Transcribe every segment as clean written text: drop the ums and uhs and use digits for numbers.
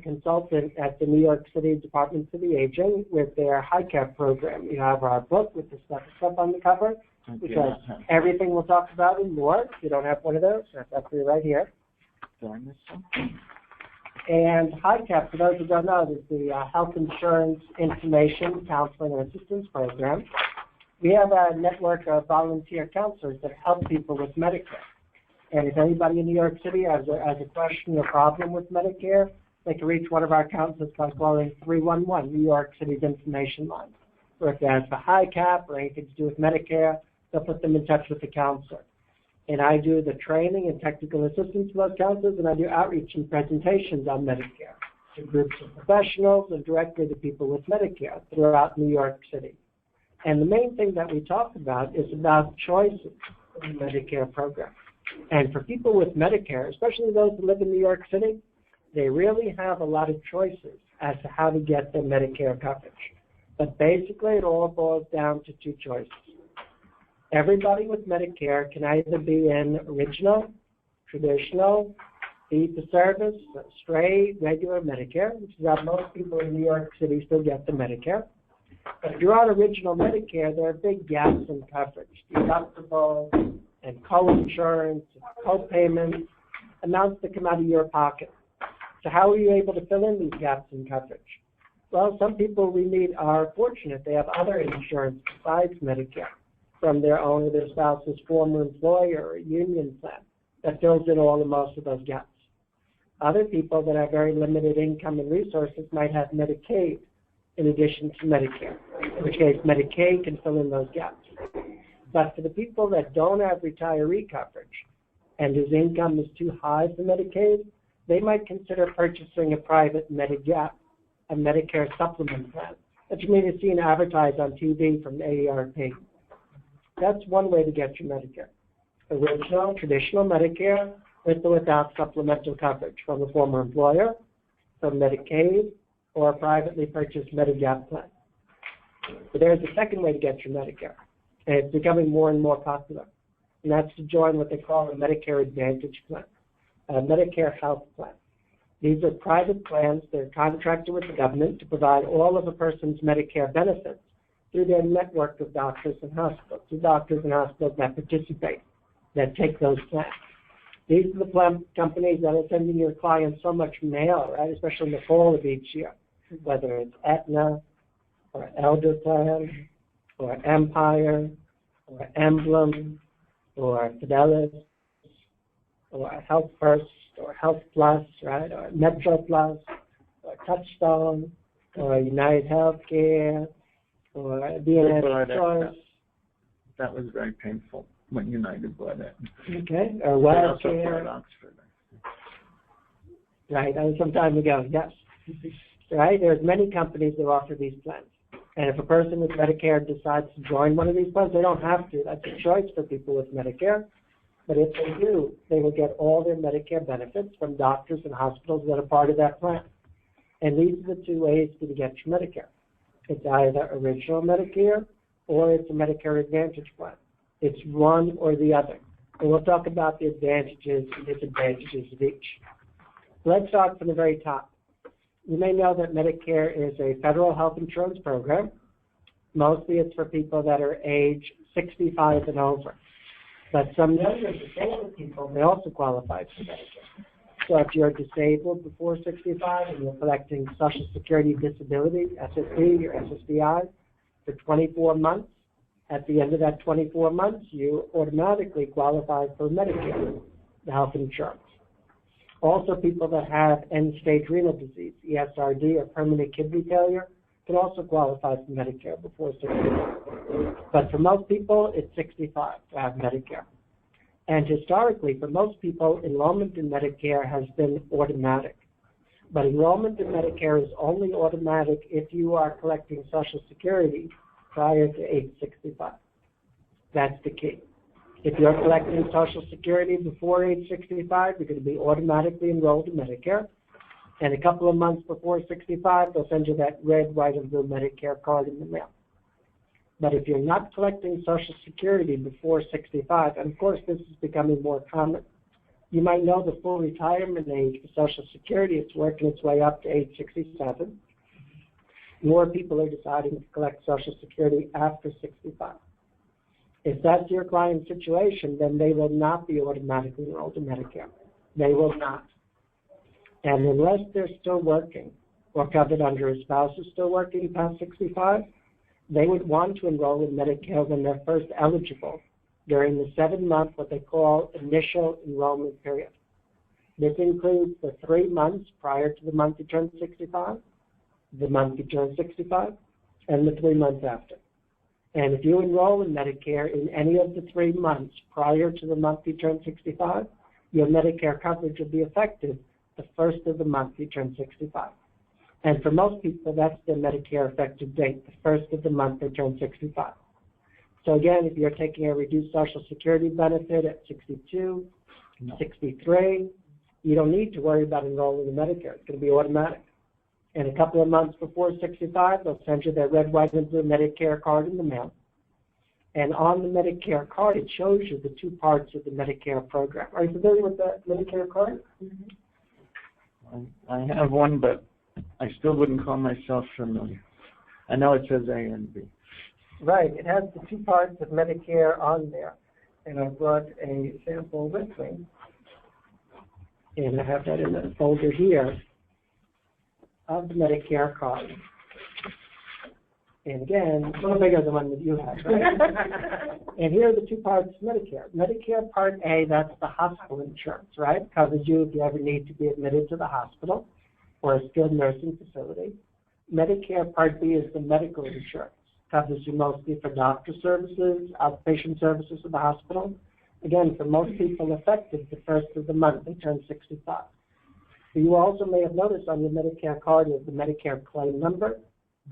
consultant at the New York City Department of the Aging with their HICAP program. You have our book with the stuff on the cover, which has everything we'll talk about and more. If you don't have one of those, that's up for you right here. And HICAP, for those who don't know, is the Health Insurance Information, Counseling, and Assistance Program. We have a network of volunteer counselors that help people with Medicare. And if anybody in New York City has a question or problem with Medicare, they can reach one of our counselors by calling 311, New York City's information line. Or if they have a HICAP or anything to do with Medicare, they'll put them in touch with the counselor. And I do the training and technical assistance for those counselors, and I do outreach and presentations on Medicare to groups of professionals and directly to people with Medicare throughout New York City. And the main thing that we talk about is about choices in the Medicare program. And for people with Medicare, especially those who live in New York City, they really have a lot of choices as to how to get their Medicare coverage. But basically, it all boils down to two choices. Everybody with Medicare can either be in original, traditional, fee-for-service, straight, regular Medicare, which is how most people in New York City still get the Medicare. But if you're on original Medicare, there are big gaps in coverage. Deductibles and co-insurance, co-payments, amounts that come out of your pocket. So how are you able to fill in these gaps in coverage? Well, some people we meet are fortunate. They have other insurance besides Medicare from their own or their spouse's former employer or union plan that fills in all or most of those gaps. Other people that have very limited income and resources might have Medicaid in addition to Medicare, in which case Medicaid can fill in those gaps. But for the people that don't have retiree coverage and whose income is too high for Medicaid, they might consider purchasing a private Medigap, a Medicare supplement plan that you may have seen advertised on TV from AARP. That's one way to get your Medicare. Original, traditional Medicare with or without supplemental coverage from a former employer, from Medicaid, or a privately purchased Medigap plan. But there's a second way to get your Medicare, and it's becoming more and more popular, and that's to join what they call a Medicare Advantage plan, a Medicare Health Plan. These are private plans. They're contracted with the government to provide all of a person's Medicare benefits through their network of doctors and hospitals, the doctors and hospitals that participate, that take those plans. These are the plan companies that are sending your clients so much mail, right, especially in the fall of each year, whether it's Aetna or Elder Plan or Empire or Emblem or Fidelis or Health First or Health Plus, right, or Metro Plus or Touchstone or United Healthcare or DNS Choice. That was very painful when United bought it. Okay, or WellCare. Right, that was some time ago, yes. Right, there's many companies that offer these plans. And if a person with Medicare decides to join one of these plans, they don't have to. That's a choice for people with Medicare. But if they do, they will get all their Medicare benefits from doctors and hospitals that are part of that plan. And these are the two ways to get your Medicare. It's either original Medicare or it's a Medicare Advantage plan. It's one or the other. And we'll talk about the advantages and disadvantages of each. Let's start from the very top. You may know that Medicare is a federal health insurance program. Mostly it's for people that are age 65 and over. But some younger disabled people may also qualify for Medicare. So if you're disabled before 65 and you're collecting Social Security Disability, SSD or SSDI, for 24 months, at the end of that 24 months, you automatically qualify for Medicare, the health insurance. Also, people that have end-stage renal disease, ESRD, or permanent kidney failure, can also qualify for Medicare before 65. But for most people, it's 65 to have Medicare. And historically, for most people, enrollment in Medicare has been automatic. But enrollment in Medicare is only automatic if you are collecting Social Security prior to age 65. That's the key. If you're collecting Social Security before age 65, you're going to be automatically enrolled in Medicare. And a couple of months before 65, they'll send you that red, white, and blue Medicare card in the mail. But if you're not collecting Social Security before 65, and of course this is becoming more common, You might know the full retirement age for Social Security, it's working its way up to age 67. More people are deciding to collect Social Security after 65. If that's your client's situation, then they will not be automatically enrolled in Medicare. They will not. And unless they're still working or covered under a spouse who's still working past 65, they would want to enroll in Medicare when they're first eligible during the 7-month, what they call initial enrollment period. This includes the 3 months prior to the month you turn 65, the month you turn 65, and the 3 months after. And if you enroll in Medicare in any of the 3 months prior to the month you turn 65, your Medicare coverage will be effective the first of the month you turn 65. And for most people, that's their Medicare effective date, the first of the month they turn 65. So again, if you're taking a reduced Social Security benefit at 62, 63, you don't need to worry about enrolling in Medicare. It's going to be automatic. And a couple of months before 65, they'll send you their red, white, and blue Medicare card in the mail. And on the Medicare card, it shows you the 2 parts of the Medicare program. Are you familiar with the Medicare card? Mm-hmm. I have one, but I still wouldn't call myself familiar. I know it says A and B. Right. It has the 2 parts of Medicare on there. And I brought a sample with me. And I have that in the folder here of the Medicare card. And again, a little bigger than the one that you have, right? And here are the 2 parts of Medicare. Medicare Part A, that's the hospital insurance, right? Covers you if you ever need to be admitted to the hospital or a skilled nursing facility. Medicare Part B is the medical insurance. Covers you mostly for doctor services, outpatient services at the hospital. Again, for most people, effective the first of the month they turn 65. You also may have noticed on your Medicare card is the Medicare claim number,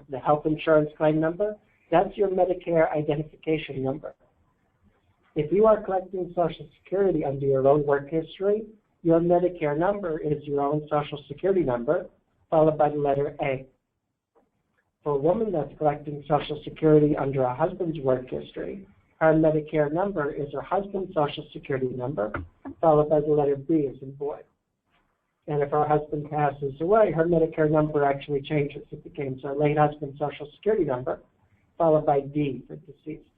the health insurance claim number. That's your Medicare identification number. If you are collecting Social Security under your own work history, your Medicare number is your own Social Security number, followed by the letter A. For a woman that's collecting Social Security under her husband's work history, her Medicare number is her husband's Social Security number, followed by the letter B as in boy. And if her husband passes away, her Medicare number actually changes. It becomes her late husband's Social Security number, followed by D for deceased.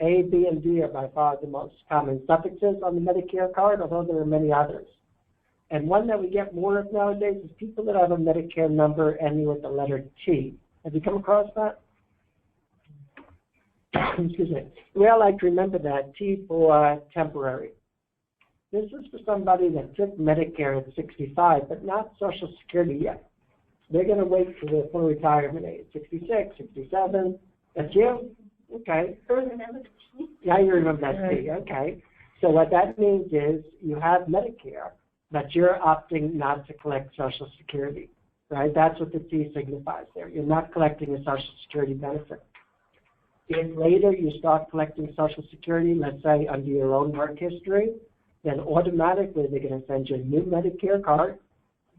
A, B, and D are by far the most common suffixes on the Medicare card, although there are many others. And one that we get more of nowadays is people that have a Medicare number ending with the letter T. Have you come across that? Excuse me. We all like to remember that, T for temporary. This is for somebody that took Medicare at 65, but not Social Security yet. They're going to wait for their full retirement age, 66, 67. That's you? Okay. Yeah, you remember that T. Okay. So what that means is you have Medicare, but you're opting not to collect Social Security, right? That's what the T signifies there. You're not collecting a Social Security benefit. If later you start collecting Social Security, let's say under your own work history, then automatically they're going to send you a new Medicare card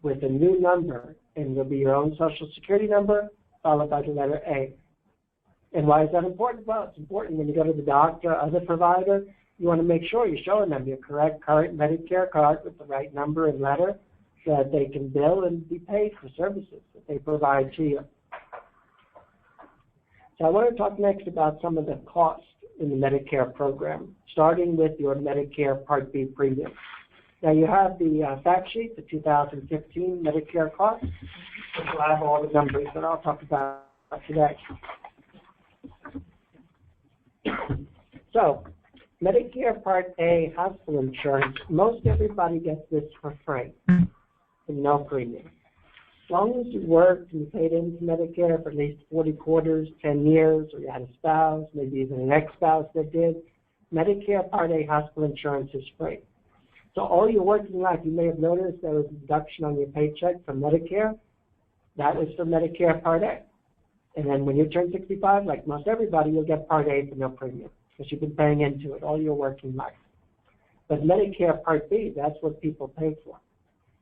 with a new number, and it'll be your own Social Security number, followed by the letter A. And why is that important? Well, it's important when you go to the doctor or other provider, you want to make sure you're showing them your correct current Medicare card with the right number and letter so that they can bill and be paid for services that they provide to you. So I want to talk next about some of the costs in the Medicare program, starting with your Medicare Part B premium. Now you have the fact sheet, the 2015 Medicare costs, which will have all the numbers that I'll talk about today. So, Medicare Part A hospital insurance, most everybody gets this for free, with no premium. As long as you worked and you paid into Medicare for at least 40 quarters, 10 years, or you had a spouse, maybe even an ex-spouse that did, Medicare Part A hospital insurance is free. So all your working life, you may have noticed there was a deduction on your paycheck from Medicare. That was for Medicare Part A. And then when you turn 65, like most everybody, you'll get Part A for no premium because you've been paying into it all your working life. But Medicare Part B, that's what people pay for.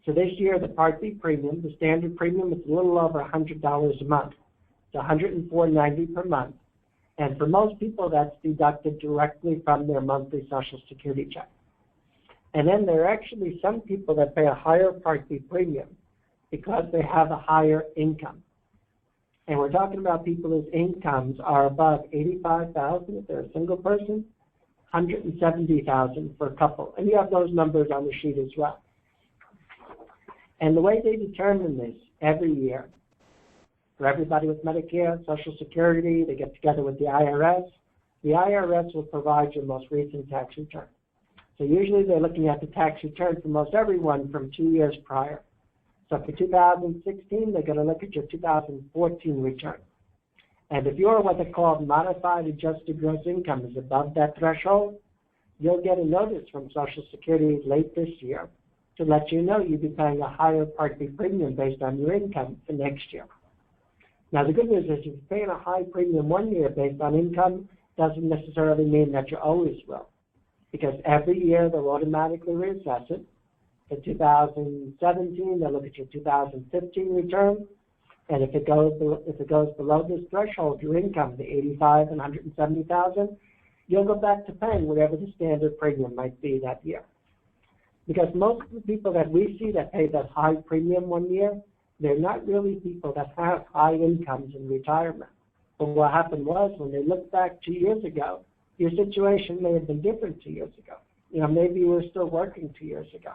So this year, the Part B premium, the standard premium, is a little over $100 a month. It's $104.90 per month. And for most people, that's deducted directly from their monthly Social Security check. And then there are actually some people that pay a higher Part B premium because they have a higher income. And we're talking about people whose incomes are above $85,000 if they're a single person, $170,000 for a couple. And you have those numbers on the sheet as well. And the way they determine this every year, for everybody with Medicare, Social Security, they get together with the IRS. The IRS will provide your most recent tax return. So usually they're looking at the tax return for most everyone from 2 years prior. So for 2016, they're going to look at your 2014 return. And if your what they call modified adjusted gross income is above that threshold, you'll get a notice from Social Security late this year to let you know you'll be paying a higher Part B premium based on your income for next year. Now, the good news is if you're paying a high premium 1 year based on income, doesn't necessarily mean that you always will, because every year they'll automatically reassess it. For 2017, they'll look at your 2015 return, and if it goes below this threshold, your income, the 85 and 170,000, you'll go back to paying whatever the standard premium might be that year. Because most of the people that we see that pay that high premium 1 year, they're not really people that have high incomes in retirement. But what happened was when they looked back 2 years ago, your situation may have been different 2 years ago. You know, maybe you were still working 2 years ago,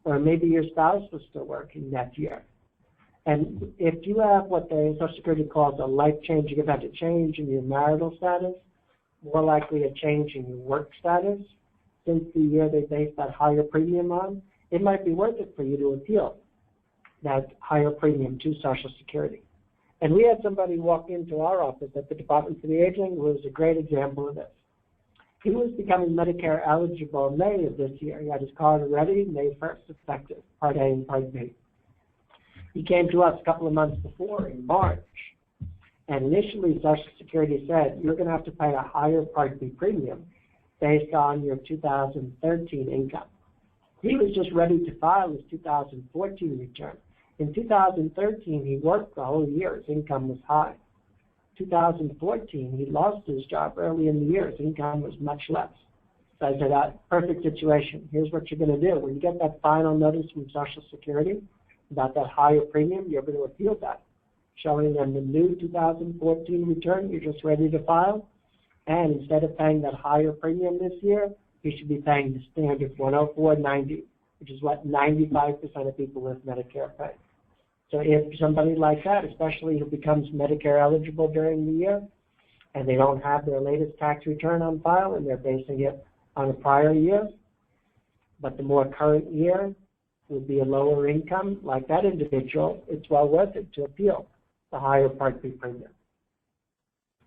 or maybe your spouse was still working that year. And if you have what the Social Security calls a life-changing event, a change in your marital status, more likely a change in your work status, since the year they based that higher premium on, it might be worth it for you to appeal that higher premium to Social Security. And we had somebody walk into our office at the Department for the Aging who was a great example of this. He was becoming Medicare eligible in May of this year. He had his card ready, May 1st effective, Part A and Part B. He came to us a couple of months before, in March, and initially Social Security said, you're going to have to pay a higher Part B premium based on your 2013 income. He was just ready to file his 2014 return. In 2013, he worked the whole year. His income was high. 2014, he lost his job early in the year. His income was much less. So I said, perfect situation. Here's what you're going to do. When you get that final notice from Social Security about that higher premium, you're going to appeal that, showing them the new 2014 return you're just ready to file. And instead of paying that higher premium this year, you should be paying the standard $104.90, which is what 95% of people with Medicare pay. So if somebody like that, especially who becomes Medicare eligible during the year, and they don't have their latest tax return on file and they're basing it on a prior year, but the more current year would be a lower income, like that individual, it's well worth it to appeal the higher Part B premium.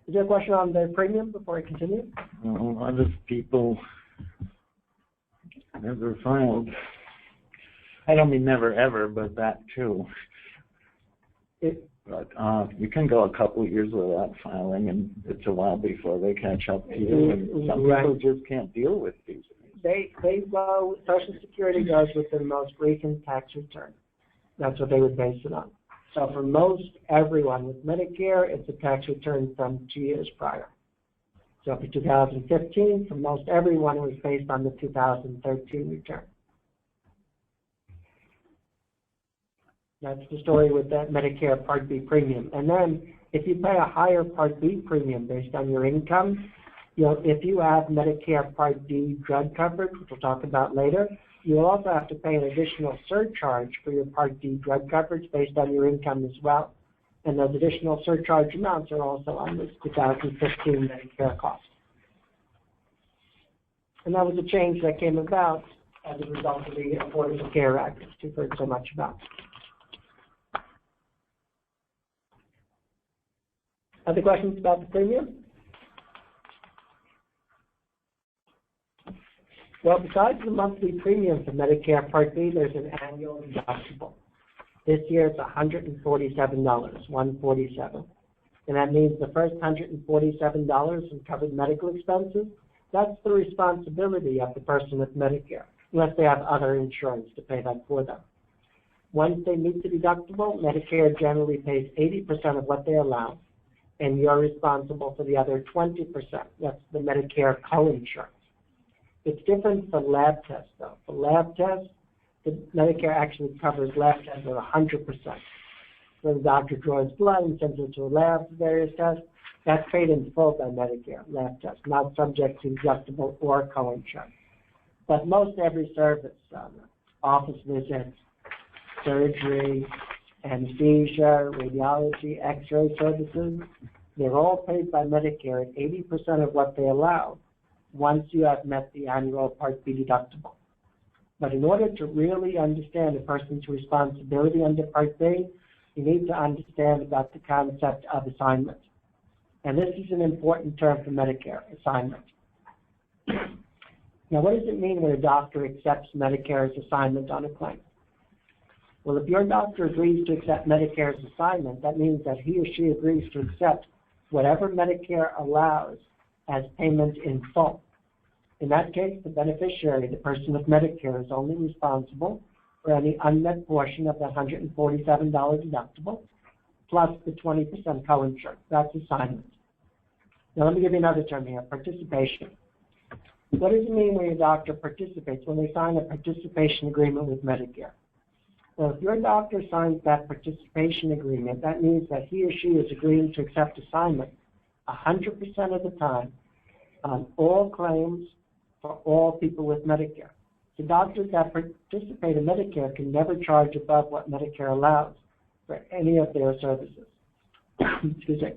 Is there a question on the premium before I continue? A lot of people never filed. I don't mean never ever, but that too. But you can go a couple of years without filing, and it's a while before they catch up to you. And some people just can't deal with these things. They go, Social Security goes with their most recent tax return. That's what they would base it on. So for most everyone with Medicare, it's a tax return from 2 years prior. So for 2015, for most everyone, it was based on the 2013 return. That's the story with that Medicare Part B premium. And then if you pay a higher Part B premium based on your income, if you have Medicare Part D drug coverage, which we'll talk about later, you'll also have to pay an additional surcharge for your Part D drug coverage based on your income as well. And those additional surcharge amounts are also on this 2015 Medicare cost. And that was a change that came about as a result of the Affordable Care Act, which you've heard so much about. Other questions about the premium? Well, besides the monthly premium for Medicare Part B, there's an annual deductible. This year it's $147, $147. And that means the first $147 in covered medical expenses, that's the responsibility of the person with Medicare, unless they have other insurance to pay that for them. Once they meet the deductible, Medicare generally pays 80% of what they allow, and you're responsible for the other 20%. That's the Medicare co-insurance. It's different for lab tests, though. For lab tests, the Medicare actually covers lab tests at 100%. When the doctor draws blood and sends it to a lab for various tests, that's paid in full by Medicare, lab tests, not subject to deductible or co-insurance. But most every service, office visits, surgery, anesthesia, radiology, x-ray services, they're all paid by Medicare at 80% of what they allow once you have met the annual Part B deductible. But in order to really understand a person's responsibility under Part B, you need to understand about the concept of assignment. And this is an important term for Medicare, assignment. Now, what does it mean when a doctor accepts Medicare's assignment on a claim? Well, if your doctor agrees to accept Medicare's assignment, that means that he or she agrees to accept whatever Medicare allows as payment in full. In that case, the beneficiary, the person with Medicare, is only responsible for any unmet portion of the $147 deductible, plus the 20% co-insurance. That's assignment. Now, let me give you another term here, participation. What does it mean when your doctor participates, when they sign a participation agreement with Medicare? Well, if your doctor signs that participation agreement, that means that he or she is agreeing to accept assignment 100% of the time on all claims for all people with Medicare. The doctors that participate in Medicare can never charge above what Medicare allows for any of their services. Excuse me.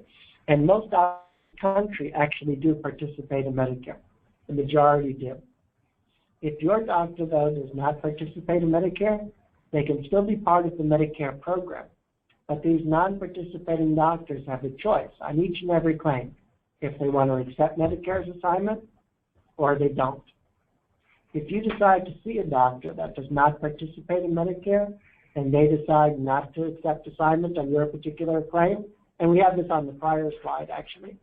And most doctors in the country actually do participate in Medicare. The majority do. If your doctor, though, does not participate in Medicare, they can still be part of the Medicare program. But these non-participating doctors have a choice on each and every claim if they want to accept Medicare's assignment or they don't. If you decide to see a doctor that does not participate in Medicare and they decide not to accept assignment on your particular claim, and we have this on the prior slide, actually.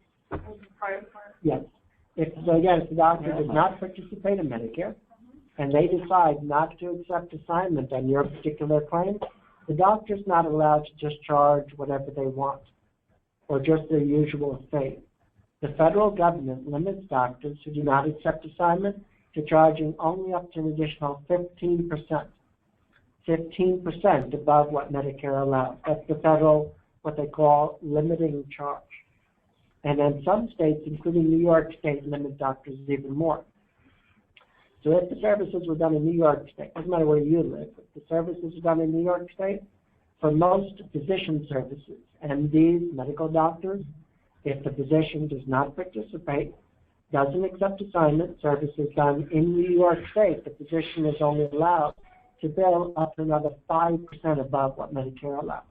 Yes. If the doctor does not participate in Medicare and they decide not to accept assignment on your particular claim, the doctor's not allowed to just charge whatever they want or just their usual fee. The federal government limits doctors who do not accept assignment to charging only up to an additional 15%. 15% above what Medicare allows. That's the federal, what they call limiting charge. And then some states, including New York State, limit doctors even more. So if the services were done in New York State, doesn't matter where you live, if the services are done in New York State, for most physician services, MDs, medical doctors, if the physician does not participate, doesn't accept assignment, services done in New York State, the physician is only allowed to bill up to another 5% above what Medicare allows,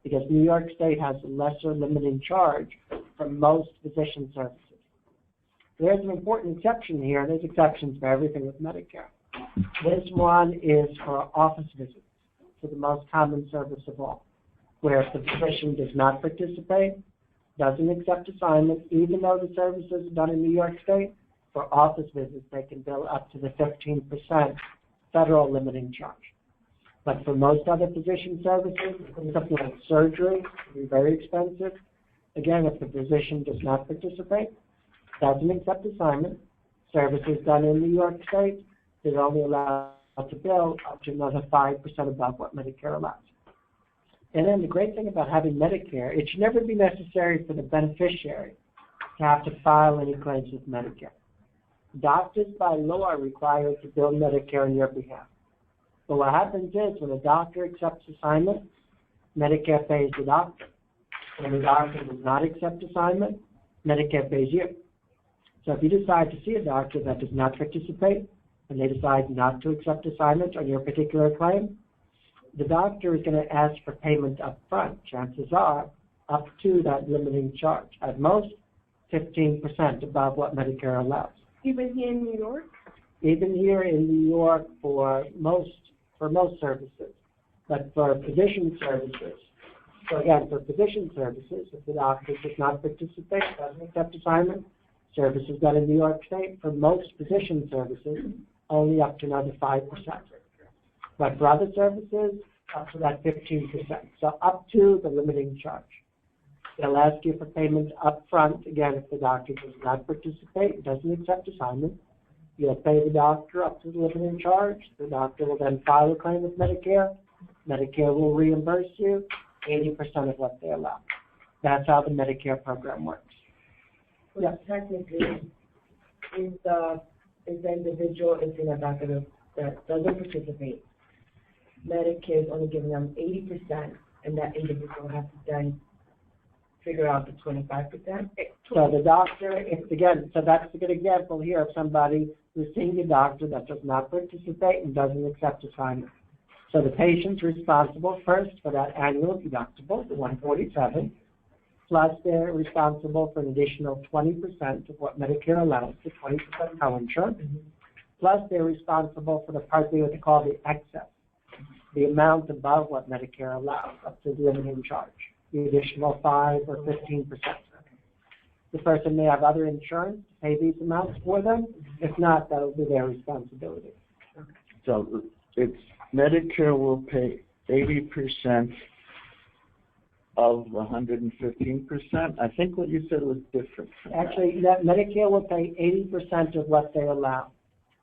because New York State has a lesser limiting charge for most physician services. There's an important exception here, and there's exceptions for everything with Medicare. This one is for office visits, for the most common service of all, where if the physician does not participate, doesn't accept assignment, even though the services are done in New York State, for office visits they can bill up to the 15% federal limiting charge. But for most other physician services, something like surgery, it can be very expensive. Again, if the physician does not participate, doesn't accept assignment, services done in New York State, they're only allowed to bill up to another 5% above what Medicare allows. And then the great thing about having Medicare, it should never be necessary for the beneficiary to have to file any claims with Medicare. Doctors by law are required to bill Medicare on your behalf. But what happens is when a doctor accepts assignment, Medicare pays the doctor. When the doctor does not accept assignment, Medicare pays you. So if you decide to see a doctor that does not participate and they decide not to accept assignment on your particular claim, the doctor is going to ask for payment up front. Chances are up to that limiting charge. At most, 15% above what Medicare allows. Even here in New York? Even here in New York for most services. But for physician services, so again, for physician services, if the doctor does not participate, doesn't accept assignment, services done in New York State, for most physician services, only up to another 5%. But for other services, up to that 15%. So up to the limiting charge. They'll ask you for payment up front, again, if the doctor does not participate, doesn't accept assignment. You'll pay the doctor up to the limit in charge. The doctor will then file a claim with Medicare. Medicare will reimburse you 80% of what they allow. That's how the Medicare program works. Well, yeah. Technically, if the individual is in a doctor that doesn't participate, Medicare is only giving them 80%, and that individual has to then figure out the 25%. So the doctor, so that's a good example here of somebody who's seeing a doctor that does not participate and doesn't accept assignment. So the patient's responsible first for that annual deductible, the $147, plus they're responsible for an additional 20% of what Medicare allows, the 20% coinsurance, plus they're responsible for the part B, what they call the excess, the amount above what Medicare allows, up to the limit in charge, the additional 5 or 15%. The person may have other insurance to pay these amounts for them. If not, that will be their responsibility. So it's Medicare will pay 80% of the 115%. I think what you said was different. Actually, Medicare will pay 80% of what they allow.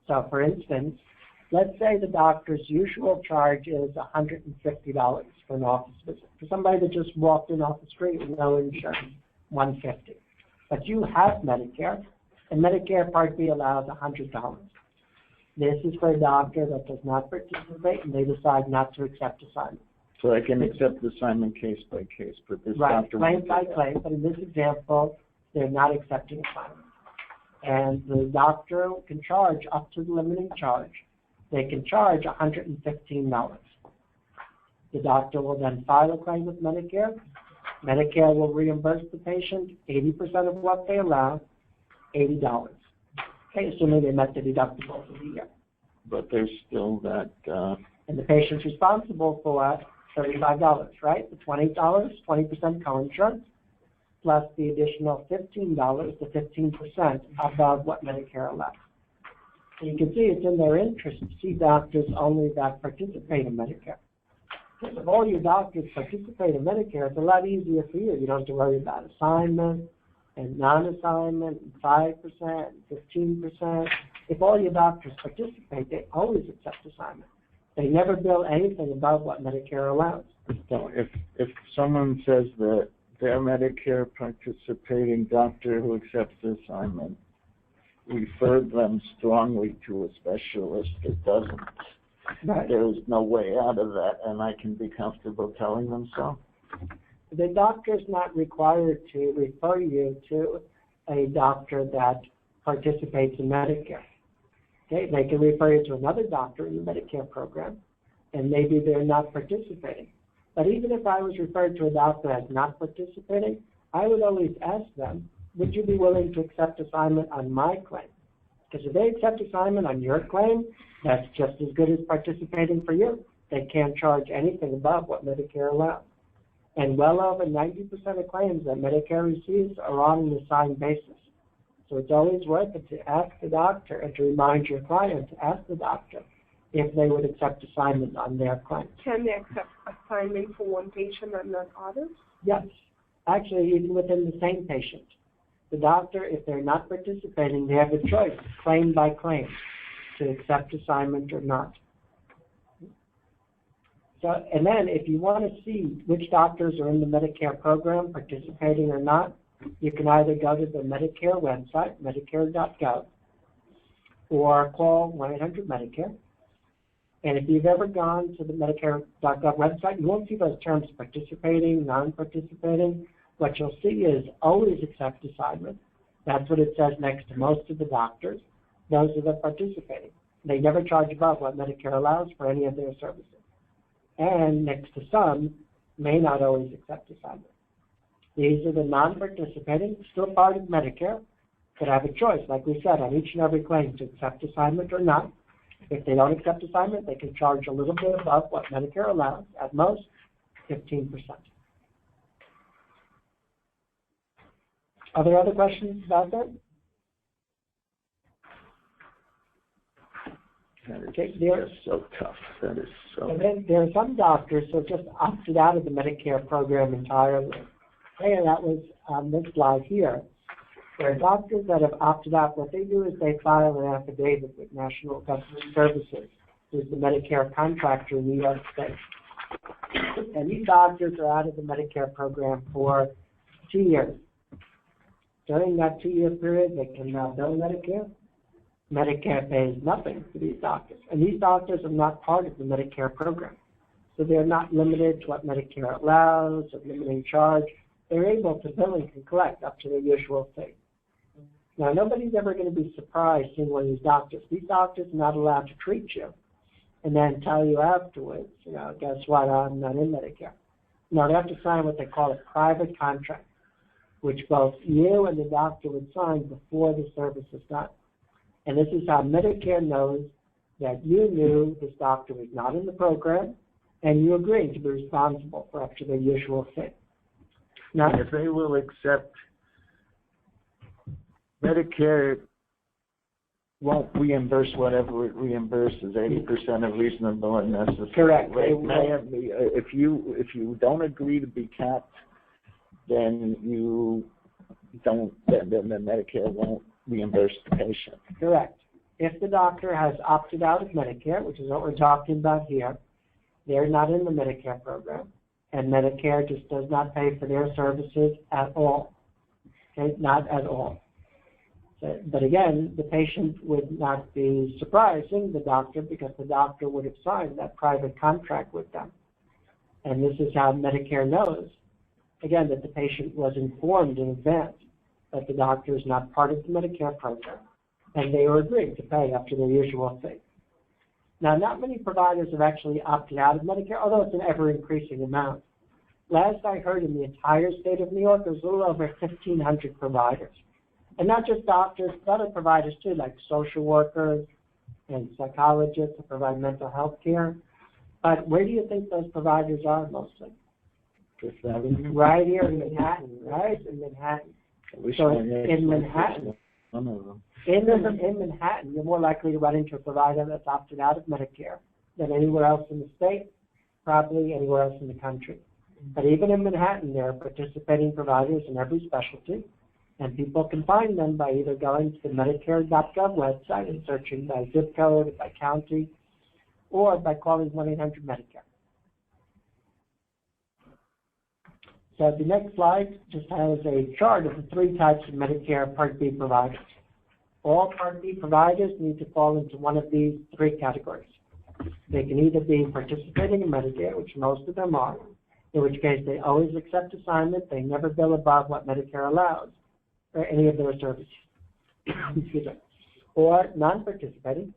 So, for instance, let's say the doctor's usual charge is $150 for an office visit. For somebody that just walked in off the street with no insurance, $150. But you have Medicare, and Medicare Part B allows $100. This is for a doctor that does not participate, and they decide not to accept assignment. So I can accept assignment case by case, but this right, doctor claim by claim. But in this example, they're not accepting assignment, and the doctor can charge up to the limiting charge. They can charge $115. The doctor will then file a claim with Medicare. Medicare will reimburse the patient 80% of what they allow, $80. Okay, assuming they met the deductible for the year. But there's still that. And the patient's responsible for $35, right? The $20, 20% coinsurance, plus the additional $15, the 15% above what Medicare allows. And you can see it's in their interest to see doctors only that participate in Medicare. Because if all your doctors participate in Medicare, it's a lot easier for you. You don't have to worry about assignment and non-assignment, 5%, 15%. If all your doctors participate, they always accept assignment. They never bill anything above what Medicare allows. So if someone says that their Medicare participating doctor who accepts the assignment referred them strongly to a specialist that doesn't, right, there is no way out of that, and I can be comfortable telling them so? The doctor is not required to refer you to a doctor that participates in Medicare. Okay, they can refer you to another doctor in the Medicare program, and maybe they're not participating. But even if I was referred to a doctor that's not participating, I would always ask them, would you be willing to accept assignment on my claim? Because if they accept assignment on your claim, that's just as good as participating for you. They can't charge anything above what Medicare allows. And well over 90% of claims that Medicare receives are on an assigned basis. So it's always worth it to ask the doctor and to remind your client to ask the doctor if they would accept assignment on their claim. Can they accept assignment for one patient and not others? Yes. Actually, even within the same patient. The doctor, if they're not participating, they have a choice, claim by claim, to accept assignment or not. So, and then if you want to see which doctors are in the Medicare program participating or not, you can either go to the Medicare website, medicare.gov, or call 1-800-MEDICARE. And if you've ever gone to the Medicare.gov website, you won't see those terms participating, non-participating. What you'll see is always accept assignment. That's what it says next to most of the doctors. Those are the participating. They never charge above what Medicare allows for any of their services. And next to some, may not always accept assignment. These are the non-participating, still part of Medicare, but have a choice, like we said, on each and every claim to accept assignment or not. If they don't accept assignment, they can charge a little bit above what Medicare allows, at most 15%. Are there other questions about that? Okay, that's so tough. That is so. And then there are some doctors who have just opted out of the Medicare program entirely. And that was on this slide here. There are doctors that have opted out. What they do is they file an affidavit with National Government Services, who's the Medicare contractor in New York State. And these doctors are out of the Medicare program for 2 years. During that 2-year period, they can now bill Medicare. Medicare pays nothing to these doctors. And these doctors are not part of the Medicare program. So they're not limited to what Medicare allows or limiting charge. They're able to bill and collect up to their usual fee. Now, nobody's ever going to be surprised seeing one of these doctors. These doctors are not allowed to treat you and then tell you afterwards, guess what, I'm not in Medicare. No, they have to sign what they call a private contract, which both you and the doctor would sign before the service is done. And this is how Medicare knows that you knew this doctor was not in the program and you agreed to be responsible for up to their usual fee. Now, if they will accept, Medicare won't reimburse whatever it reimburses, 80% of reasonable and necessary. Correct. If you don't agree to be capped, then then Medicare won't reimburse the patient. Correct. If the doctor has opted out of Medicare, which is what we're talking about here, they're not in the Medicare program, and Medicare just does not pay for their services at all. Okay, not at all. But again, the patient would not be surprising the doctor because the doctor would have signed that private contract with them. And this is how Medicare knows, again, that the patient was informed in advance that the doctor is not part of the Medicare program, and they were agreeing to pay up to their usual fee. Now, not many providers have actually opted out of Medicare, although it's an ever-increasing amount. Last I heard, in the entire state of New York, there's a little over 1,500 providers. And not just doctors, but other providers too, like social workers and psychologists who provide mental health care. But where do you think those providers are mostly? Right here in Manhattan, right? In Manhattan. So in Manhattan, in Manhattan, you're more likely to run into a provider that's opted out of Medicare than anywhere else in the state, probably anywhere else in the country. But even in Manhattan, there are participating providers in every specialty. And people can find them by either going to the Medicare.gov website and searching by zip code, by county, or by calling 1-800-MEDICARE. So the next slide just has a chart of the 3 types of Medicare Part B providers. All Part B providers need to fall into one of these 3 categories. They can either be participating in Medicare, which most of them are, in which case they always accept assignment, they never bill above what Medicare allows, or any of their services, excuse me, or non-participating,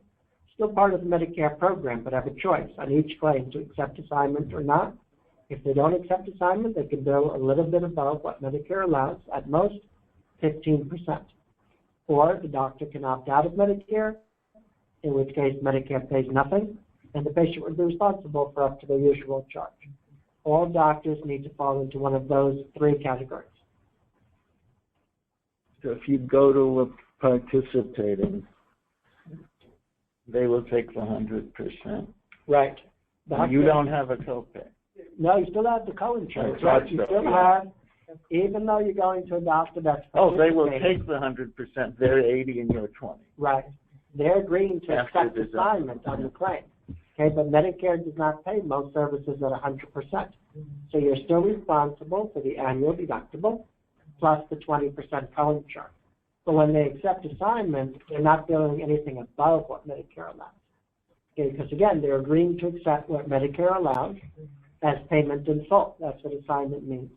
still part of the Medicare program, but have a choice on each claim to accept assignment or not. If they don't accept assignment, they can bill a little bit above what Medicare allows, at most 15%. Or the doctor can opt out of Medicare, in which case Medicare pays nothing, and the patient would be responsible for up to their usual charge. All doctors need to fall into one of those 3 categories. So if you go to a participating, they will take the 100%. Right. You don't have a copay. No, you still have the co-insurance. Right? You still have, even though you're going to a doctor that's they will take the 100%. They're 80 and you're 20. Right. They're agreeing to accept assignment on the claim. Okay, but Medicare does not pay most services at 100%. So you're still responsible for the annual deductible plus the 20% co-insurance. But when they accept assignment, they're not billing anything above what Medicare allows. Okay, because again, they're agreeing to accept what Medicare allows as payment in full. That's what assignment means.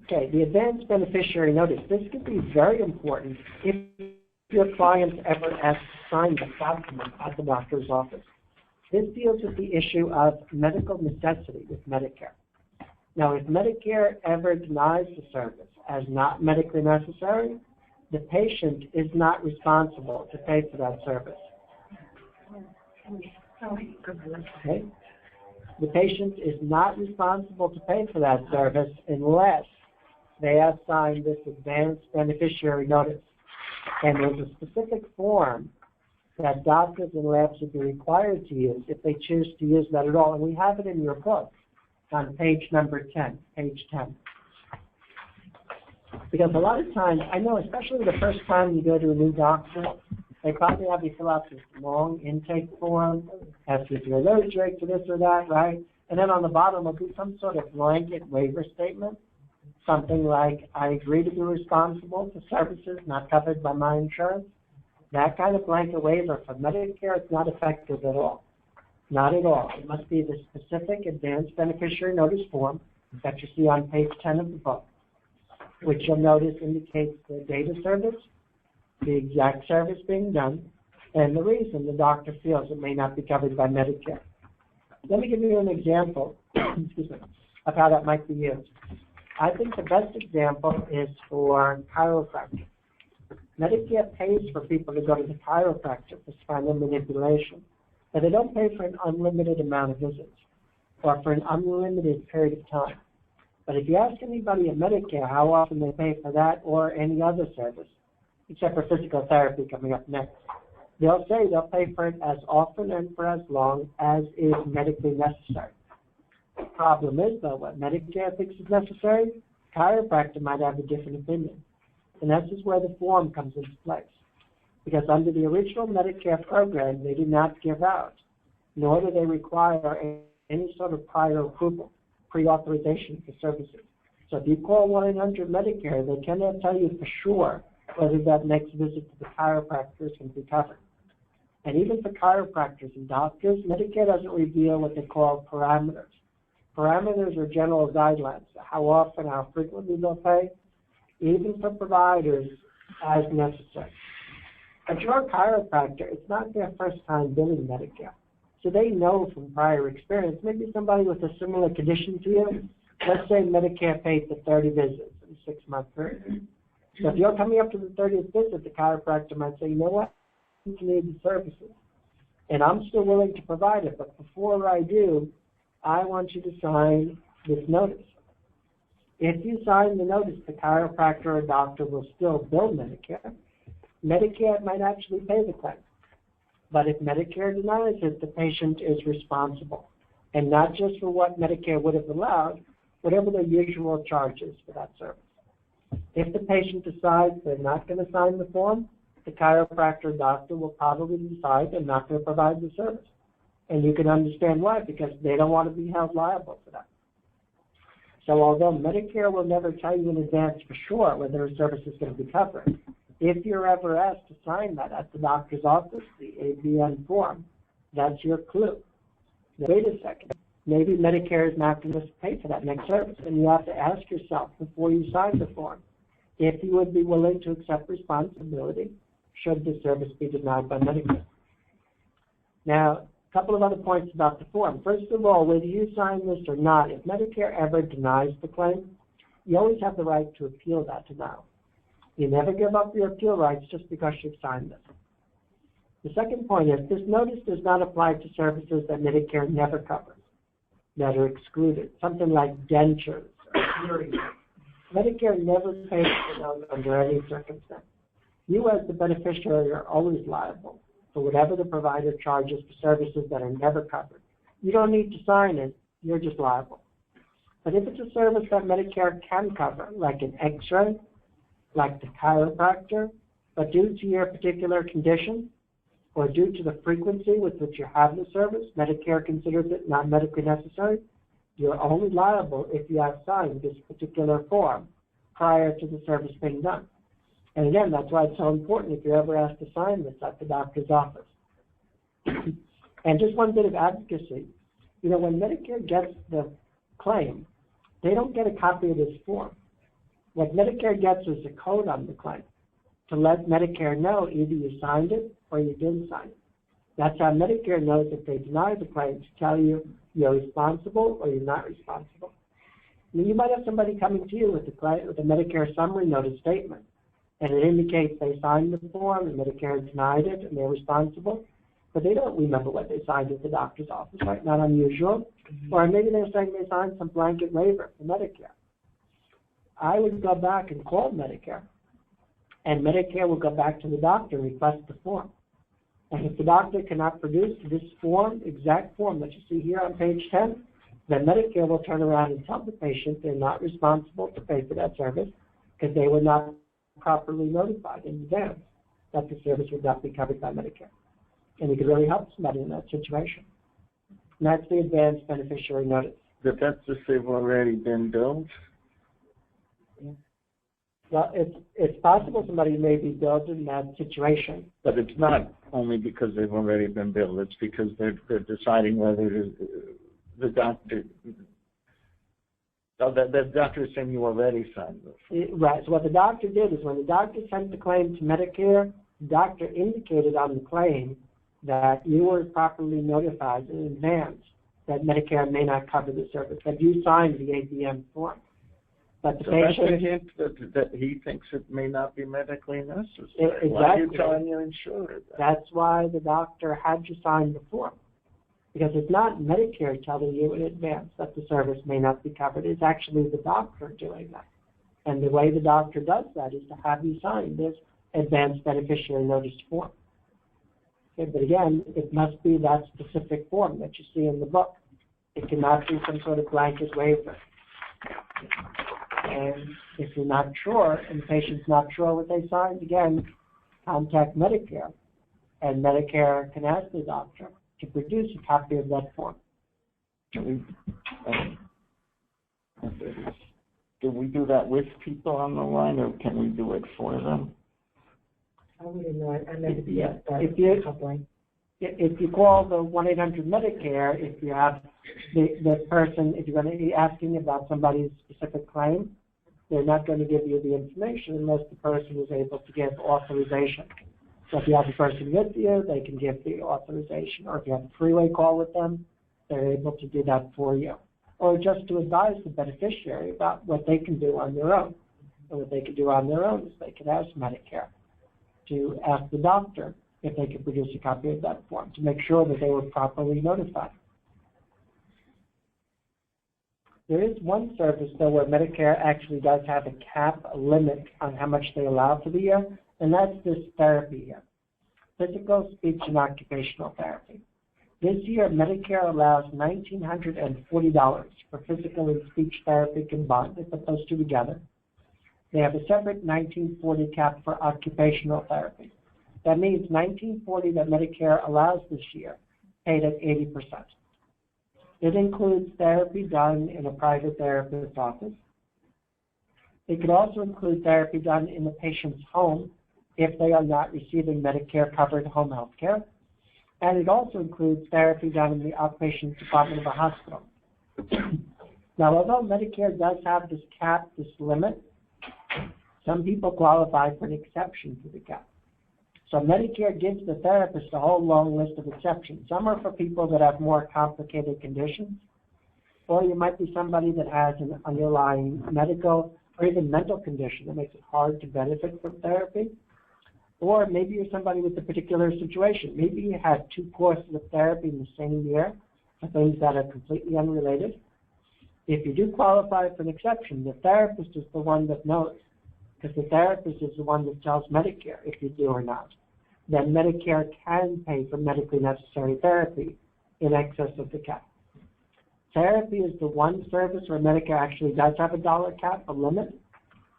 Okay, the advanced beneficiary notice. This could be very important if your client ever asks to sign the document at the doctor's office. This deals with the issue of medical necessity with Medicare. Now, if Medicare ever denies the service as not medically necessary, the patient is not responsible to pay for that service. Okay? The patient is not responsible to pay for that service unless they have signed this advanced beneficiary notice. And there's a specific form that doctors and labs would be required to use if they choose to use that at all. And we have it in your book. on page number 10, page 10. Because a lot of times, I know especially the first time you go to a new doctor, they probably have you fill out this long intake form, asks if you're allergic to this or that, right? And then on the bottom will be some sort of blanket waiver statement, something like, I agree to be responsible for services not covered by my insurance. That kind of blanket waiver for Medicare is not effective at all. Not at all. It must be the specific advanced beneficiary notice form that you see on page 10 of the book, which you'll notice indicates the date of service, the exact service being done, and the reason the doctor feels it may not be covered by Medicare. Let me give you an example excuse me, of how that might be used. I think the best example is for chiropractic. Medicare pays for people to go to the chiropractor for spinal manipulation, but they don't pay for an unlimited amount of visits or for an unlimited period of time. But if you ask anybody at Medicare how often they pay for that or any other service, except for physical therapy coming up next, they'll say they'll pay for it as often and for as long as is medically necessary. The problem is, though, what Medicare thinks is necessary, chiropractor might have a different opinion. And this is where the form comes into place. Because under the original Medicare program, they do not give out, nor do they require any sort of prior approval, pre-authorization for services. So if you call 1-800-MEDICARE, they cannot tell you for sure whether that next visit to the chiropractor is going to be covered. And even for chiropractors and doctors, Medicare doesn't reveal what they call parameters. Parameters are general guidelines, how often, how frequently they'll pay, even for providers as necessary. But your chiropractor, it's not their first time billing Medicare. So they know from prior experience, maybe somebody with a similar condition to you, let's say Medicare paid for 30 visits in a 6-month period. So if you're coming up to the 30th visit, the chiropractor might say, you know what, you need the services. And I'm still willing to provide it, but before I do, I want you to sign this notice. If you sign the notice, the chiropractor or doctor will still bill Medicare. Medicare might actually pay the claim. But if Medicare denies it, the patient is responsible. And not just for what Medicare would have allowed, whatever the usual charges for that service. If the patient decides they're not going to sign the form, the chiropractor or doctor will probably decide they're not going to provide the service. And you can understand why, because they don't want to be held liable for that. So although Medicare will never tell you in advance for sure whether a service is going to be covered, if you're ever asked to sign that at the doctor's office, the ABN form, that's your clue. Now, wait a second. Maybe Medicare is not going to pay for that next service, and you have to ask yourself before you sign the form if you would be willing to accept responsibility should the service be denied by Medicare. Now, a couple of other points about the form. First of all, whether you sign this or not, if Medicare ever denies the claim, you always have the right to appeal that denial. You never give up your appeal rights just because you've signed this. The second point is this notice does not apply to services that Medicare never covers, that are excluded, something like dentures or hearing aids. Medicare never pays for those under any circumstance. You as the beneficiary are always liable for whatever the provider charges for services that are never covered. You don't need to sign it, you're just liable. But if it's a service that Medicare can cover, like an x-ray, like the chiropractor, but due to your particular condition or due to the frequency with which you have the service, Medicare considers it not medically necessary, you're only liable if you have signed this particular form prior to the service being done. And again, that's why it's so important if you're ever asked to sign this at the doctor's office. And just one bit of advocacy. You know, when Medicare gets the claim, they don't get a copy of this form. What Medicare gets is a code on the claim to let Medicare know either you signed it or you didn't sign it. That's how Medicare knows if they deny the claim to tell you you're responsible or you're not responsible. I mean, you might have somebody coming to you with a Medicare summary notice statement, and it indicates they signed the form and Medicare denied it and they're responsible, but they don't remember what they signed at the doctor's office, right? Not unusual. Or maybe they're saying they signed some blanket waiver for Medicare. I would go back and call Medicare, and Medicare will go back to the doctor and request the form. And if the doctor cannot produce this form, exact form that you see here on page 10, then Medicare will turn around and tell the patient they're not responsible to pay for that service because they were not properly notified in advance that the service would not be covered by Medicare. And it could really help somebody in that situation. And that's the advanced beneficiary notice. But that's if they've already been billed? Yeah. Well, it's possible somebody may be billed in that situation. But it's not only because they've already been billed. It's because they're deciding whether the doctor... Oh, the doctor is saying you already signed this. Right. So what the doctor did is when the doctor sent the claim to Medicare, the doctor indicated on the claim that you were properly notified in advance that Medicare may not cover the service, that you signed the ABM form. But the So patient... that's a hint that he thinks it may not be medically necessary. Exactly. Why are you telling your insurer that? That's why the doctor had you sign the form. Because it's not Medicare telling you in advance that the service may not be covered. It's actually the doctor doing that. And the way the doctor does that is to have you sign this advanced beneficiary notice form. Okay, but again, it must be that specific form that you see in the book. It cannot be some sort of blanket waiver. And if you're not sure, and the patient's not sure what they signed, again, contact Medicare. And Medicare can ask the doctor to produce a copy of that form. Do we do that with people on the line, or can we do it for them? I wouldn't know. I never did Yeah. that. If you call the 1-800-Medicare, if you have the person, if you're going to be asking about somebody's specific claim, they're not going to give you the information unless the person is able to give authorization. So if you have a person with you, they can give the authorization. Or if you have a three-way call with them, they're able to do that for you. Or just to advise the beneficiary about what they can do on their own. And what they can do on their own is they can ask Medicare to ask the doctor if they can produce a copy of that form to make sure that they were properly notified. There is one service, though, where Medicare actually does have a cap, a limit on how much they allow for the year, and that's this therapy here, physical, speech, and occupational therapy. This year, Medicare allows $1,940 for physical and speech therapy combined. They put those two together. They have a separate $1,940 cap for occupational therapy. That means $1,940 that Medicare allows this year, paid at 80%. It includes therapy done in a private therapist's office. It could also include therapy done in the patient's home if they are not receiving Medicare-covered home health care. And it also includes therapy done in the outpatient department of a hospital. Now, although Medicare does have this cap, this limit, some people qualify for an exception to the cap. So Medicare gives the therapist a whole long list of exceptions. Some are for people that have more complicated conditions, or you might be somebody that has an underlying medical or even mental condition that makes it hard to benefit from therapy. Or maybe you're somebody with a particular situation. Maybe you had 2 courses of therapy in the same year for things that are completely unrelated. If you do qualify for an exception, the therapist is the one that knows, because the therapist is the one that tells Medicare if you do or not. Then Medicare can pay for medically necessary therapy in excess of the cap. Therapy is the one service where Medicare actually does have a dollar cap, a limit.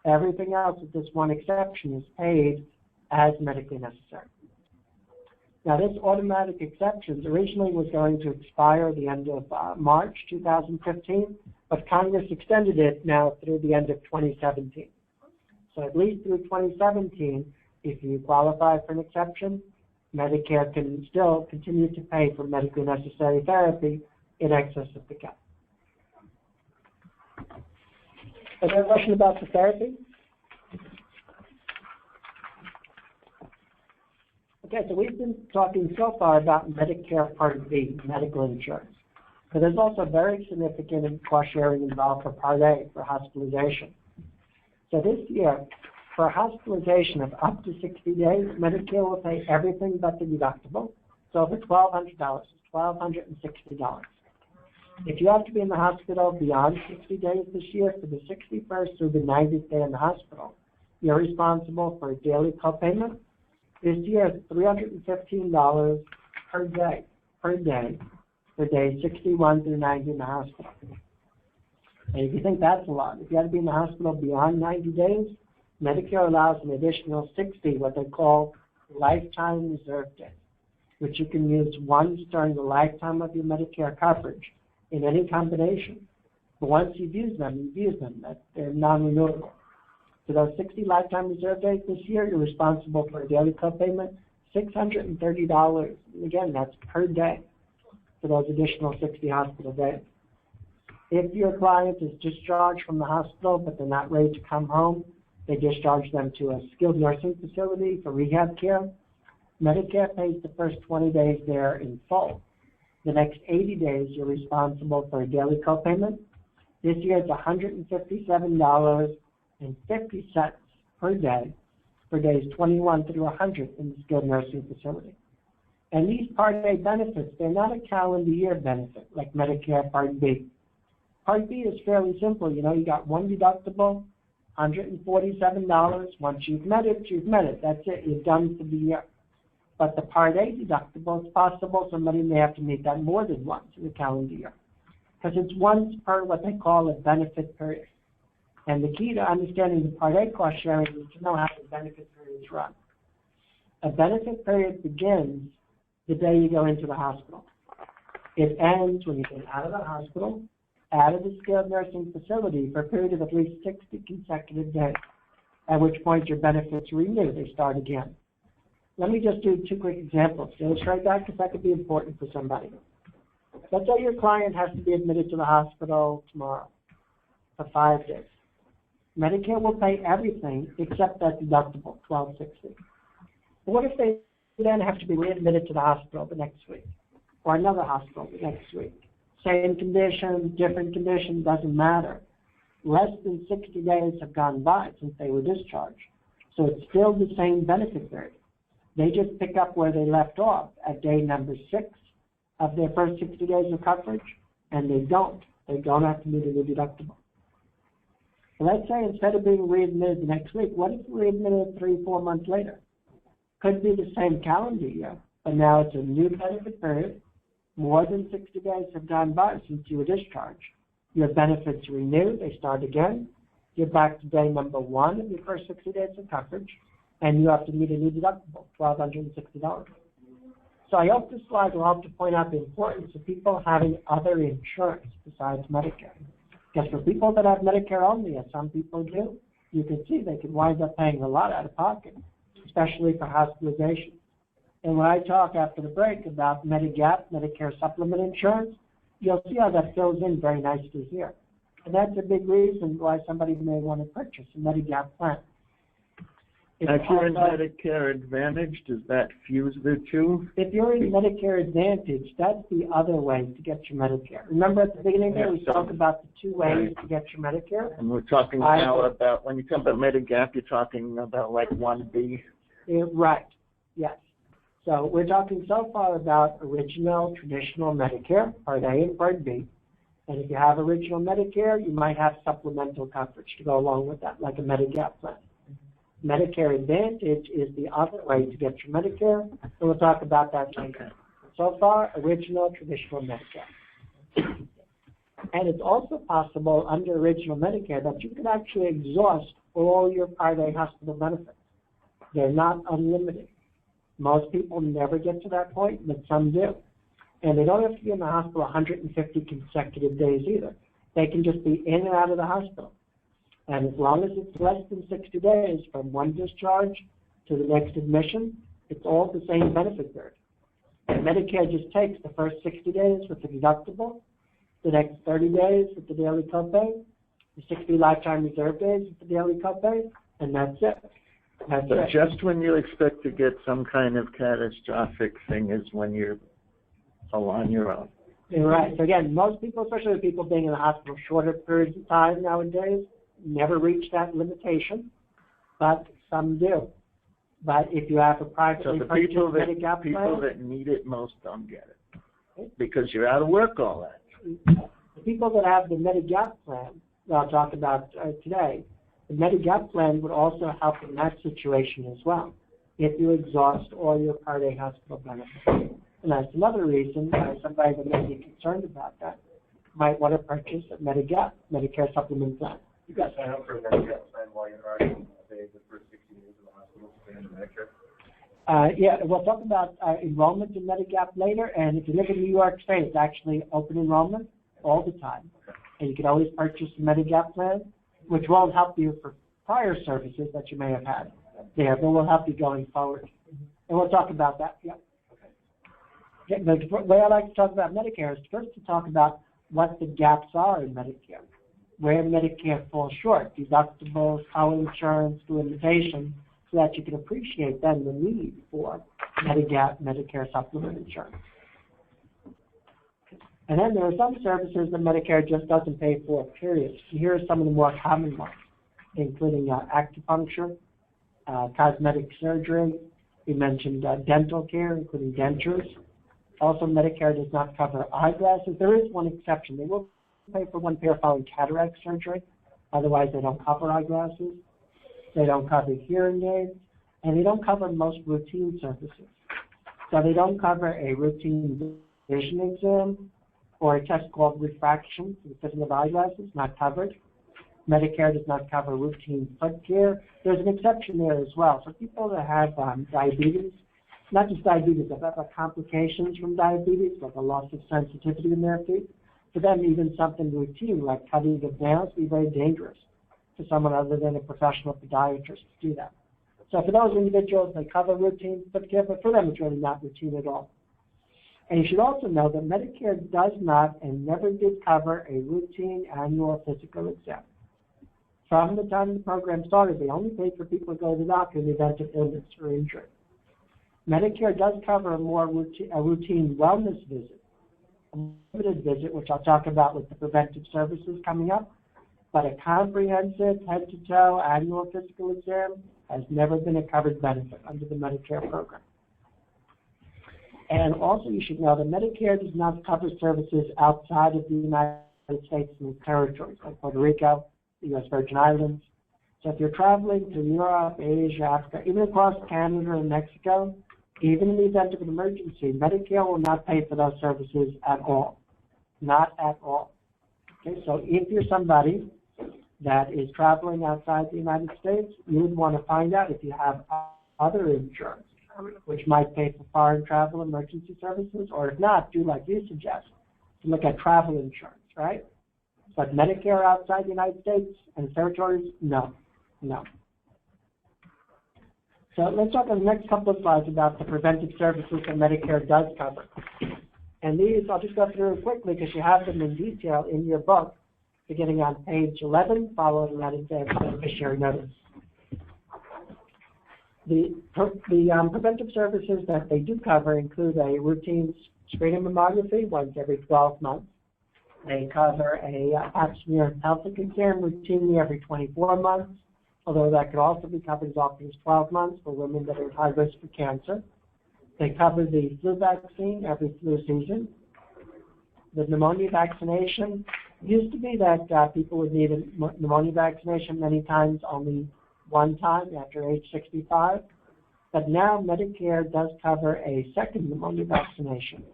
Everything else with this one exception is paid as medically necessary. Now, this automatic exceptions originally was going to expire the end of March 2015, but Congress extended it now through the end of 2017. So at least through 2017, if you qualify for an exception, Medicare can still continue to pay for medically necessary therapy in excess of the cap. Is there a question about the therapy? Okay, so we've been talking so far about Medicare Part B, medical insurance. But there's also very significant cost sharing involved for Part A, for hospitalization. So this year, for hospitalization of up to 60 days, Medicare will pay everything but the deductible. So if it's $1,200, it's $1,260. If you have to be in the hospital beyond 60 days this year, for the 61st through the 90th day in the hospital, you're responsible for a daily copayment. This year, it's $315 per day, for days 61 through 90 in the hospital. And if you think that's a lot, if you have to be in the hospital beyond 90 days, Medicare allows an additional 60, what they call lifetime reserve days, which you can use once during the lifetime of your Medicare coverage in any combination. But once you've used them, they're non-renewable. So those 60 lifetime reserve days this year, you're responsible for a daily copayment, $630. And again, that's per day for those additional 60 hospital days. If your client is discharged from the hospital but they're not ready to come home, they discharge them to a skilled nursing facility for rehab care. Medicare pays the first 20 days there in full. The next 80 days, you're responsible for a daily copayment. This year, it's $157.50 per day for days 21 through 100 in the skilled nursing facility. And these Part A benefits, they're not a calendar year benefit like Medicare Part B. Part B is fairly simple. You know, you got one deductible, $147. Once you've met it, you've met it. That's it. You're done for the year. But the Part A deductible, it's possible somebody may have to meet that more than once in the calendar year, because it's once per what they call a benefit period. And the key to understanding the Part A cost sharing is to know how the benefit periods run. A benefit period begins the day you go into the hospital. It ends when you get out of the hospital, out of the skilled nursing facility for a period of at least 60 consecutive days, at which point your benefits renew. They start again. Let me just do two quick examples to illustrate that, because that could be important for somebody. Let's say your client has to be admitted to the hospital tomorrow for 5 days. Medicare will pay everything except that deductible, $1,260. But what if they then have to be readmitted to the hospital the next week, or another hospital the next week? Same condition, different condition, doesn't matter. Less than 60 days have gone by since they were discharged. So it's still the same benefit period. They just pick up where they left off at day number 6 of their first 60 days of coverage, and they don't. They don't have to meet a new deductible. So let's say instead of being readmitted the next week, what if we're readmitted 3-4 months later? Could be the same calendar year, but now it's a new benefit period. More than 60 days have gone by since you were discharged. Your benefits renew, they start again. You're back to day number 1 of your first 60 days of coverage, and you have to meet a new deductible, $1,260. So I hope this slide will help to point out the importance of people having other insurance besides Medicare. Because for people that have Medicare only, as some people do, you can see they can wind up paying a lot out of pocket, especially for hospitalization. And when I talk after the break about Medigap, Medicare Supplement Insurance, you'll see how that fills in very nicely here. And that's a big reason why somebody may want to purchase a Medigap plan. If you're in Medicare Advantage, does that fuse the two? If you're in Medicare Advantage, that's the other way to get your Medicare. Remember at the beginning there we talked about the 2 ways to get your Medicare? And we're talking now about, when you talk about Medigap, you're talking about like 1B? Right, yes. So we're talking so far about original, traditional Medicare, Part A and Part B. And if you have original Medicare, you might have supplemental coverage to go along with that, like a Medigap plan. Medicare Advantage is the other way to get your Medicare, and we'll talk about that later. So far, original, traditional Medicare. And it's also possible under original Medicare that you can actually exhaust all your Part A hospital benefits. They're not unlimited. Most people never get to that point, but some do. And they don't have to be in the hospital 150 consecutive days either. They can just be in and out of the hospital. And as long as it's less than 60 days from one discharge to the next admission, it's all the same benefit period. And Medicare just takes the first 60 days with the deductible, the next 30 days with the daily copay, the 60 lifetime reserve days with the daily copay, and that's it. That's so it. Just when you expect to get some kind of catastrophic thing is when you're all on your own. Right. So again, most people, especially the people being in the hospital shorter periods of time nowadays, never reach that limitation, but some do. But if you have a privately purchased Medigap plan, people that need it most don't get it because you're out of work all that. The people that have the Medigap plan, that I'll talk about today, the Medigap plan would also help in that situation as well if you exhaust all your Part A hospital benefits. And that's another reason why somebody that may be concerned about that might want to purchase a Medigap, Medicare supplement plan. You guys sign up for a Medicare plan while you're already, say, the first 60 days in the hospital to get into Medicare? Yeah, we'll talk about enrollment in Medigap later, and if you live in New York State, it's actually open enrollment all the time. Okay. And you can always purchase a Medigap plan, which won't help you for prior services that you may have had there, but will help you going forward. And we'll talk about that, yeah. Okay. The way I like to talk about Medicare is first to talk about what the gaps are in Medicare, where Medicare falls short, deductibles, co-insurance, limitation, so that you can appreciate then the need for Medigap, Medicare supplement insurance. And then there are some services that Medicare just doesn't pay for, period. Here are some of the more common ones, including acupuncture, cosmetic surgery. We mentioned dental care, including dentures. Also, Medicare does not cover eyeglasses. There is one exception. They will pay for one pair following cataract surgery. Otherwise, they don't cover eyeglasses. They don't cover hearing aids. And they don't cover most routine services. So they don't cover a routine vision exam or a test called refraction for the fitting of eyeglasses, not covered. Medicare does not cover routine foot care. There's an exception there as well. So people that have diabetes, not just diabetes, but other complications from diabetes, like a loss of sensitivity in their feet, for them even something routine like cutting of nails would be very dangerous for someone other than a professional podiatrist to do that. So for those individuals, they cover routine foot care, but for them it's really not routine at all. And you should also know that Medicare does not and never did cover a routine annual physical exam. From the time the program started, they only paid for people to go to the doctor in the event of illness or injury. Medicare does cover a more routine wellness visit, a limited visit, which I'll talk about with the preventive services coming up, but a comprehensive head-to-toe annual physical exam has never been a covered benefit under the Medicare program. And also you should know that Medicare does not cover services outside of the United States and its territories, like Puerto Rico, the U.S. Virgin Islands. So if you're traveling to Europe, Asia, Africa, even across Canada and Mexico, even in the event of an emergency, Medicare will not pay for those services at all. Not at all. Okay, so if you're somebody that is traveling outside the United States, you would want to find out if you have other insurance, which might pay for foreign travel emergency services, or if not, do like you suggest, to look at travel insurance, right? But Medicare outside the United States and territories, no, no. So let's talk on the next couple of slides about the preventive services that Medicare does cover. And these, I'll just go through quickly because you have them in detail in your book, beginning on page 11, following that advanced beneficiary notice. The preventive services that they do cover include a routine screening mammography once every 12 months. They cover a pap smear health exam routinely every 24 months, although that could also be covered as often as 12 months for women that are at high risk for cancer. They cover the flu vaccine every flu season. The pneumonia vaccination used to be that people would need a pneumonia vaccination many times, only one time after age 65. But now Medicare does cover a second pneumonia vaccination,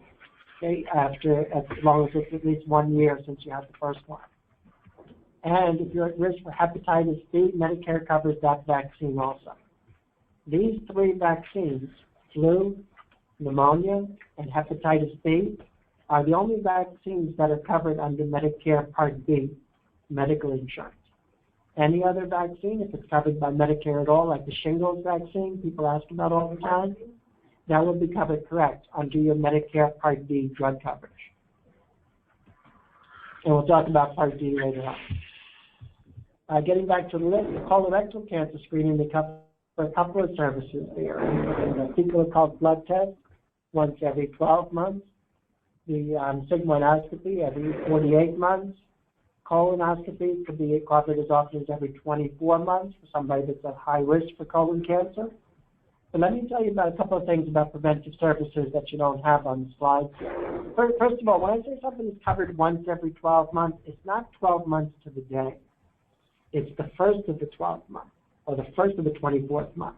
okay, as long as it's at least 1 year since you had the first one. And if you're at risk for hepatitis B, Medicare covers that vaccine also. These three vaccines, flu, pneumonia, and hepatitis B, are the only vaccines that are covered under Medicare Part B medical insurance. Any other vaccine, if it's covered by Medicare at all, like the shingles vaccine people ask about all the time, that will be covered correct under your Medicare Part D drug coverage. And we'll talk about Part D later on. Getting back to the list, the colorectal cancer screening, they cover a couple of services there. The fecal occult blood test once every 12 months. The sigmoidoscopy every 48 months. Colonoscopy could be covered as often as every 24 months for somebody that's at high risk for colon cancer. But let me tell you about a couple of things about preventive services that you don't have on the slides. First of all, when I say something is covered once every 12 months, it's not 12 months to the day. It's the first of the 12th month or the first of the 24th month.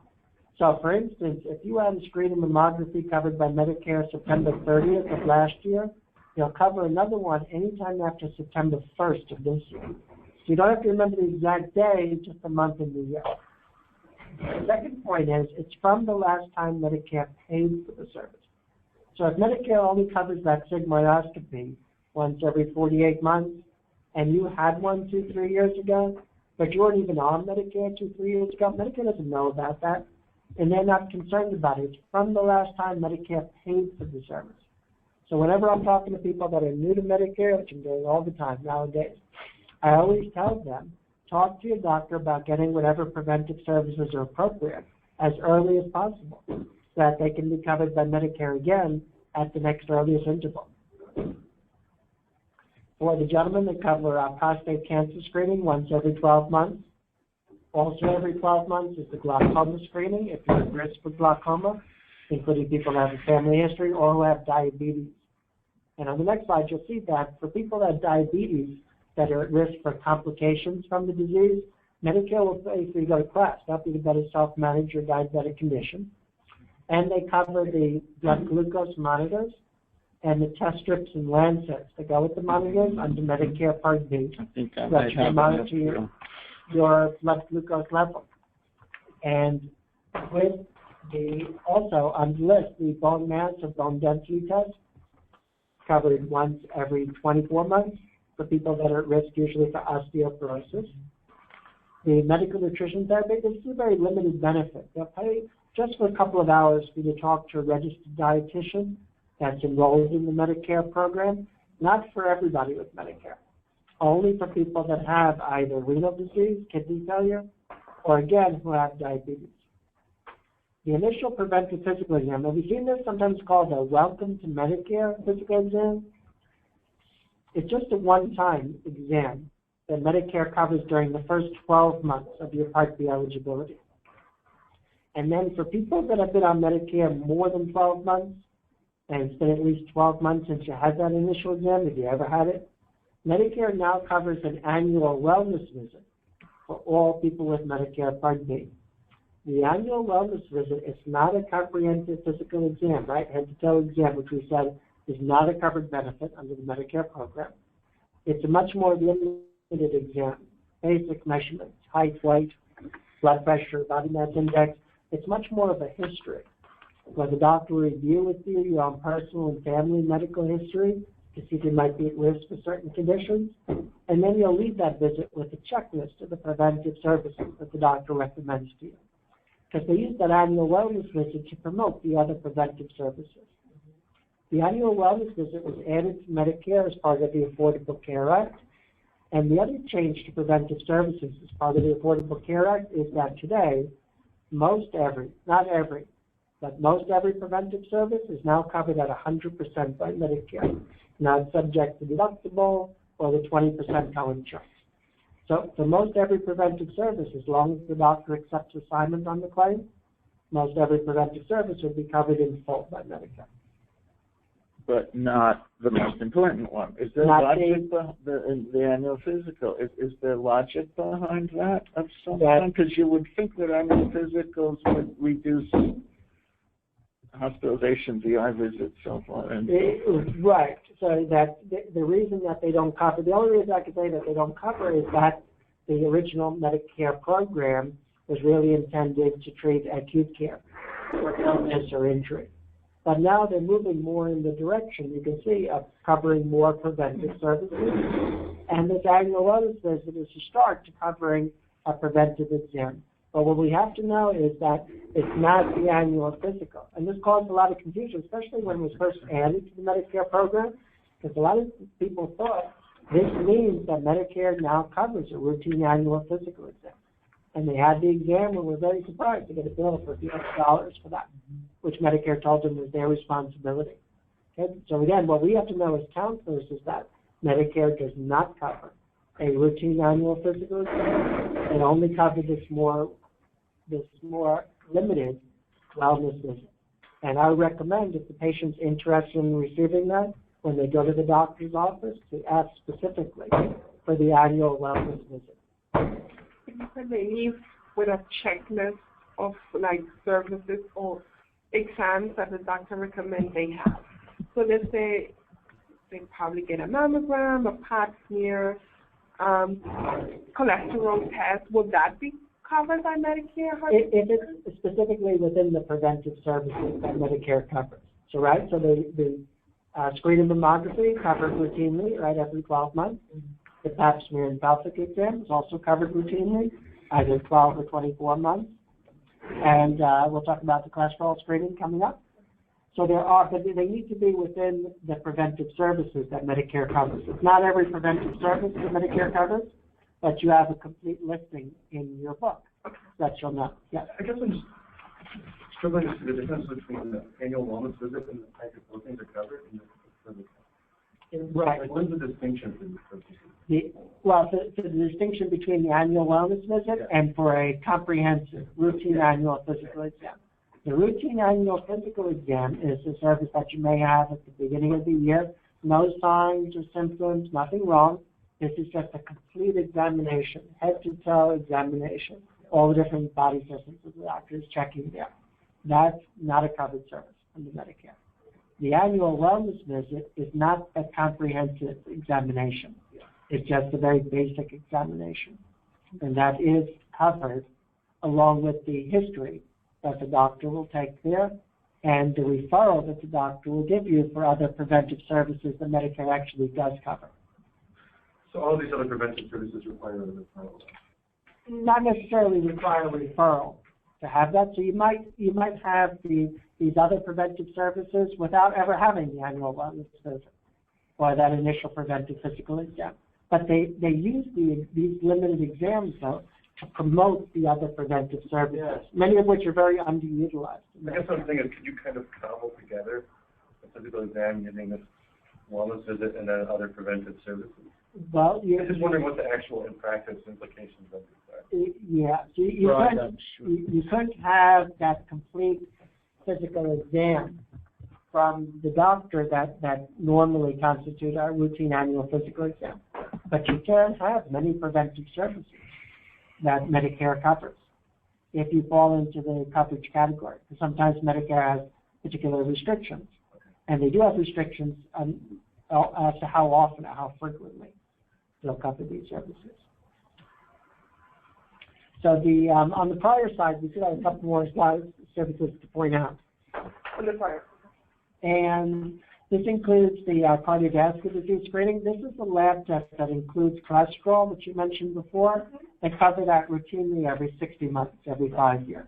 So, for instance, if you had a screening mammography covered by Medicare September 30th of last year, you'll cover another one anytime after September 1st of this year. So you don't have to remember the exact day, just the month and the year. The second point is, it's from the last time Medicare paid for the service. So if Medicare only covers that sigmoidoscopy once every 48 months, and you had one 2-3 years ago, but you weren't even on Medicare 2-3 years ago, Medicare doesn't know about that, and they're not concerned about it. It's from the last time Medicare paid for the service. So whenever I'm talking to people that are new to Medicare, which I'm doing all the time nowadays, I always tell them, talk to your doctor about getting whatever preventive services are appropriate as early as possible, so that they can be covered by Medicare again at the next earliest interval. For the gentlemen, they cover prostate cancer screening once every 12 months. Also every 12 months is the glaucoma screening, if you're at risk for glaucoma, including people who have a family history or who have diabetes. And on the next slide, you'll see that for people that have diabetes that are at risk for complications from the disease, Medicare will pay for you to go to class, help you to better self-manage your diabetic condition. And they cover the blood glucose monitors and the test strips and lancets that go with the monitors under Medicare Part B. I think I That might should have monitor your blood glucose level. And with also on the list, the bone mass or bone density test, covered once every 24 months for people that are at risk usually for osteoporosis. The medical nutrition therapy, this is a very limited benefit. They'll pay just for a couple of hours for you to talk to a registered dietitian that's enrolled in the Medicare program, not for everybody with Medicare. Only for people that have either renal disease, kidney failure, or again, who have diabetes. The initial preventive physical exam, have you seen this sometimes called a welcome to Medicare physical exam? It's just a one-time exam that Medicare covers during the first 12 months of your Part B eligibility. And then for people that have been on Medicare more than 12 months, and it's been at least 12 months since you had that initial exam, if you ever had it, Medicare now covers an annual wellness visit for all people with Medicare Part B. The annual wellness visit is not a comprehensive physical exam, right? Head-to-toe exam, which we said is not a covered benefit under the Medicare program. It's a much more limited exam, basic measurements, height, weight, blood pressure, body mass index. It's much more of a history, where the doctor will review with you your own personal and family medical history to see if you might be at risk for certain conditions, and then you'll leave that visit with a checklist of the preventive services that the doctor recommends to you. Because they use that annual wellness visit to promote the other preventive services. The annual wellness visit was added to Medicare as part of the Affordable Care Act, and the other change to preventive services as part of the Affordable Care Act is that today, most every preventive service is now covered at 100% by Medicare, not subject to deductible or the 20% co-insurance. So for most every preventive service, as long as the doctor accepts assignment on the claim, most every preventive service will be covered in full by Medicare. But not the most important one. Is there logic behind the annual physical? Is there logic behind that of some kind? Because you would think that annual physicals would reduce hospitalization, GI visits, so far. Right. So that the reason that they don't cover, the only reason I can say that they don't cover is that the original Medicare program was really intended to treat acute care or illness or injury. But now they're moving more in the direction, you can see, of covering more preventive services. And this annual wellness visit is a start to covering a preventive exam. But what we have to know is that it's not the annual physical. And this caused a lot of confusion, especially when it was first added to the Medicare program, because a lot of people thought this means that Medicare now covers a routine annual physical exam. And they had the exam and were very surprised to get a bill for a few extra dollars for that, which Medicare told them was their responsibility. Okay? So again, what we have to know as counselors is that Medicare does not cover a routine annual physical exam. It only covers this more limited wellness visit. And I would recommend, if the patient's interested in receiving that, when they go to the doctor's office, to ask specifically for the annual wellness visit. They leave with a checklist of like services or exams that the doctor recommends they have. So let's say they probably get a mammogram, a pap smear, cholesterol test. Would that be covered by Medicare? If it's specifically within the preventive services that Medicare covers. So, right, so the screening mammography covered routinely, right, every 12 months. The pap smear and pelvic exam is also covered routinely, either 12 or 24 months. And we'll talk about the cholesterol screening coming up. So there are, but they need to be within the preventive services that Medicare covers. It's not every preventive service that Medicare covers, but you have a complete listing in your book that you'll know. Yes. I guess I'm just struggling to see the difference between the annual wellness visit and the type of those things are covered in the Right. Like, what's the distinction for the distinction between the annual wellness visit and for a comprehensive routine annual physical exam. The routine annual physical exam is a service that you may have at the beginning of the year. No signs or symptoms, nothing wrong. This is just a complete examination, head to toe examination, all the different body systems that the doctor is checking there. That's not a covered service under Medicare. The annual wellness visit is not a comprehensive examination. It's just a very basic examination. And that is covered along with the history that the doctor will take there and the referral that the doctor will give you for other preventive services that Medicare actually does cover. So all these other preventive services require a referral? Not necessarily require a referral to have that. So you might have these other preventive services without ever having the annual wellness visit or that initial preventive physical exam. But they use these limited exams, though, to promote the other preventive services, many of which are very underutilized. I guess what I'm saying is, could you kind of cobble together a physical exam using this wellness visit and then other preventive services? Well, I'm just wondering what the actual in practice implications of this are. Yeah, so you couldn't have that complete physical exam from the doctor that normally constitute our routine annual physical exam. But you can have many preventive services that Medicare covers if you fall into the coverage category. Because sometimes Medicare has particular restrictions, and they do have restrictions as to how often or how frequently they'll cover these services. So on the prior slide, we still have a couple more slides, services to point out. On the prior. And this includes the cardiovascular disease screening. This is a lab test that includes cholesterol, which you mentioned before. They cover that routinely every 60 months, every 5 years.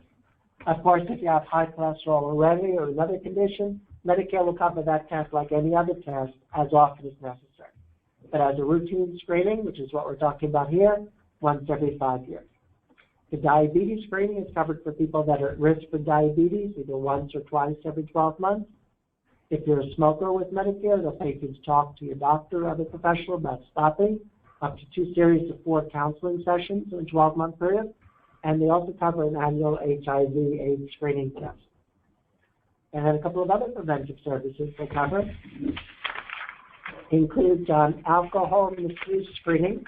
Of course, if you have high cholesterol already or another condition, Medicare will cover that test like any other test as often as necessary. But as a routine screening, which is what we're talking about here, once every 5 years. The diabetes screening is covered for people that are at risk for diabetes, either once or twice every 12 months. If you're a smoker with Medicare, they'll take you to talk to your doctor or other professional about stopping, up to 2 series of 4 counseling sessions in a 12-month period. And they also cover an annual HIV/AIDS screening test. And then a couple of other preventive services they cover includes alcohol misuse screening.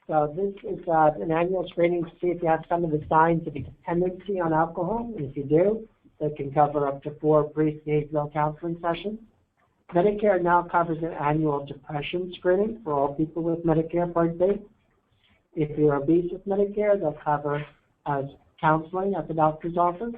So this is an annual screening to see if you have some of the signs of a dependency on alcohol. And if you do, they can cover up to 4 pre-behavioral counseling sessions. Medicare now covers an annual depression screening for all people with Medicare Part B. If you're obese with Medicare, they'll cover counseling at the doctor's office.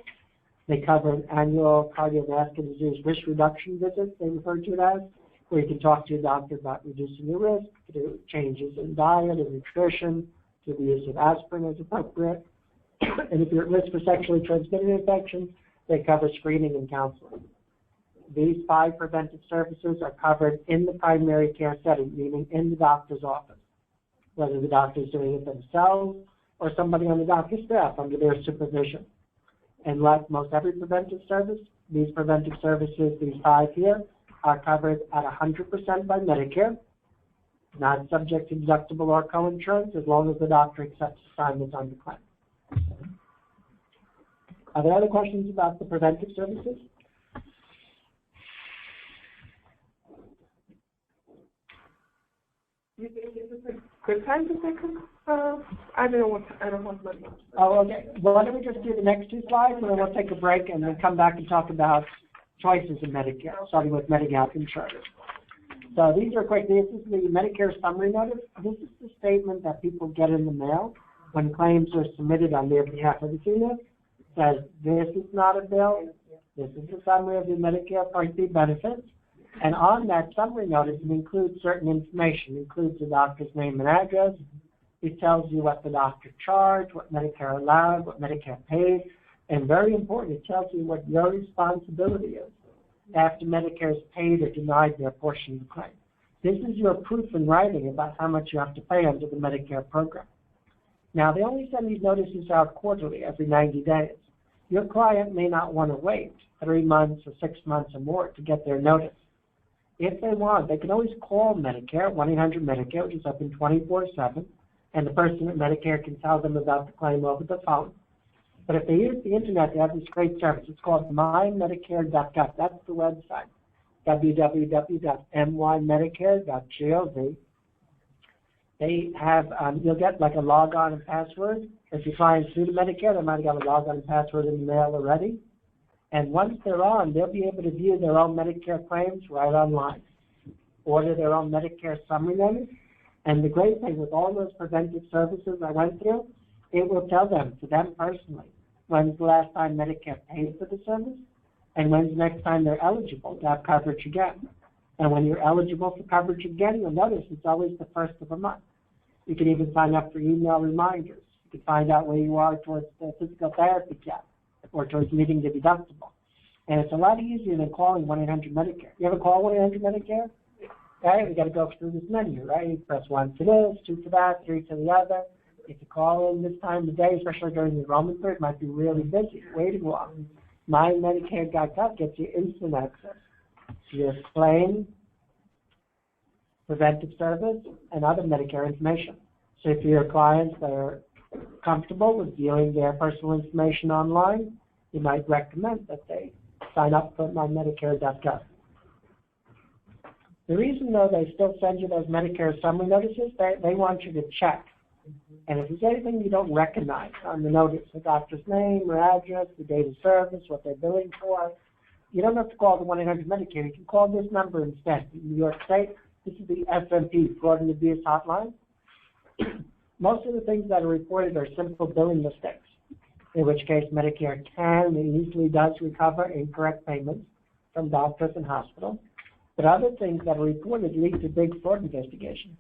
They cover an annual cardiovascular disease risk reduction visit, they refer to it as, where you can talk to your doctor about reducing your risk, through changes in diet and nutrition, through the use of aspirin as appropriate. And if you're at risk for sexually transmitted infections, they cover screening and counseling. These 5 preventive services are covered in the primary care setting, meaning in the doctor's office, whether the doctor is doing it themselves or somebody on the doctor's staff under their supervision. And like most every preventive service, these preventive services, these 5 here, are covered at 100% by Medicare, not subject to deductible or coinsurance, as long as the doctor accepts assignments on the claim. Are there other questions about the preventive services? You think this is a good time to take I don't know what, I don't have my notes. Oh, okay. Well, why don't we just do the next two slides, and then we'll take a break, and then come back and talk about choices in Medicare, starting with Medigap insurance. So these are quick. This is the Medicare summary notice. This is the statement that people get in the mail when claims are submitted on their behalf of the CNIP. Says, this is not a bill. This is a summary of the Medicare Part B benefits. And on that summary notice, it includes certain information. It includes the doctor's name and address. It tells you what the doctor charged, what Medicare allowed, what Medicare paid. And very important, it tells you what your responsibility is after Medicare has paid or denied their portion of the claim. This is your proof in writing about how much you have to pay under the Medicare program. Now, they only send these notices out quarterly, every 90 days. Your client may not want to wait 3 months or 6 months or more to get their notice. If they want, they can always call Medicare, 1-800-MEDICARE, which is open 24/7, and the person at Medicare can tell them about the claim over the phone. But if they use the internet, they have this great service. It's called mymedicare.gov. That's the website, www.mymedicare.gov. They have, you'll get like a log-on and password. If you're trying through the Medicare, they might have got a log-on and password in the mail already. And once they're on, they'll be able to view their own Medicare claims right online, order their own Medicare summary notice. And the great thing with all those preventive services I went through, it will tell them, to them personally, when's the last time Medicare paid for the service, and when's the next time they're eligible to have coverage again. And when you're eligible for coverage again, you'll notice it's always the first of the month. You can even sign up for email reminders. You can find out where you are towards the physical therapy cap or towards meeting the deductible. And it's a lot easier than calling 1-800-MEDICARE. You ever call 1-800-MEDICARE? Okay, we got to go through this menu, right? You press 1 for this, 2 for that, 3 for the other. If you call in this time of day, especially during the enrollment period, it might be really busy, waiting long. MyMedicare.gov gets you instant access to your claim, preventive service, and other Medicare information. So if your clients that are comfortable with viewing their personal information online, you might recommend that they sign up for MyMedicare.gov. The reason, though, they still send you those Medicare summary notices, they want you to check. And if there's anything you don't recognize on the notice, the doctor's name or address, the date of service, what they're billing for, you don't have to call the 1-800-MEDICARE. You can call this number instead. In New York State, this is the SMP, Fraud and Abuse Hotline. Most of the things that are reported are simple billing mistakes, in which case Medicare can and easily does recover incorrect payments from doctors and hospitals. But other things that are reported lead to big fraud investigations,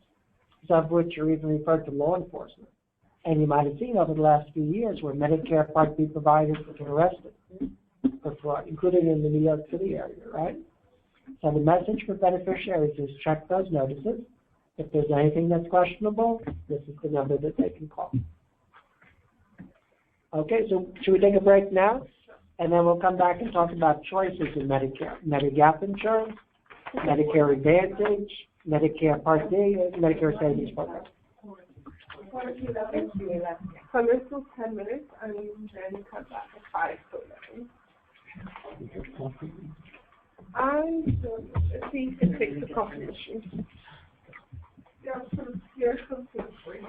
some of which are even referred to law enforcement. And you might have seen over the last few years where Medicare Part B providers have been arrested for fraud, including in the New York City area, right? So the message for beneficiaries is check those notices. If there's anything that's questionable, this is the number that they can call. Okay, so should we take a break now? And then we'll come back and talk about choices in Medicare. Medigap insurance, Medicare Advantage, Medicare Part D, Medicare Savings Program. So let's do 10 minutes and then cut back at 5 to 11. I don't see if it takes a coffee machine. Here's some things for you.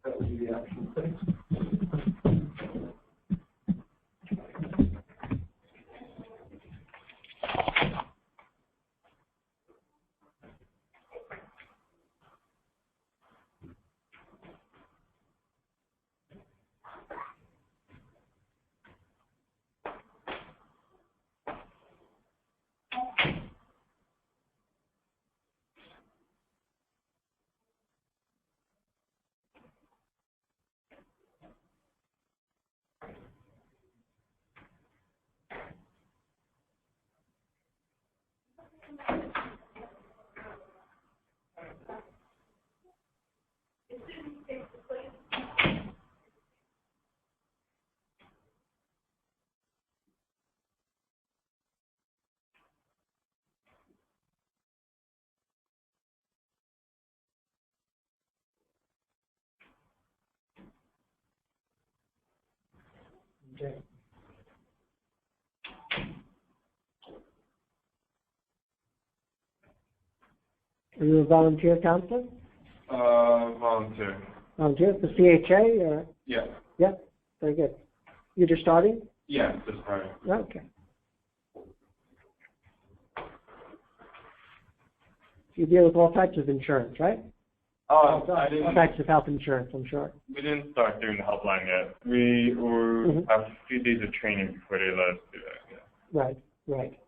That would be the action. Okay. Are you a volunteer counselor? Volunteer. Volunteer for CHA? Or? Yeah. Yeah, very good. You're just starting? Yeah, just starting. Okay. You deal with all types of insurance, right? I All didn't. types of health insurance, I'm sure. We didn't start doing the helpline yet. We were have a few days of training before they let us do that. Yeah. Right, right.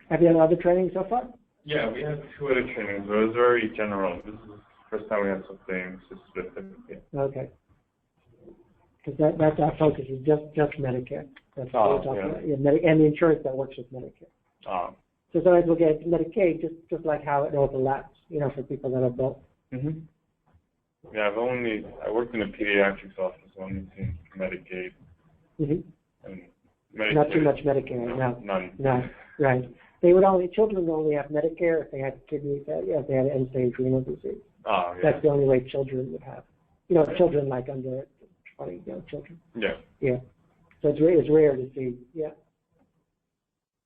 Have you had other training so far? Yeah, we had 2 other trainings, but it was very general. This is the first time we had something specific. Yeah. Okay. Because that's our focus is just Medicare. That's what we're talking about. Yeah, and the insurance that works with Medicare. Oh. So sometimes we'll get Medicaid just like how it overlaps, for people that are both. Mhm. Yeah, I worked in a pediatrics office, only seen Medicaid and Medicare. Not too much Medicare, no. None. No, right. Children only have Medicare if they had kidney failure, if they had end-stage renal disease. Oh, yeah. That's the only way children would have. Children like under 20, children. Yeah. Yeah. So it's rare to see, yeah.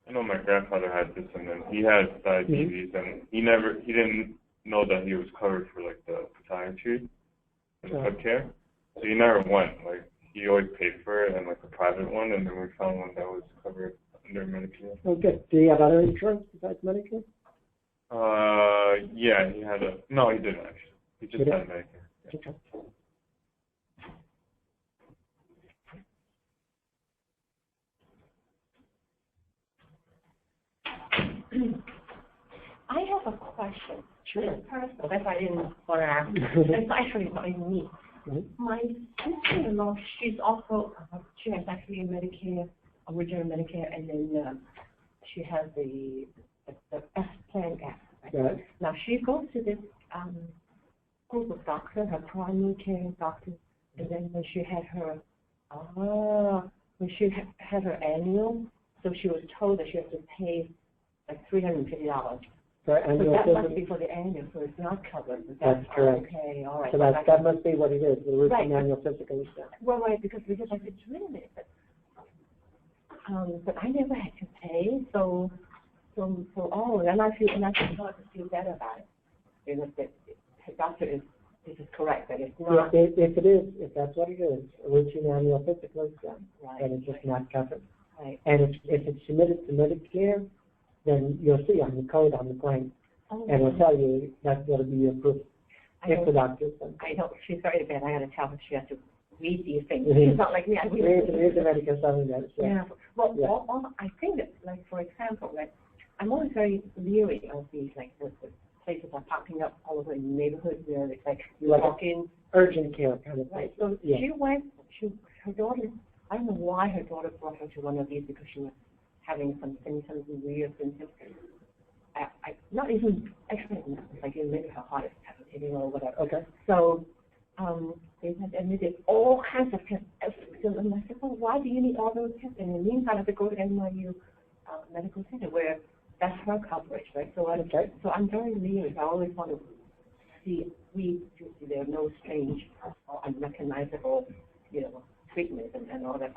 I know my grandfather had this, and then he had diabetes, and he didn't know that he was covered for like the podiatry and the foot care, so he never went. Like he always paid for it, and like a private one, and then we found one that was covered under Medicare. Oh, good. Do you have other insurance besides Medicare? Yeah, he had no, he didn't actually. He just had Medicare. Yeah. Okay. I have a question. Sure. It's personal. That's why I didn't want to ask. It's actually not in me. My sister-in-law, she has actually a Medicare, original Medicare, and then she has the S plan F. Right. Now she goes to this group of doctors, her primary care doctor, and then when she had her annual, so she was told that she has to pay like $350. Right, and But that must be for the annual, so it's not covered. That's correct. Okay, all right. So that must be what it is, the routine Right. annual physical exam. Well, right, because I said, really, but I never had to pay, so and I feel feel better about it. Because the doctor this is correct, that it's not. Yeah, if that's what it is, a routine annual physical exam, Right. then it's just not covered. Right. And if it's submitted to Medicare, then you'll see on the code on the claim, and it'll tell you that's going to be your proof. If the doctor says. I know, she's very bad, I gotta tell her she has to read these things. Mhm. She's not like me, I read Read the Medicare supplement. Yeah, well, Yeah. I think that, like, for example, like, I'm always very leery of these, like, the places are popping up all over in the neighborhood where it's like, you Like walk in. Urgent care kind of thing. Right, so Yeah. her daughter, I don't know why her daughter brought her to one of these because she was having some weird symptoms. I not even explaining, like maybe her heart is palpitating or whatever. Okay. So they had admitted all kinds of tests. And I said, well, why do you need all those tests? And in the meantime, I have to go to NYU Medical Center where that's her coverage, right? So I'm very leery. I always want to see there are no strange or unrecognizable, treatments and all that.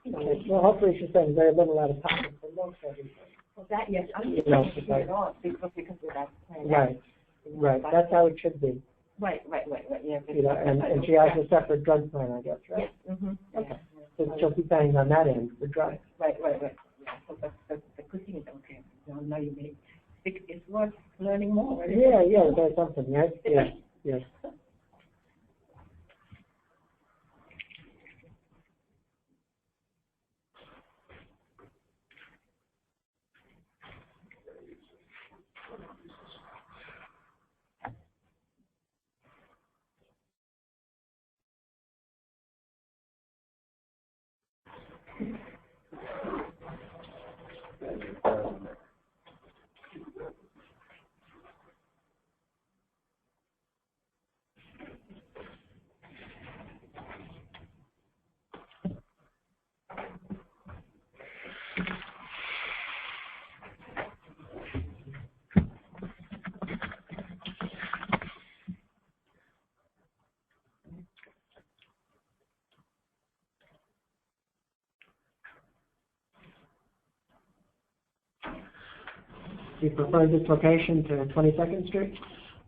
Okay. Well, hopefully she's spending very little out of pocket for most everything. Well, that, yes, I'm just Right. it off because of that plan. Right. That's how it should be. Right, yeah. And she has a separate drug plan, I guess, right? Yes, Okay. So she'll be paying on that end for drugs. Right. Yeah, so the good thing is, okay, now you may think it's worth learning more. Right? Yeah, there's something, right? Yes. Do you prefer this location to 22nd Street?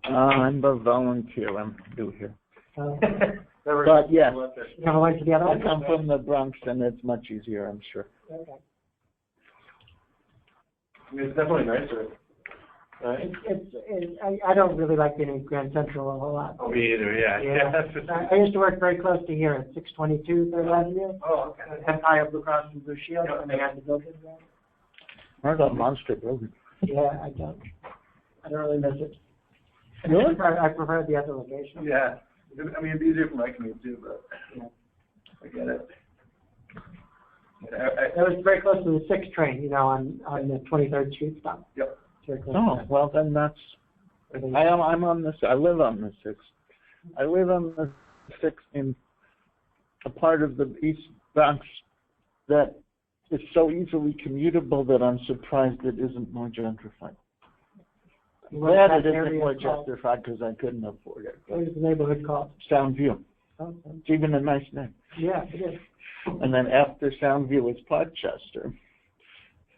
I'm a volunteer, I'm new here. Never- But yes, You ever went to the other I one? come from the Bronx and it's much easier, I'm sure. Okay. I mean, it's definitely nicer, right? I don't really like being in Grand Central a whole lot. Oh, me either, yeah. I used to work very close to here at 622 Third Avenue. Oh, okay. Empire Blue Cross and Blue Shield, and they had the building there. Where's that monster building? Yeah, I don't really miss it. Really? I prefer the other location. Yeah, I mean, it's easier for my commute too, but, Yeah. I get it. It was very close to the 6 train, on the 23rd Street stop. Yep. It's very close to Oh, that. well then that's, I'm on this, I live on the 6th. I live on the 6th in a part of the East Bronx that is so easily commutable that I'm surprised it isn't more gentrified. What's Glad that it isn't area more called? gentrified because I couldn't afford it. What is the neighborhood called? Soundview, Oh, it's even a nice name. yeah, it is. And then after Soundview is Parkchester.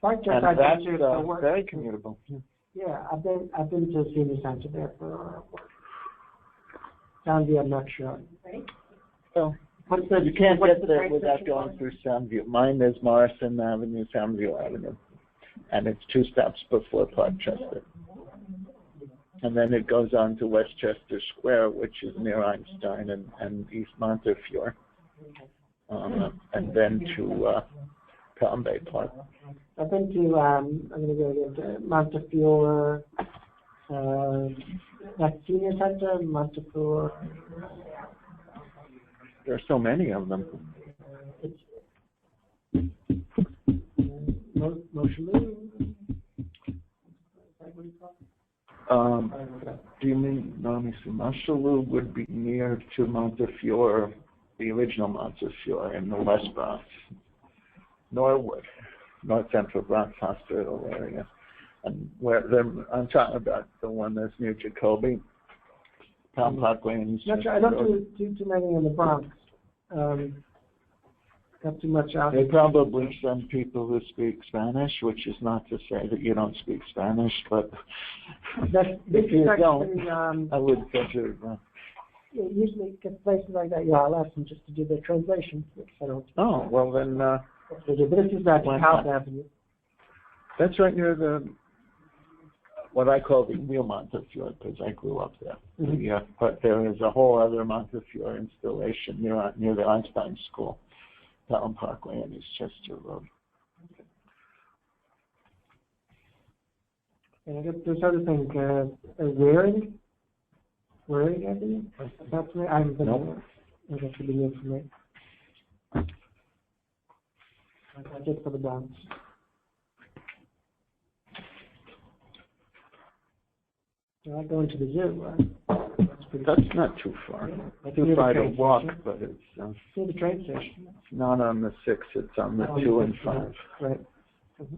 Parkchester, And I've that's been to for work. very commutable. Yeah, I've been to the senior center there for work. Soundview, I'm not sure. Well, What's the, you can't what's get the there train without station going called? through Soundview. Mine is Morrison Avenue, Soundview Avenue. And it's 2 stops before Parkchester. And then it goes on to Westchester Square, which is near Einstein and East Montefiore. And then to Palm Bay Park. I've been to, I'm gonna go to Montefiore, that senior center, Montefiore. There are so many of them. Motion. Do you mean, let me see, Marshallou would be near to Montefiore, the original Montefiore in the West Bronx. Norwood, North Central Bronx Hospital area. And I'm talking about the one that's near Jacoby, Palm Parkway and East Not sure, I Chester don't Road. do too many in the Bronx. Not too much out. They probably send people who speak Spanish, which is not to say that you don't speak Spanish, but This if you is don't, actually, I would consider that. usually get places like that, I'll ask them just to do their translation, which I don't. Oh, well then, They do. But this is at Why House not? Avenue. that's right near what I call the real Montefiore, because I grew up there. Mhm. Yeah, but there is a whole other Montefiore installation near the Einstein School, Palm Parkway and East Chester Road. And I guess there's other things, Waring Avenue? That's me, I haven't been Nope. there. That should be new for me. That's it for the Bronx. I like going to the zoo, that's pretty. That's not too far. That's Too near the far to train walk, station. but it's Near the train station. not on the 6, it's on the Oh, 2 and yeah, 5. Right. Mhm.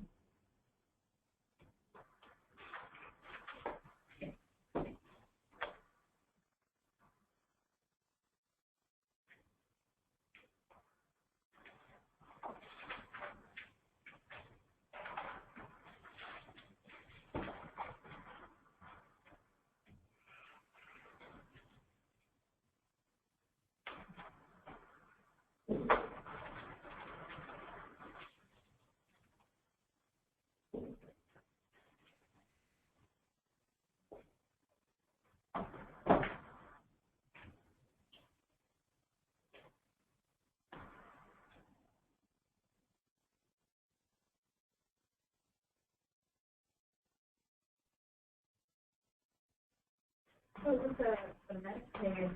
So with the Medicare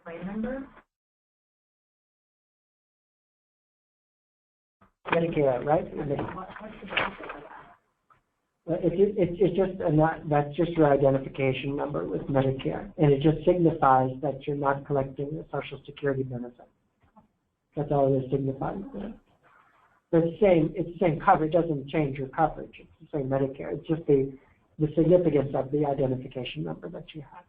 claim number, Medicare, right? what's the benefit of that? Well, it's just that's just your identification number with Medicare, and it just signifies that you're not collecting a Social Security benefit. That's all it signifies. But it's the same coverage. It doesn't change your coverage. It's the same Medicare. It's just the significance of the identification number that you have.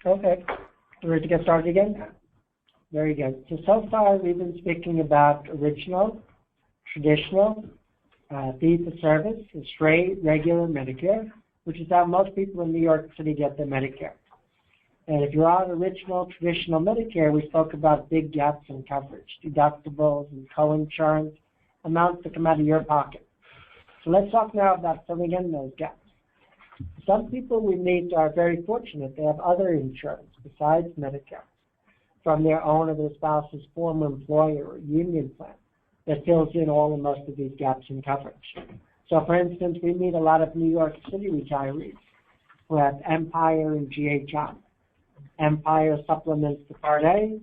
Okay, we're ready to get started again? Very good. So far we've been speaking about original, traditional, fee-for-service, and straight, regular Medicare, which is how most people in New York City get their Medicare. And if you're on original, traditional Medicare, we spoke about big gaps in coverage, deductibles and co-insurance, amounts that come out of your pocket. So let's talk now about filling in those gaps. Some people we meet are very fortunate. They have other insurance besides Medicare from their own or their spouse's former employer or union plan that fills in all or most of these gaps in coverage. So, for instance, we meet a lot of New York City retirees who have Empire and GHI. Empire supplements to Part A,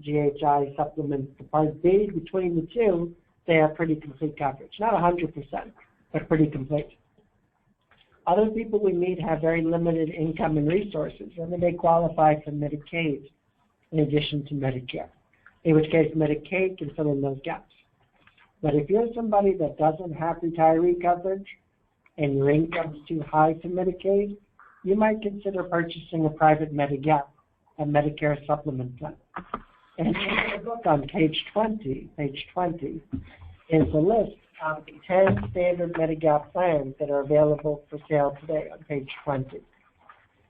GHI supplements to Part B. Between the two, they have pretty complete coverage. Not 100%, but pretty complete. Other people we meet have very limited income and resources, and they may qualify for Medicaid in addition to Medicare, in which case Medicaid can fill in those gaps. But if you're somebody that doesn't have retiree coverage and your income is too high for Medicaid, you might consider purchasing a private Medigap, a Medicare supplement plan. And in the book on page 20 is a list of the 10 standard Medigap plans that are available for sale today on page 20.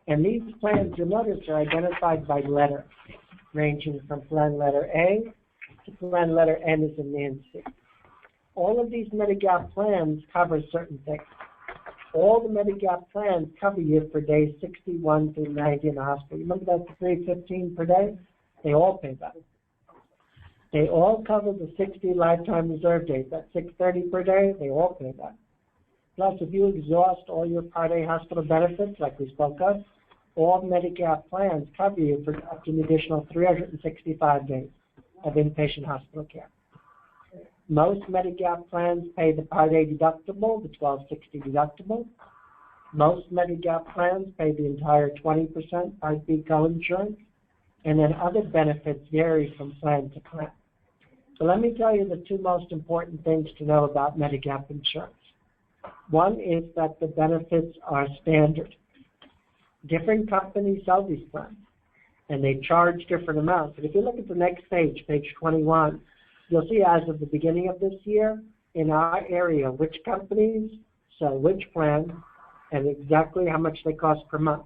And these plans, you'll notice, are identified by letter, ranging from plan letter A to plan letter N as in Nancy. All of these Medigap plans cover certain things. All the Medigap plans cover you for days 61 through 90 in the hospital. Remember that's $315 per day? They all pay that. They all cover the 60 lifetime reserve days. That's $630 per day. They all pay that. Plus, if you exhaust all your Part A hospital benefits, like we spoke of, all Medigap plans cover you for up to an additional 365 days of inpatient hospital care. Most Medigap plans pay the Part A deductible, the $1,260 deductible. Most Medigap plans pay the entire 20% Part B co-insurance, and then other benefits vary from plan to plan. So let me tell you the two most important things to know about Medigap insurance. One is that the benefits are standard. Different companies sell these plans, and they charge different amounts. But if you look at the next page, page 21, you'll see as of the beginning of this year, in our area, which companies sell which plan and exactly how much they cost per month.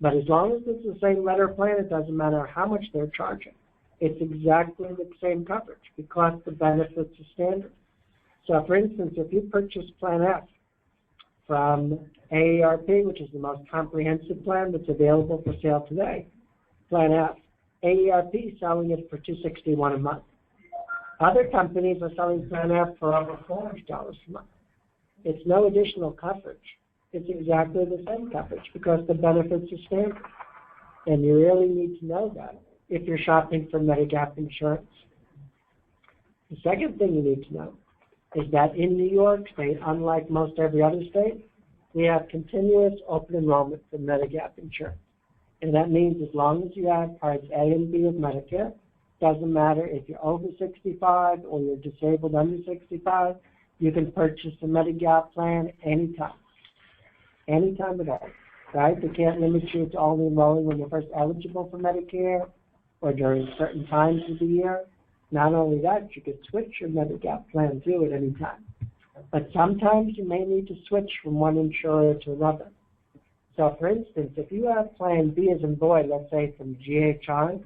But as long as it's the same letter plan, it doesn't matter how much they're charging. It's exactly the same coverage because the benefits are standard. So, for instance, if you purchase Plan F from AARP, which is the most comprehensive plan that's available for sale today, Plan F, AARP is selling it for $261 a month. Other companies are selling Plan F for over $400 a month. It's no additional coverage. It's exactly the same coverage because the benefits are standard. And you really need to know that if you're shopping for Medigap insurance. The second thing you need to know is that in New York State, unlike most every other state, we have continuous open enrollment for Medigap insurance. And that means as long as you have Parts A and B of Medicare, doesn't matter if you're over 65 or you're disabled under 65, you can purchase a Medigap plan anytime. Anytime at all, right? They can't limit you to only enrolling when you're first eligible for Medicare or during certain times of the year. Not only that, you could switch your Medigap plan too at any time. But sometimes you may need to switch from one insurer to another. So, for instance, if you have Plan B as in boy, let's say from GHI,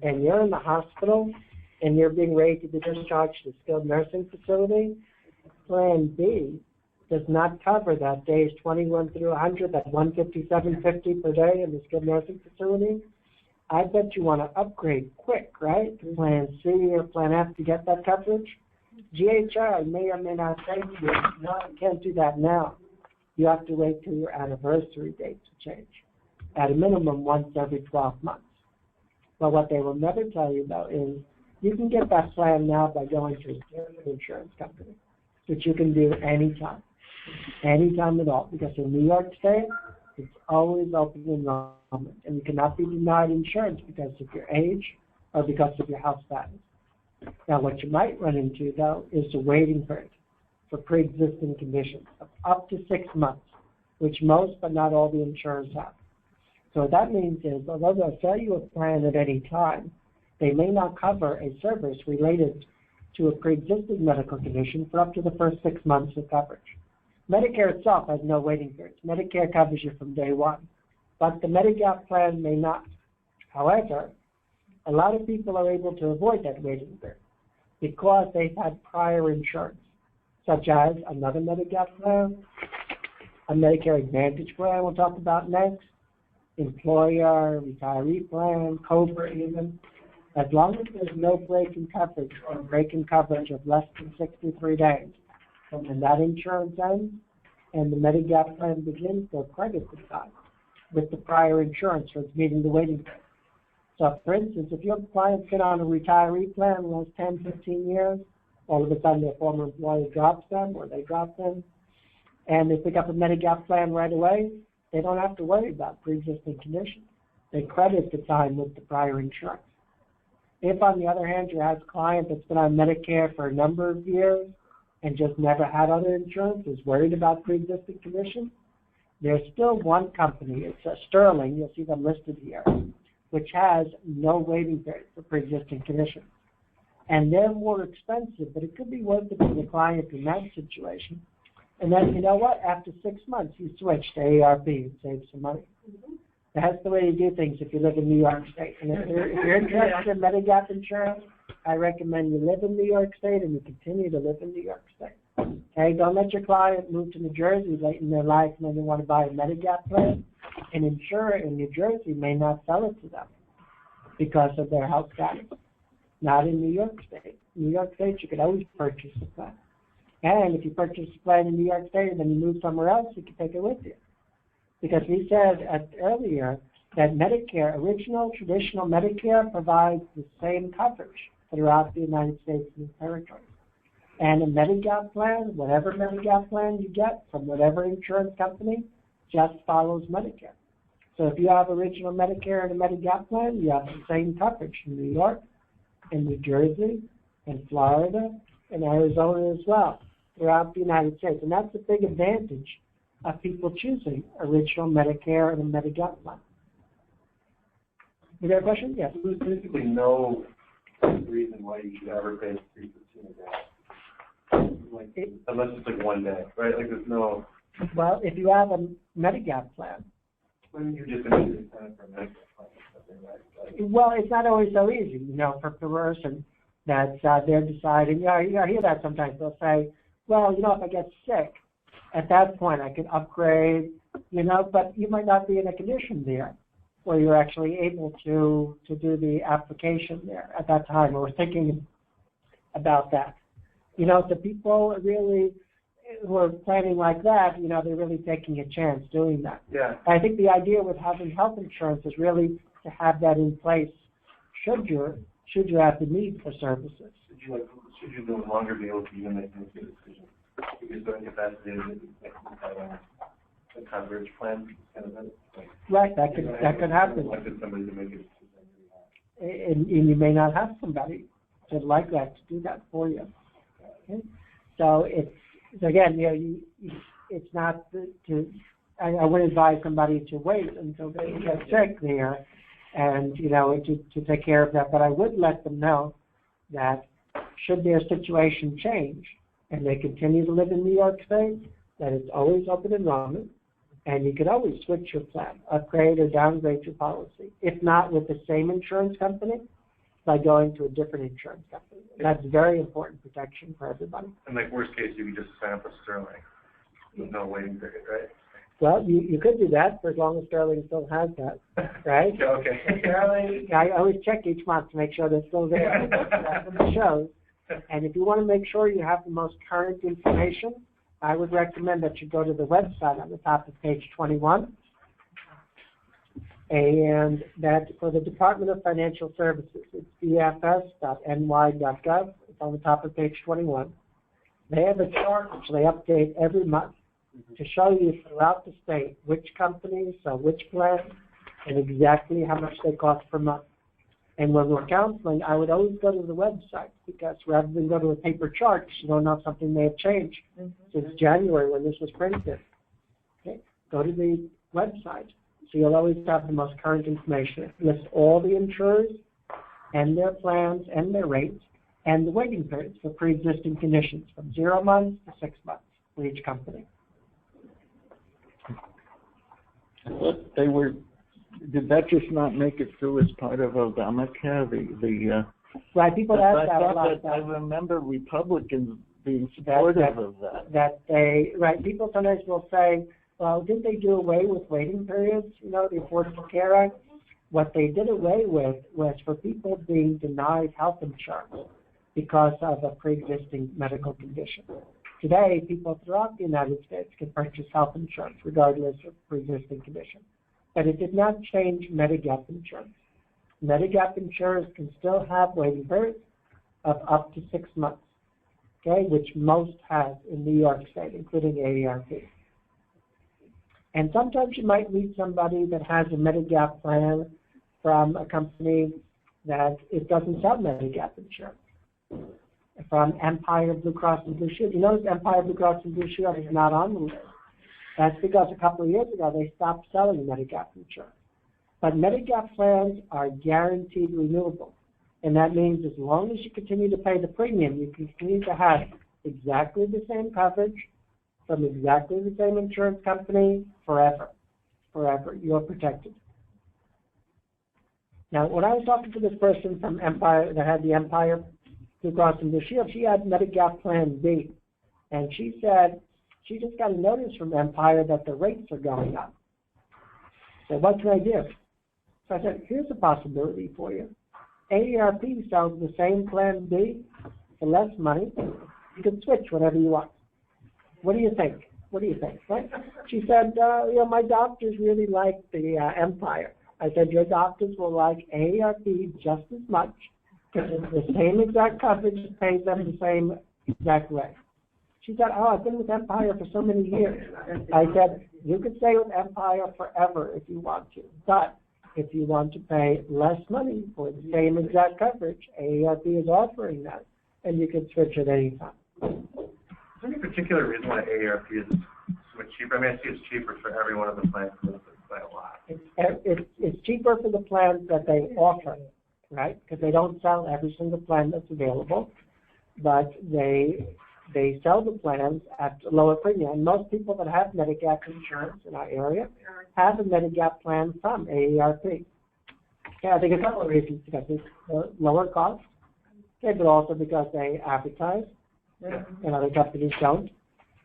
and you're in the hospital and you're being ready to be discharged to a skilled nursing facility, Plan B does not cover that days 21 through 100, that $157.50 per day in the skilled nursing facility. I bet you want to upgrade quick, right? To Plan C or Plan F to get that coverage. GHI may or may not say to you, no, you can't do that now. You have to wait till your anniversary date to change, at a minimum once every 12 months. But what they will never tell you, though, is you can get that plan now by going to a different insurance company, which you can do anytime at all, because in New York State, it's always open enrollment. moment, and you cannot be denied insurance because of your age or because of your health status. Now, what you might run into, though, is a waiting period for pre-existing conditions of up to 6 months, which most but not all the insurers have. So what that means is, although they'll sell you a plan at any time, they may not cover a service related to a pre-existing medical condition for up to the first 6 months of coverage. Medicare itself has no waiting periods. Medicare covers you from day one, but the Medigap plan may not. However, a lot of people are able to avoid that waiting period because they've had prior insurance, such as another Medigap plan, a Medicare Advantage plan we'll talk about next, employer, retiree plan, COBRA even. As long as there's no break in coverage or break in coverage of less than 63 days from when that insurance ends and the Medigap plan begins, they'll credit the time with the prior insurance for meeting the waiting period. So, for instance, if your client's been on a retiree plan the last 10, 15 years, all of a sudden their former employer drops them or they drop them, and they pick up a Medigap plan right away, they don't have to worry about pre-existing conditions. They credit the time with the prior insurance. If, on the other hand, you have a client that's been on Medicare for a number of years and just never had other insurance, is worried about pre-existing conditions, there's still one company, it's Sterling, you'll see them listed here, which has no waiting period for pre-existing conditions. And they're more expensive, but it could be worth it for the client in that situation. And then, you know what, after 6 months, you switch to ARP and save some money. That's the way you do things if you live in New York State. And if you're interested in Medigap insurance, I recommend you live in New York State and you continue to live in New York State. Okay, don't let your client move to New Jersey late in their life and then they want to buy a Medigap plan. An insurer in New Jersey may not sell it to them because of their health status. Not in New York State. In New York State, you could always purchase a plan. And if you purchase a plan in New York State and then you move somewhere else, you can take it with you. Because we said earlier that Medicare, original traditional Medicare, provides the same coverage throughout the United States and the territories. And a Medigap plan, whatever Medigap plan you get from whatever insurance company, just follows Medicare. So if you have original Medicare and a Medigap plan, you have the same coverage in New York, in New Jersey, in Florida, and Arizona as well, throughout the United States. And that's a big advantage of people choosing original Medicare and a Medigap plan. Is there a question? Yes. There's basically no reason why you should ever pay $315 a day. Like, unless it's like 1 day, right? Like there's no. Well, if you have a Medigap plan. When you just initially sign up for a Medigap plan or something, right? Like, well, it's not always so easy, you know, for the person that they're deciding. I hear that sometimes. They'll say, well, you know, if I get sick, at that point I can upgrade, you know, but you might not be in a condition there where you're actually able to do the application there at that time, or thinking about that. You know, the people really who are planning like that, you know, they're really taking a chance doing that. yeah. I think the idea with having health insurance is really to have that in place should you have the need for services. Should you no longer be able to even make a decision? Because they're incapacitated to decide on a coverage plan, kind of it. Like, Right, that could happen. Elected somebody to make a decision. And you may not have somebody to like that to do that for you. Okay? So it's again, you know, it's not I wouldn't advise somebody to wait until they get sick there, and you know, to take care of that. But I would let them know that should their situation change and they continue to live in New York State, that it's always open enrollment, and you could always switch your plan, upgrade or downgrade your policy. If not with the same insurance company, by going to a different insurance company. That's very important protection for everybody. And like worst case, you could just sign up with Sterling with no waiting period, right? Well, you could do that for as long as Sterling still has that, right? Okay. Sterling, I always check each month to make sure they're still there. That's what it shows. And if you want to make sure you have the most current information, I would recommend that you go to the website on the top of page 21. And that's for the Department of Financial Services. It's dfs.ny.gov. It's on the top of page 21. They have a chart which they update every month to show you throughout the state which companies, which plans and exactly how much they cost per month. And when we're counseling, I would always go to the website, because rather than go to a paper chart, you don't know if something may have changed since January when this was printed. Okay? Go to the website. So you'll always have the most current information. It lists all the insurers and their plans and their rates and the waiting periods for pre-existing conditions from 0 months to 6 months for each company. But they were, did that just not make it through as part of Obamacare? Right, people ask that a lot. I remember Republicans being supportive of that. Right, people sometimes will say, well, didn't they do away with waiting periods, the Affordable Care Act? What they did away with was for people being denied health insurance because of a pre-existing medical condition. Today, people throughout the United States can purchase health insurance regardless of pre-existing condition. But it did not change Medigap insurance. Medigap insurers can still have waiting periods of up to 6 months, okay, which most have in New York State, including AARP. And sometimes you might meet somebody that has a Medigap plan from a company that it doesn't sell Medigap insurance. From Empire Blue Cross and Blue Shield. You notice Empire Blue Cross and Blue Shield is not on the list. That's because a couple of years ago they stopped selling Medigap insurance. But Medigap plans are guaranteed renewable. And that means as long as you continue to pay the premium, you continue to have exactly the same coverage from exactly the same insurance company forever. Forever. You're protected. Now, when I was talking to this person from Empire that had the Empire Blue Cross and Blue Shield, she had Medigap Plan B. And she said she just got a notice from Empire that the rates are going up. So what can I do? So I said, here's a possibility for you. AARP sells the same Plan B for less money. You can switch whenever you want. What do you think? What do you think? Right? She said, my doctors really like the Empire. I said, your doctors will like AARP just as much because it's the same exact coverage, it pays them the same exact way. She said, I've been with Empire for so many years. I said, you can stay with Empire forever if you want to, but if you want to pay less money for the same exact coverage, AARP is offering that, and you can switch at any time. Is there any particular reason why AARP is so much cheaper? I mean, I see it's cheaper for every one of the plans by a lot. It's cheaper for the plans that they offer, right? Because they don't sell every single plan that's available, but they sell the plans at a lower premium. And most people that have Medigap insurance in our area have a Medigap plan from AARP. Yeah, I think a couple of reasons, because it's lower cost, okay, but also because they advertise, and other companies don't,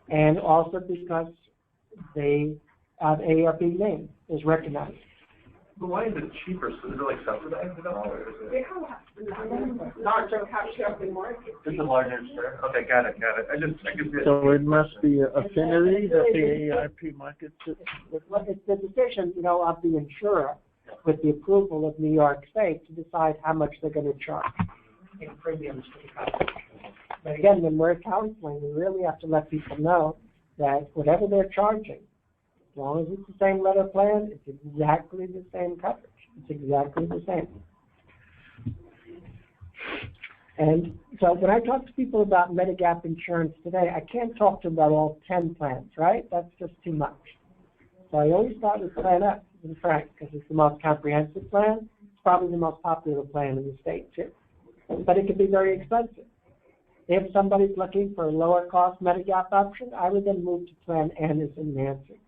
and also because they have AARP name is recognized. But why is it cheaper? So is it like subsidized at all, or is it? Larger capture market. It's a larger share. Okay, got it. I just So it must be affinity that the AARP markets it. Well, it's the decision, of the insurer with the approval of New York State to decide how much they're going to charge in premiums to the customer. But again, when we're counseling, we really have to let people know that whatever they're charging, as long as it's the same letter plan, it's exactly the same coverage. It's exactly the same. And so when I talk to people about Medigap insurance today, I can't talk to them about all 10 plans, right? That's just too much. So I always start with Plan F, in Frank, because it's the most comprehensive plan. It's probably the most popular plan in the state, too. But it can be very expensive. If somebody's looking for a lower cost Medigap option, I would then move to Plan N as in Nancy.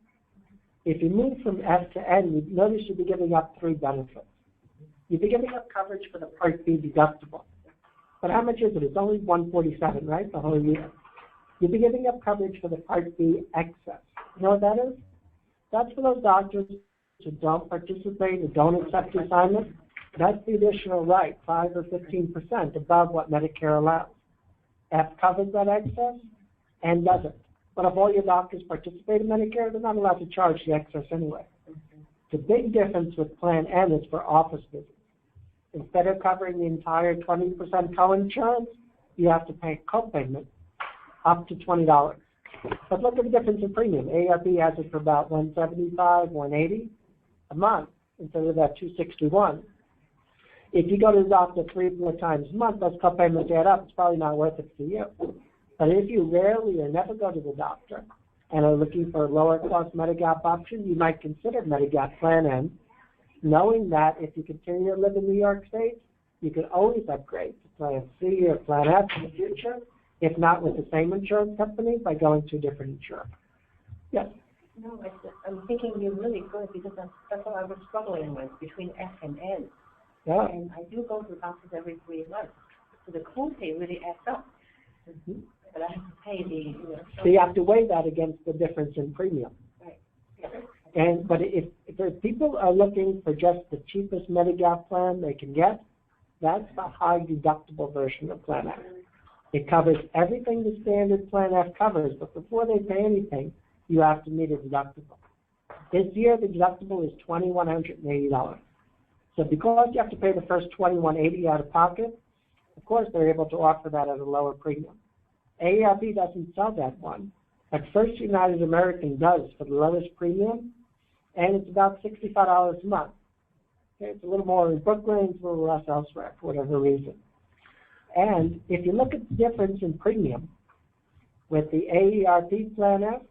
If you move from F to N, you notice you'll be giving up 3 benefits. You'll be giving up coverage for the Part B deductible. But how much is it? It's only $147, right, the whole year. You'll be giving up coverage for the Part B excess. You know what that is? That's for those doctors who don't participate, who don't accept the assignment. That's the additional right, 5 or 15% above what Medicare allows. F covers that excess and doesn't. But if all your doctors participate in Medicare, they're not allowed to charge the excess anyway. The big difference with Plan N is for office visits. Instead of covering the entire 20% coinsurance, you have to pay copayment up to $20. But look at the difference in premium. AARP has it for about $175, $180 a month. instead of that $261. If you go to the doctor 3-4 times a month, those co-payments add up. It's probably not worth it for you. But if you rarely or never go to the doctor and are looking for a lower cost Medigap option, you might consider Medigap Plan N, knowing that if you continue to live in New York State, you can always upgrade to Plan C or Plan F in the future, if not with the same insurance company, by going to a different insurer. Yes? No, I'm thinking you're really good because that's what I was struggling with between F and N. Yeah. And I do go to the doctors every 3 months. So the copay really adds up. Mm-hmm. But I have to pay the, So you have to weigh that against the difference in premium. Right. But if people are looking for just the cheapest Medigap plan they can get, that's the high deductible version of Plan F. It covers everything the standard Plan F covers, but before they pay anything, you have to meet a deductible. This year, the deductible is $2,180. So because you have to pay the first $2,180 out of pocket, of course they're able to offer that at a lower premium. AARP doesn't sell that one, but First United American does for the lowest premium, and it's about $65 a month. Okay, it's a little more in Brooklyn, it's a little less elsewhere for whatever reason. And if you look at the difference in premium with the AARP Plan F,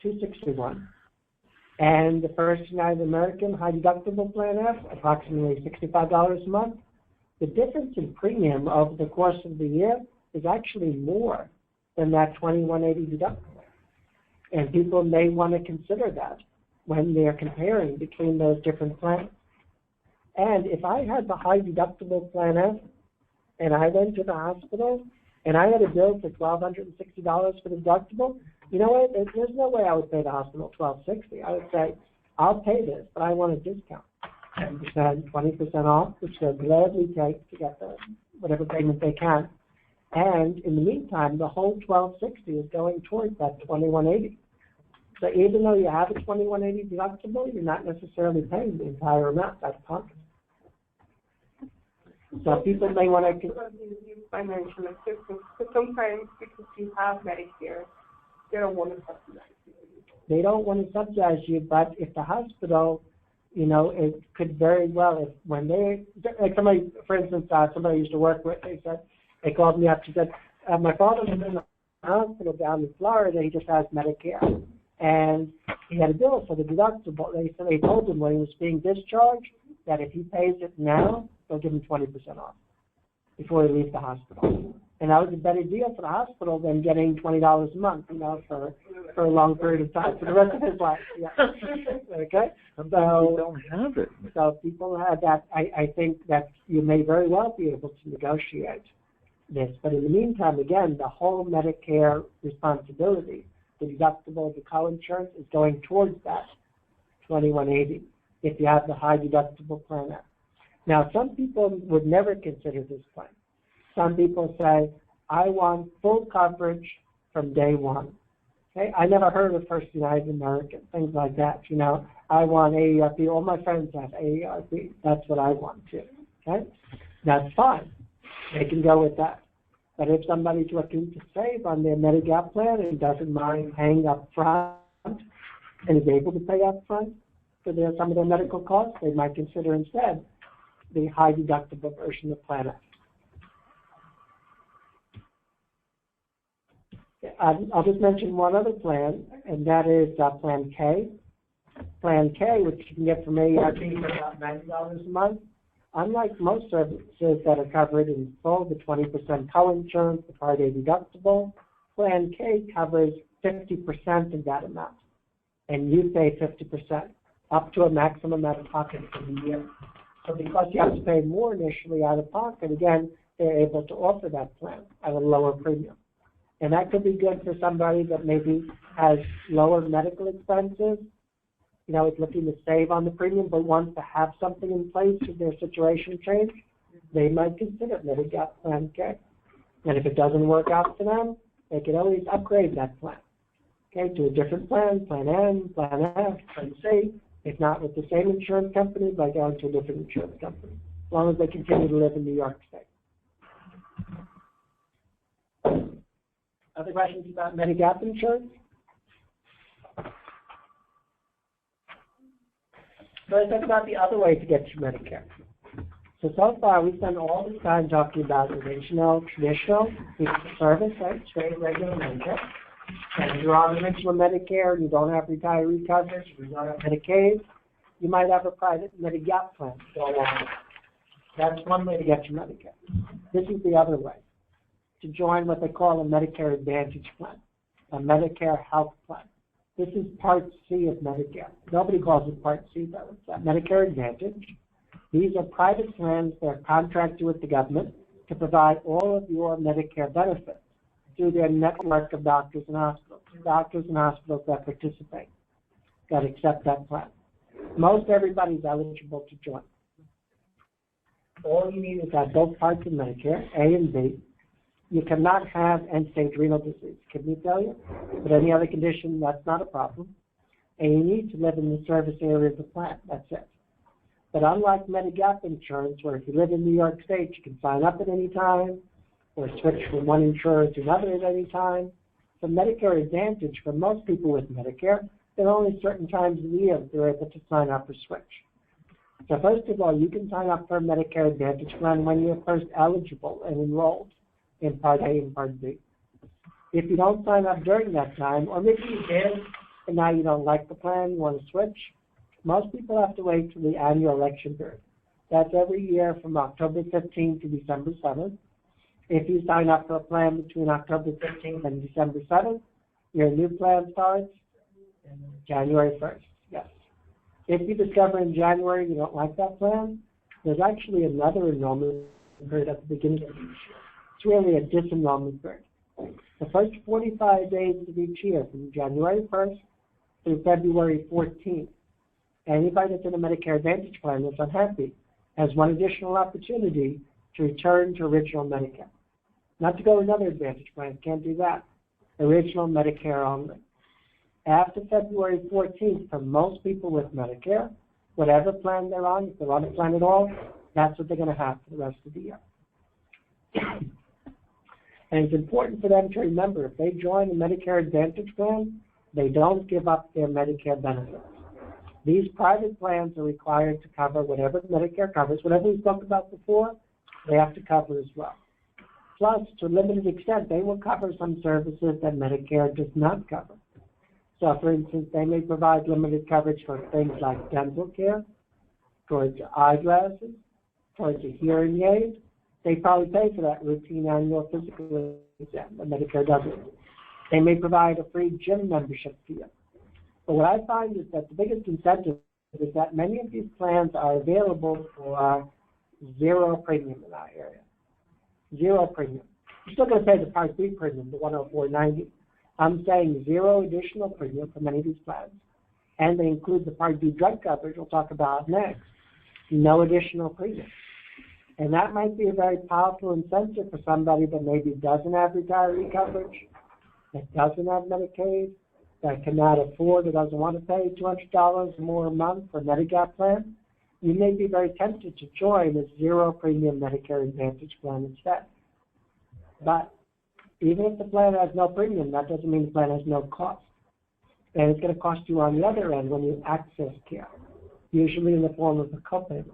$261, and the First United American high deductible Plan F, approximately $65 a month, the difference in premium over the course of the year is actually more than that $2,180 deductible. And people may want to consider that when they're comparing between those different plans. And if I had the high deductible Plan F and I went to the hospital and I had a bill for $1,260 for the deductible, you know what? There's no way I would pay the hospital $1,260. I would say, I'll pay this, but I want a discount. 10%, 20% off, which they'll gladly take to get the whatever payment they can. And in the meantime, the whole $1,260 is going towards that $2,180. So even though you have a $2,180 deductible, you're not necessarily paying the entire amount out of pocket. So people may want to financial assistance, but sometimes because you have Medicare, they don't want to subsidize you. They don't want to subsidize you, but if the hospital, it could very well, if when they, like somebody, for instance, somebody I used to work with, they called me up, she said, my father was in the hospital down in Florida, he just has Medicare. And he had a bill for the deductible. They told him when he was being discharged that if he pays it now, they'll give him 20% off before he leaves the hospital. And that was a better deal for the hospital than getting $20 a month, for a long period of time, for the rest of his life. Yeah. Okay? Sometimes don't have it. So people have that. I think that you may very well be able to negotiate this. But in the meantime, again, the whole Medicare responsibility, the deductible, the co-insurance is going towards that $2,180 if you have the high deductible plan. Now, some people would never consider this plan. Some people say, I want full coverage from day one. Okay? I never heard of First United American, things like that. I want AARP. All my friends have AARP. That's what I want too. Okay? That's fine. They can go with that. But if somebody's looking to save on their Medigap plan and doesn't mind paying up front and is able to pay up front for some of their medical costs, they might consider instead the high deductible version of Plan F. I'll just mention one other plan, and that is Plan K. Plan K, which you can get from AARP for about $90 a month. Unlike most services that are covered in full, the 20% co-insurance, the Part A deductible, Plan K covers 50% of that amount, and you pay 50%, up to a maximum out of pocket for the year. So because you have to pay more initially out of pocket, again, they're able to offer that plan at a lower premium. And that could be good for somebody that maybe has lower medical expenses, is looking to save on the premium, but wants to have something in place should their situation change. They might consider Medigap Plan K. And if it doesn't work out for them, they can always upgrade that plan, to a different plan, Plan N, Plan F, Plan C, if not with the same insurance company, by going to a different insurance company, as long as they continue to live in New York State. Other questions about Medigap insurance? So let's talk about the other way to get to Medicare. So far, we spent all this time talking about original, traditional, fee-for-service, right, straight, regular Medicare. And if you're on original Medicare and you don't have retiree coverage, you don't have Medicaid, you might have a private Medigap plan to go along with it. That's one way to get to Medicare. This is the other way, to join what they call a Medicare Advantage plan, a Medicare health plan. This is Part C of Medicare. Nobody calls it Part C, though. It's that Medicare Advantage. These are private plans that are contracted with the government to provide all of your Medicare benefits through their network of doctors and hospitals. Doctors and hospitals that participate, that accept that plan. Most everybody's eligible to join. All you need is to have both parts of Medicare, A and B. You cannot have end-stage renal disease, kidney failure, but any other condition, that's not a problem. And you need to live in the service area of the plan, that's it. But unlike Medigap insurance, where if you live in New York State, you can sign up at any time, or switch from one insurer to another at any time. For Medicare Advantage, for most people with Medicare, there are only certain times of the year that they're able to sign up or switch. So first of all, you can sign up for a Medicare Advantage plan when you're first eligible and enrolled in Part A and Part B. If you don't sign up during that time, or maybe you did, and now you don't like the plan, you want to switch, most people have to wait till the annual election period. That's every year from October 15th to December 7th. If you sign up for a plan between October 15th and December 7th, your new plan starts January 1st, yes. If you discover in January you don't like that plan, there's actually another enrollment period at the beginning of each year. It's really a disenrollment period. The first 45 days of each year, from January 1st through February 14th, anybody that's in a Medicare Advantage plan that's unhappy has one additional opportunity to return to original Medicare. Not to go to another Advantage plan, can't do that. Original Medicare only. After February 14th, for most people with Medicare, whatever plan they're on, if they're on a plan at all, that's what they're going to have for the rest of the year. And it's important for them to remember, if they join a Medicare Advantage plan, they don't give up their Medicare benefits. These private plans are required to cover whatever Medicare covers. Whatever we spoke about before, they have to cover as well. Plus, to a limited extent, they will cover some services that Medicare does not cover. So, for instance, they may provide limited coverage for things like dental care, towards eyeglasses, towards a hearing aid. They probably pay for that routine annual physical exam, but Medicare doesn't. They may provide a free gym membership to you. But what I find is that the biggest incentive is that many of these plans are available for zero premium in our area. Zero premium. You're still going to pay the Part B premium, the $104.90. I'm saying zero additional premium for many of these plans. And they include the Part B drug coverage we'll talk about next. No additional premium. And that might be a very powerful incentive for somebody that maybe doesn't have retiree coverage, that doesn't have Medicaid, that cannot afford or doesn't want to pay $200 more a month for a Medigap plan. You may be very tempted to join a zero premium Medicare Advantage plan instead. But even if the plan has no premium, that doesn't mean the plan has no cost. And it's going to cost you on the other end when you access care, usually in the form of a copayment.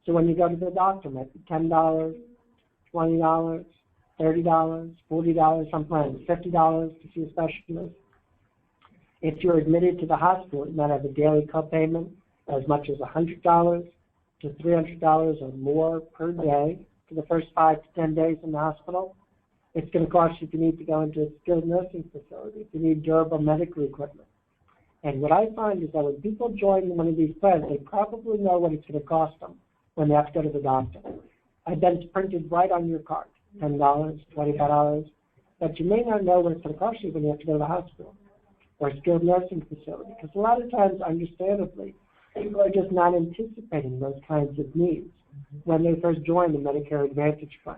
So when you go to the doctor, it might be $10, $20, $30, $40, some plans $50 to see a specialist. If you're admitted to the hospital, you might have a daily copayment as much as $100 to $300 or more per day for the first 5 to 10 days in the hospital. It's going to cost you if you need to go into a skilled nursing facility, if you need durable medical equipment. And what I find is that when people join one of these plans, they probably know what it's going to cost them when they have to go to the doctor. I bet it's printed right on your card, $10, $25, but you may not know what it's going to cost you when you have to go to the hospital or a skilled nursing facility, because a lot of times, understandably, people are just not anticipating those kinds of needs when they first join the Medicare Advantage plan.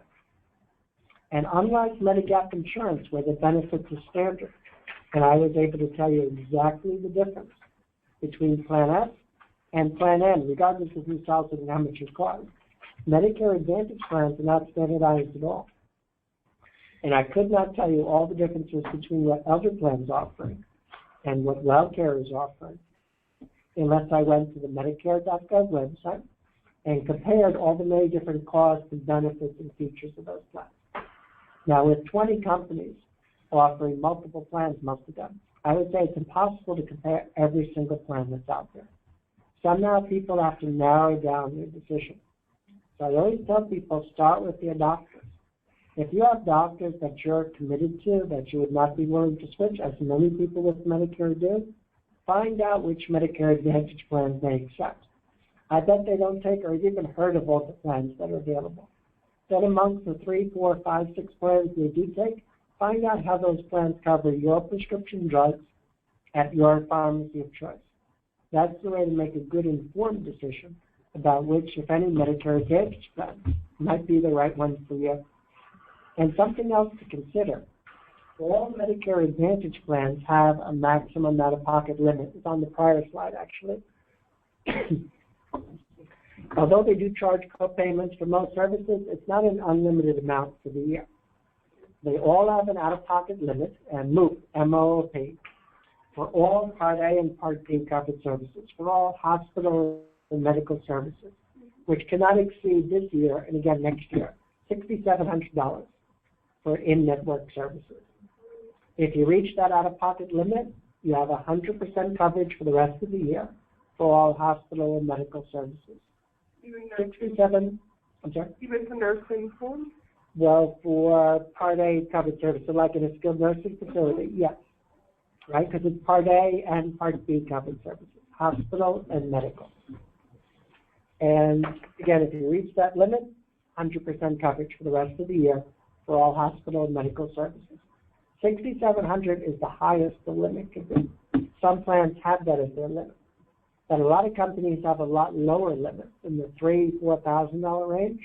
And unlike Medigap insurance, where the benefits are standard, and I was able to tell you exactly the difference between Plan F and Plan N, regardless of who sells it and how much it costs, Medicare Advantage plans are not standardized at all. And I could not tell you all the differences between what other plans are offering and what WellCare is offering. unless I went to the Medicare.gov website and compared all the many different costs and benefits and features of those plans. Now, with 20 companies offering multiple plans, most of them, I would say it's impossible to compare every single plan that's out there. Somehow people have to narrow down their decision. So I always tell people, start with your doctors. If you have doctors that you're committed to, that you would not be willing to switch, as many people with Medicare do, find out which Medicare Advantage plans they accept. I bet they don't take or even heard of all the plans that are available. Then amongst the 3, 4, 5, 6 plans they do take, find out how those plans cover your prescription drugs at your pharmacy of choice. That's the way to make a good informed decision about which, if any, Medicare Advantage plan might be the right one for you. And something else to consider, all Medicare Advantage plans have a maximum out-of-pocket limit. It's on the prior slide, actually. Although they do charge co-payments for most services, it's not an unlimited amount for the year. They all have an out-of-pocket limit, and MOOP, M-O-O-P, for all Part A and Part B covered services, for all hospital and medical services, which cannot exceed this year, and again next year, $6,700 for in-network services. If you reach that out-of-pocket limit, you have 100% coverage for the rest of the year for all hospital and medical services. Even 67, I'm sorry? even for nursing homes? Well, for Part A covered services, so like in a skilled nursing facility, yes. Right, because it's Part A and Part B covered services, hospital and medical. And again, if you reach that limit, 100% coverage for the rest of the year for all hospital and medical services. $6,700 is the highest the limit can be. Some plans have that as their limit. But a lot of companies have a lot lower limits in the $3,000, $4,000 range.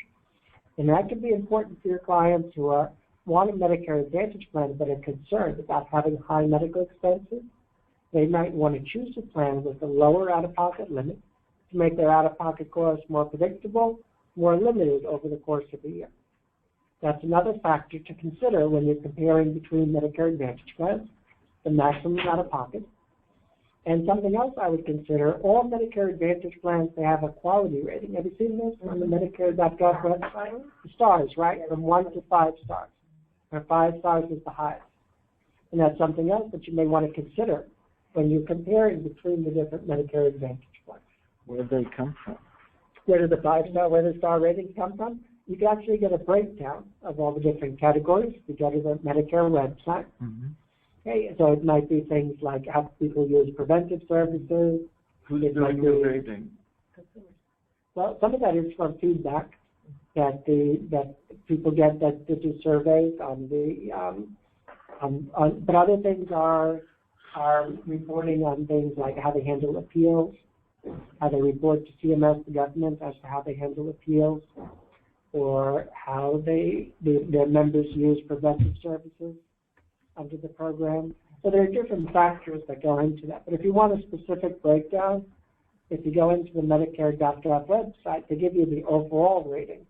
And that can be important for your clients who want a Medicare Advantage plan but are concerned about having high medical expenses. They might want to choose a plan with a lower out-of-pocket limit to make their out-of-pocket costs more predictable, more limited over the course of the year. That's another factor to consider when you're comparing between Medicare Advantage plans, the maximum out-of-pocket. And something else I would consider, all Medicare Advantage plans, they have a quality rating. Have you seen this on the Medicare.gov website? The stars, right, from 1 to 5 stars, where 5 stars is the highest. And that's something else that you may want to consider when you're comparing between the different Medicare Advantage plans. Where do they come from? Where do the 5-star, where the star ratings come from? You can actually get a breakdown of all the different categories. You go to the Medicare website. Mm-hmm. Okay, so it might be things like how people use preventive services. Who's doing the rating? Well, some of that is from feedback that people get, that do surveys on but other things are reporting on things like how they handle appeals, how they report to CMS, the government, as to how they handle appeals, or how their members use preventive services under the program. So there are different factors that go into that. But if you want a specific breakdown, if you go into the Medicare.gov website, they give you the overall rating.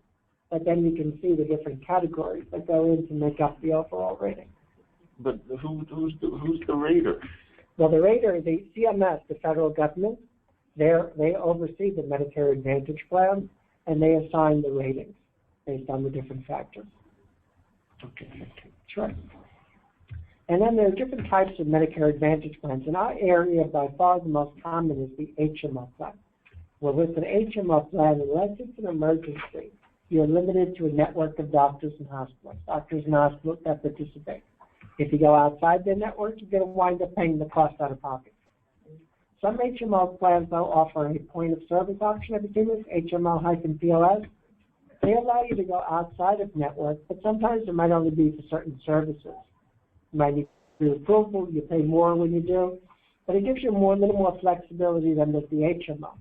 But then you can see the different categories that go in to make up the overall rating. But who's the rater? Well, the rater, the CMS, the federal government, they oversee the Medicare Advantage plan, and they assign the ratings based on the different factors. Okay, thank you. Sure. And then there are different types of Medicare Advantage plans. In our area, by far the most common is the HMO plan. Well, with an HMO plan, unless it's an emergency, you're limited to a network of doctors and hospitals that participate. If you go outside their network, you're going to wind up paying the cost out of pocket. Some HMO plans, though, offer a point-of-service option. Have you seen this? HMO-POS. They allow you to go outside of network, but sometimes it might only be for certain services. You might need approval, you pay more when you do, but it gives you a little more flexibility than with the HMO.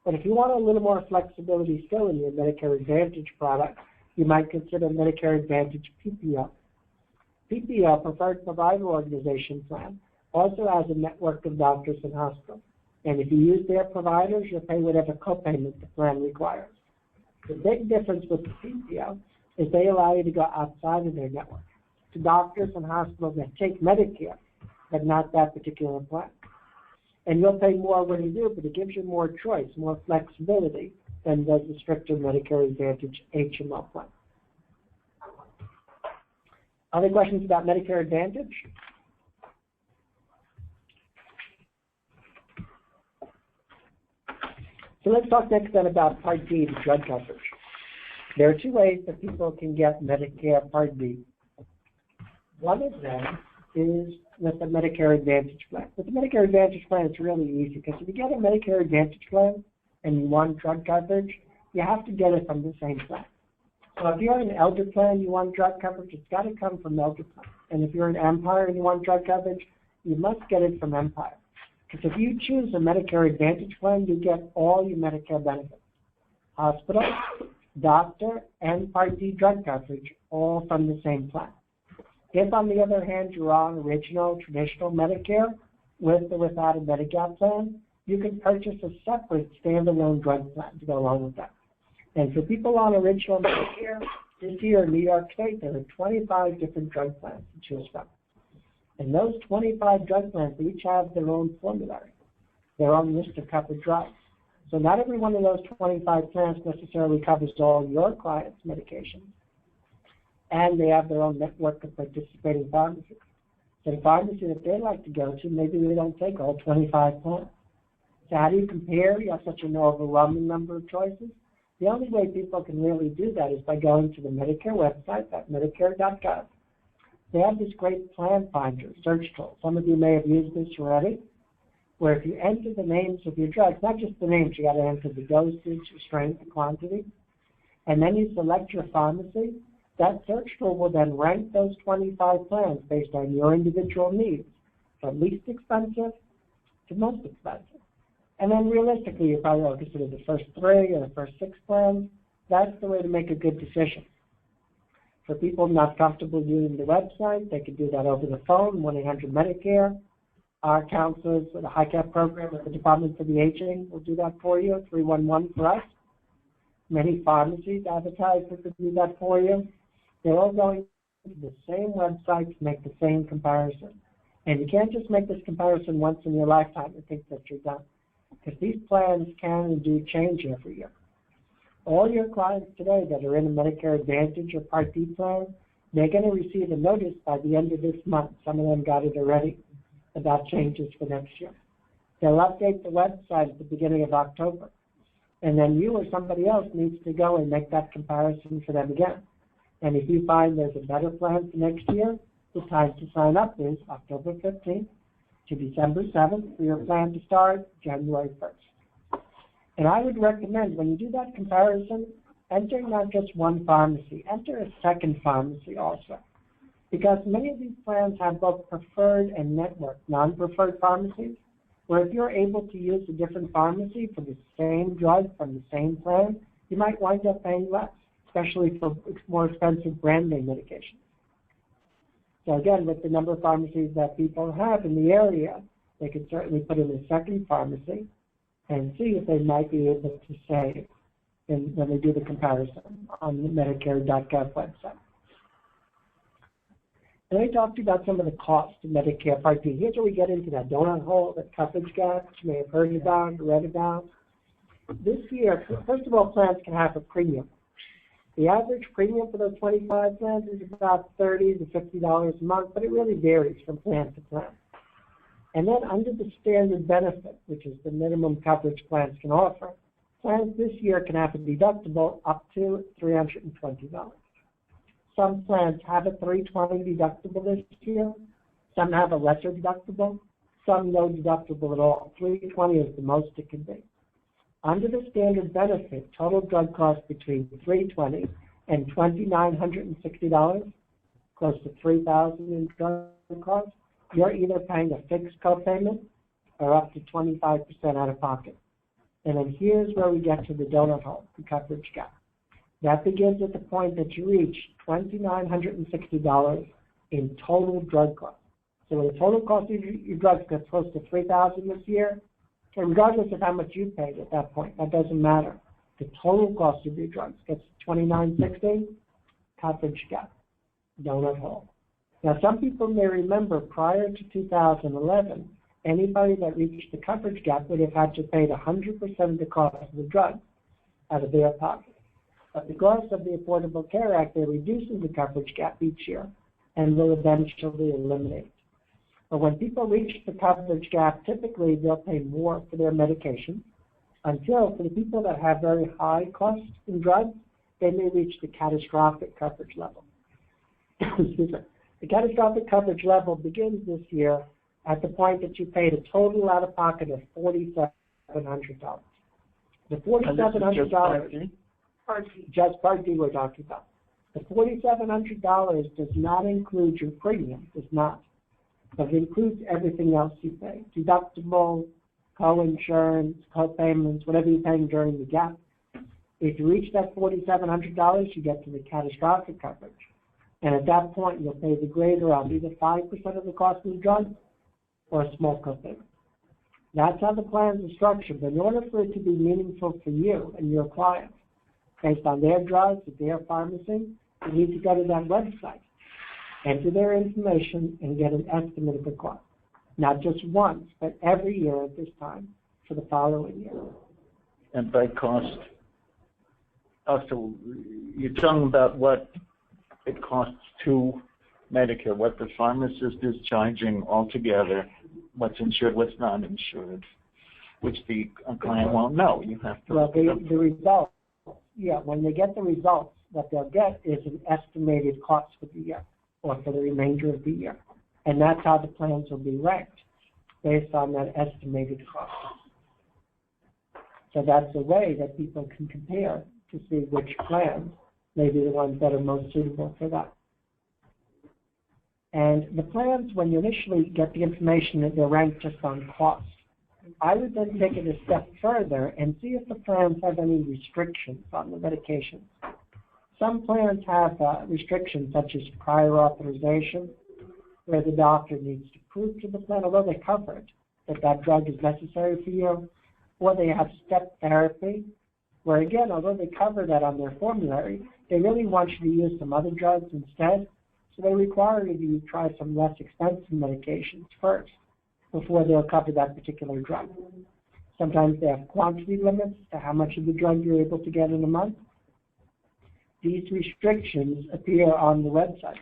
But if you want a little more flexibility still in your Medicare Advantage product, you might consider Medicare Advantage PPO. PPO, Preferred Provider Organization Plan, also has a network of doctors and hospitals. And if you use their providers, you'll pay whatever copayment the plan requires. The big difference with the PPO is they allow you to go outside of their network to doctors and hospitals that take Medicare, but not that particular plan. And you'll pay more when you do, but it gives you more choice, more flexibility than does the stricter Medicare Advantage HMO plan. Other questions about Medicare Advantage? So let's talk next then about Part D, the drug coverage. There are two ways that people can get Medicare Part D. One of them is with the Medicare Advantage plan. With the Medicare Advantage plan, it's really easy because if you get a Medicare Advantage plan and you want drug coverage, you have to get it from the same plan. So if you're an elder plan, you want drug coverage, it's got to come from elder plan. And if you're an Empire and you want drug coverage, you must get it from Empire. Because if you choose a Medicare Advantage plan, you get all your Medicare benefits. Hospital, doctor, and Part D drug coverage, all from the same plan. If, on the other hand, you're on original traditional Medicare with or without a Medigap plan, you can purchase a separate standalone drug plan to go along with that. And for people on original Medicare, this year in New York State, there are 25 different drug plans to choose from. And those 25 drug plans each have their own formulary, their own list of covered drugs. So not every one of those 25 plans necessarily covers all your clients' medications. And they have their own network of participating pharmacies. So the pharmacy that they like to go to, maybe they don't take all 25 plans. So how do you compare? You have such an overwhelming number of choices. The only way people can really do that is by going to the Medicare website, at Medicare.gov. They have this great plan finder search tool. Some of you may have used this already, where if you enter the names of your drugs, not just the names, you got to enter the dosage, the strength, the quantity, and then you select your pharmacy. That search tool will then rank those 25 plans based on your individual needs, from least expensive to most expensive. And then realistically, you probably will consider the first 3 or the first 6 plans. That's the way to make a good decision. For people not comfortable using the website, they can do that over the phone, 1-800-MEDICARE. Our counselors with the HICAP program at the Department for the Aging will do that for you, 311 for us. Many pharmacies advertise that they do that for you. They're all going to the same website to make the same comparison. And you can't just make this comparison once in your lifetime and think that you're done, because these plans can and do change every year. All your clients today that are in a Medicare Advantage or Part D plan, they're going to receive a notice by the end of this month. Some of them got it already about changes for next year. They'll update the website at the beginning of October. And then you or somebody else needs to go and make that comparison for them again. And if you find there's a better plan for next year, the time to sign up is October 15th to December 7th for your plan to start January 1st. And I would recommend when you do that comparison, enter not just one pharmacy, enter a second pharmacy also. Because many of these plans have both preferred and network, non-preferred pharmacies, where if you're able to use a different pharmacy for the same drug from the same plan, you might wind up paying less, especially for more expensive brand name medications. So again, with the number of pharmacies that people have in the area, they could certainly put in a second pharmacy and see if they might be able to save when they do the comparison on the Medicare.gov website. And I talked to you about some of the costs of Medicare Part D. Here's where we get into that donut hole, that coverage gap, which you may have heard about, read about. This year, first of all, plans can have a premium. The average premium for those 25 plans is about $30 to $50 a month, but it really varies from plan to plan. And then under the standard benefit, which is the minimum coverage plans can offer, plans this year can have a deductible up to $320. Some plans have a $320 deductible this year. Some have a lesser deductible. Some no deductible at all. $320 is the most it can be. Under the standard benefit, total drug costs between $320 and $2,960, close to $3,000 in drug costs. You're either paying a fixed copayment or up to 25% out of pocket. And then here's where we get to the donut hole, the coverage gap. That begins at the point that you reach $2,960 in total drug costs. So when the total cost of your drugs gets close to $3,000 this year, and regardless of how much you paid at that point, that doesn't matter. The total cost of your drugs gets $2,960, coverage gap, donut hole. Now, some people may remember prior to 2011, anybody that reached the coverage gap would have had to pay 100% of the cost of the drug out of their pocket. But because of the Affordable Care Act, they're reducing the coverage gap each year and will eventually eliminate. But when people reach the coverage gap, typically they'll pay more for their medication until, for the people that have very high costs in drugs, they may reach the catastrophic coverage level. Excuse me. The catastrophic coverage level begins this year at the point that you paid a total out-of-pocket of $4,700. The $4,700, just Part D we're talking about. The $4,700 does not include your premium, does not. But it includes everything else you pay. Deductible, co-insurance, co-payments, whatever you're paying during the gap. If you reach that $4,700, you get to the catastrophic coverage. And at that point, you'll pay the greater of either 5% of the cost of the drug or a small copayment. That's how the plans are structured. But in order for it to be meaningful for you and your clients, based on their drugs at their pharmacy, you need to go to that website, enter their information, and get an estimate of the cost. Not just once, but every year at this time for the following year. And by cost, also, you're talking about what it costs to Medicare, what the pharmacist is charging altogether, what's insured, what's not insured, which the client won't know. You have to. Well, the results, yeah, when they get the results, what they'll get is an estimated cost for the year or for the remainder of the year. And that's how the plans will be ranked, based on that estimated cost. So that's a way that people can compare to see which plans may be the ones that are most suitable for that. And the plans, when you initially get the information, they're ranked just on cost. I would then take it a step further and see if the plans have any restrictions on the medications. Some plans have restrictions such as prior authorization, where the doctor needs to prove to the plan, although they cover it, that that drug is necessary for you, or they have step therapy, where again, although they cover that on their formulary, they really want you to use some other drugs instead, so they require you to try some less expensive medications first before they'll cover that particular drug. Sometimes they have quantity limits to how much of the drug you're able to get in a month. These restrictions appear on the website.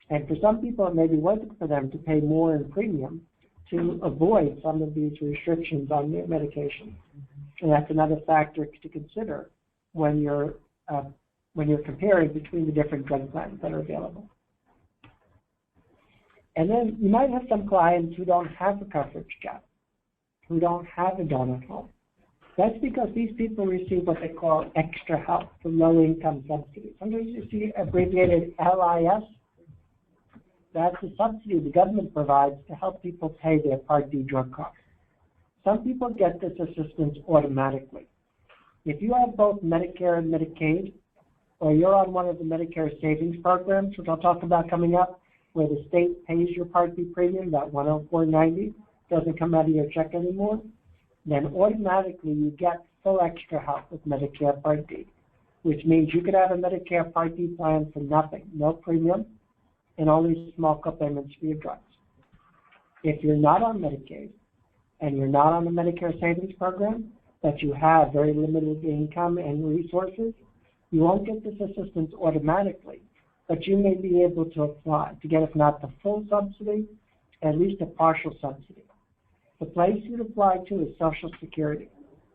And for some people, it may be worth it for them to pay more in premium to avoid some of these restrictions on their medication. And that's another factor to consider when you're comparing between the different drug plans that are available. And then you might have some clients who don't have a coverage gap, who don't have a donut home. That's because these people receive what they call extra help, the low-income subsidy. Sometimes you see abbreviated LIS. That's a subsidy the government provides to help people pay their Part D drug costs. Some people get this assistance automatically. If you have both Medicare and Medicaid, or you're on one of the Medicare savings programs, which I'll talk about coming up, where the state pays your Part D premium, that $104.90, doesn't come out of your check anymore, then automatically you get full extra help with Medicare Part D, which means you could have a Medicare Part D plan for nothing, no premium, and only small copayments for your drugs. If you're not on Medicaid, and you're not on the Medicare savings program, but you have very limited income and resources, you won't get this assistance automatically, but you may be able to apply to get, if not the full subsidy, at least a partial subsidy. The place you'd apply to is Social Security.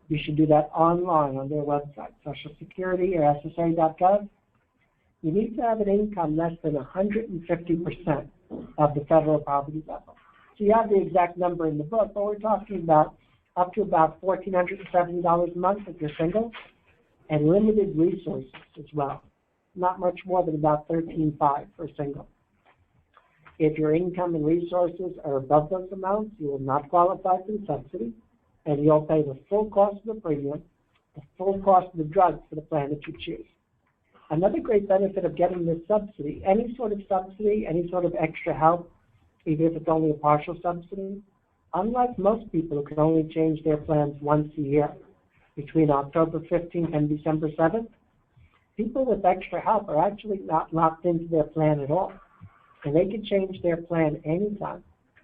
You should do that online on their website, Social Security or SSA.gov. You need to have an income less than 150% of the federal poverty level. So you have the exact number in the book, but we're talking about up to about $1,470 a month if you're single, and limited resources as well. Not much more than about $13,500 for a single. If your income and resources are above those amounts, you will not qualify for the subsidy, and you'll pay the full cost of the premium, the full cost of the drugs for the plan that you choose. Another great benefit of getting this subsidy, any sort of subsidy, any sort of extra help, even if it's only a partial subsidy, unlike most people who can only change their plans once a year, between October 15th and December 7th, people with extra help are actually not locked into their plan at all. And they can change their plan anytime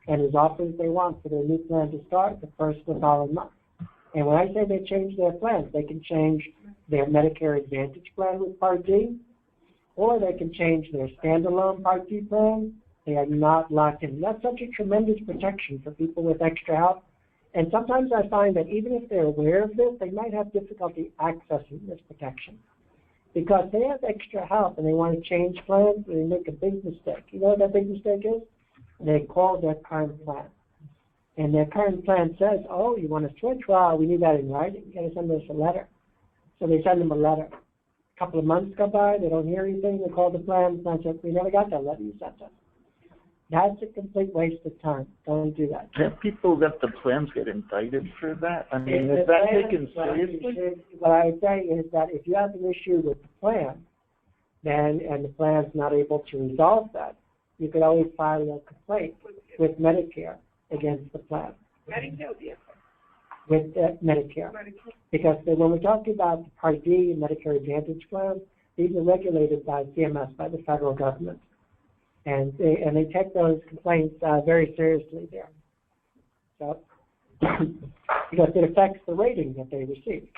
and as often as they want for their new plan to start the first of the following month. And when I say they change their plans, they can change their Medicare Advantage plan with Part D, or they can change their standalone Part D plan. They are not locked in. That's such a tremendous protection for people with extra help. And sometimes I find that even if they're aware of this, they might have difficulty accessing this protection. Because they have extra help and they want to change plans, they make a big mistake. You know what that big mistake is? They call their current plan. And their current plan says, oh, you want to switch? Well, we need that in writing. You got to send us a letter. So they send them a letter. A couple of months go by, they don't hear anything, they call the plan says, we never got that letter you sent us. That's a complete waste of time. Don't do that. Can't people that the plans get indicted for that? I mean, is that taken seriously? What I would say is that if you have an issue with the plan, then, and the plan's not able to resolve that, you could always file a complaint with Medicare against the plan. Medicare, yes. With Medicare. Because when we're talking about the Part D and Medicare Advantage plans, these are regulated by CMS, by the federal government. And they take those complaints very seriously there. So, because it affects the rating that they receive.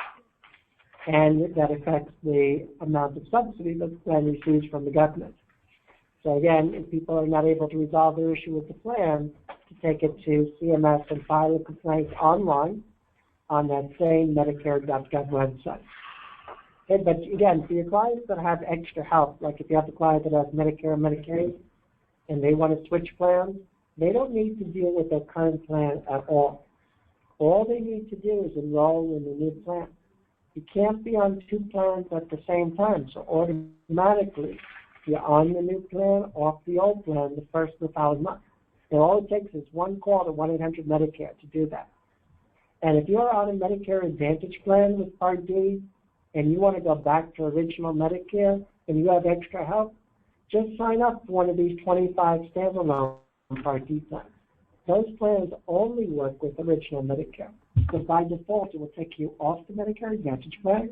And that affects the amount of subsidy that the plan receives from the government. So again, if people are not able to resolve their issue with the plan, to take it to CMS and file a complaint online on that same Medicare.gov website. Okay, but again, for your clients that have extra help, like if you have a client that has Medicare and Medicaid, and they want to switch plans, they don't need to deal with their current plan at all. All they need to do is enroll in the new plan. You can't be on two plans at the same time, so automatically you're on the new plan, off the old plan, the first of the following month. And all it takes is one call to 1-800-MEDICARE to do that. And if you're on a Medicare Advantage plan with Part D, and you want to go back to original Medicare, and you have extra help, just sign up for one of these 25 standalone Part D plans. Those plans only work with original Medicare. So by default, it will take you off the Medicare Advantage plan,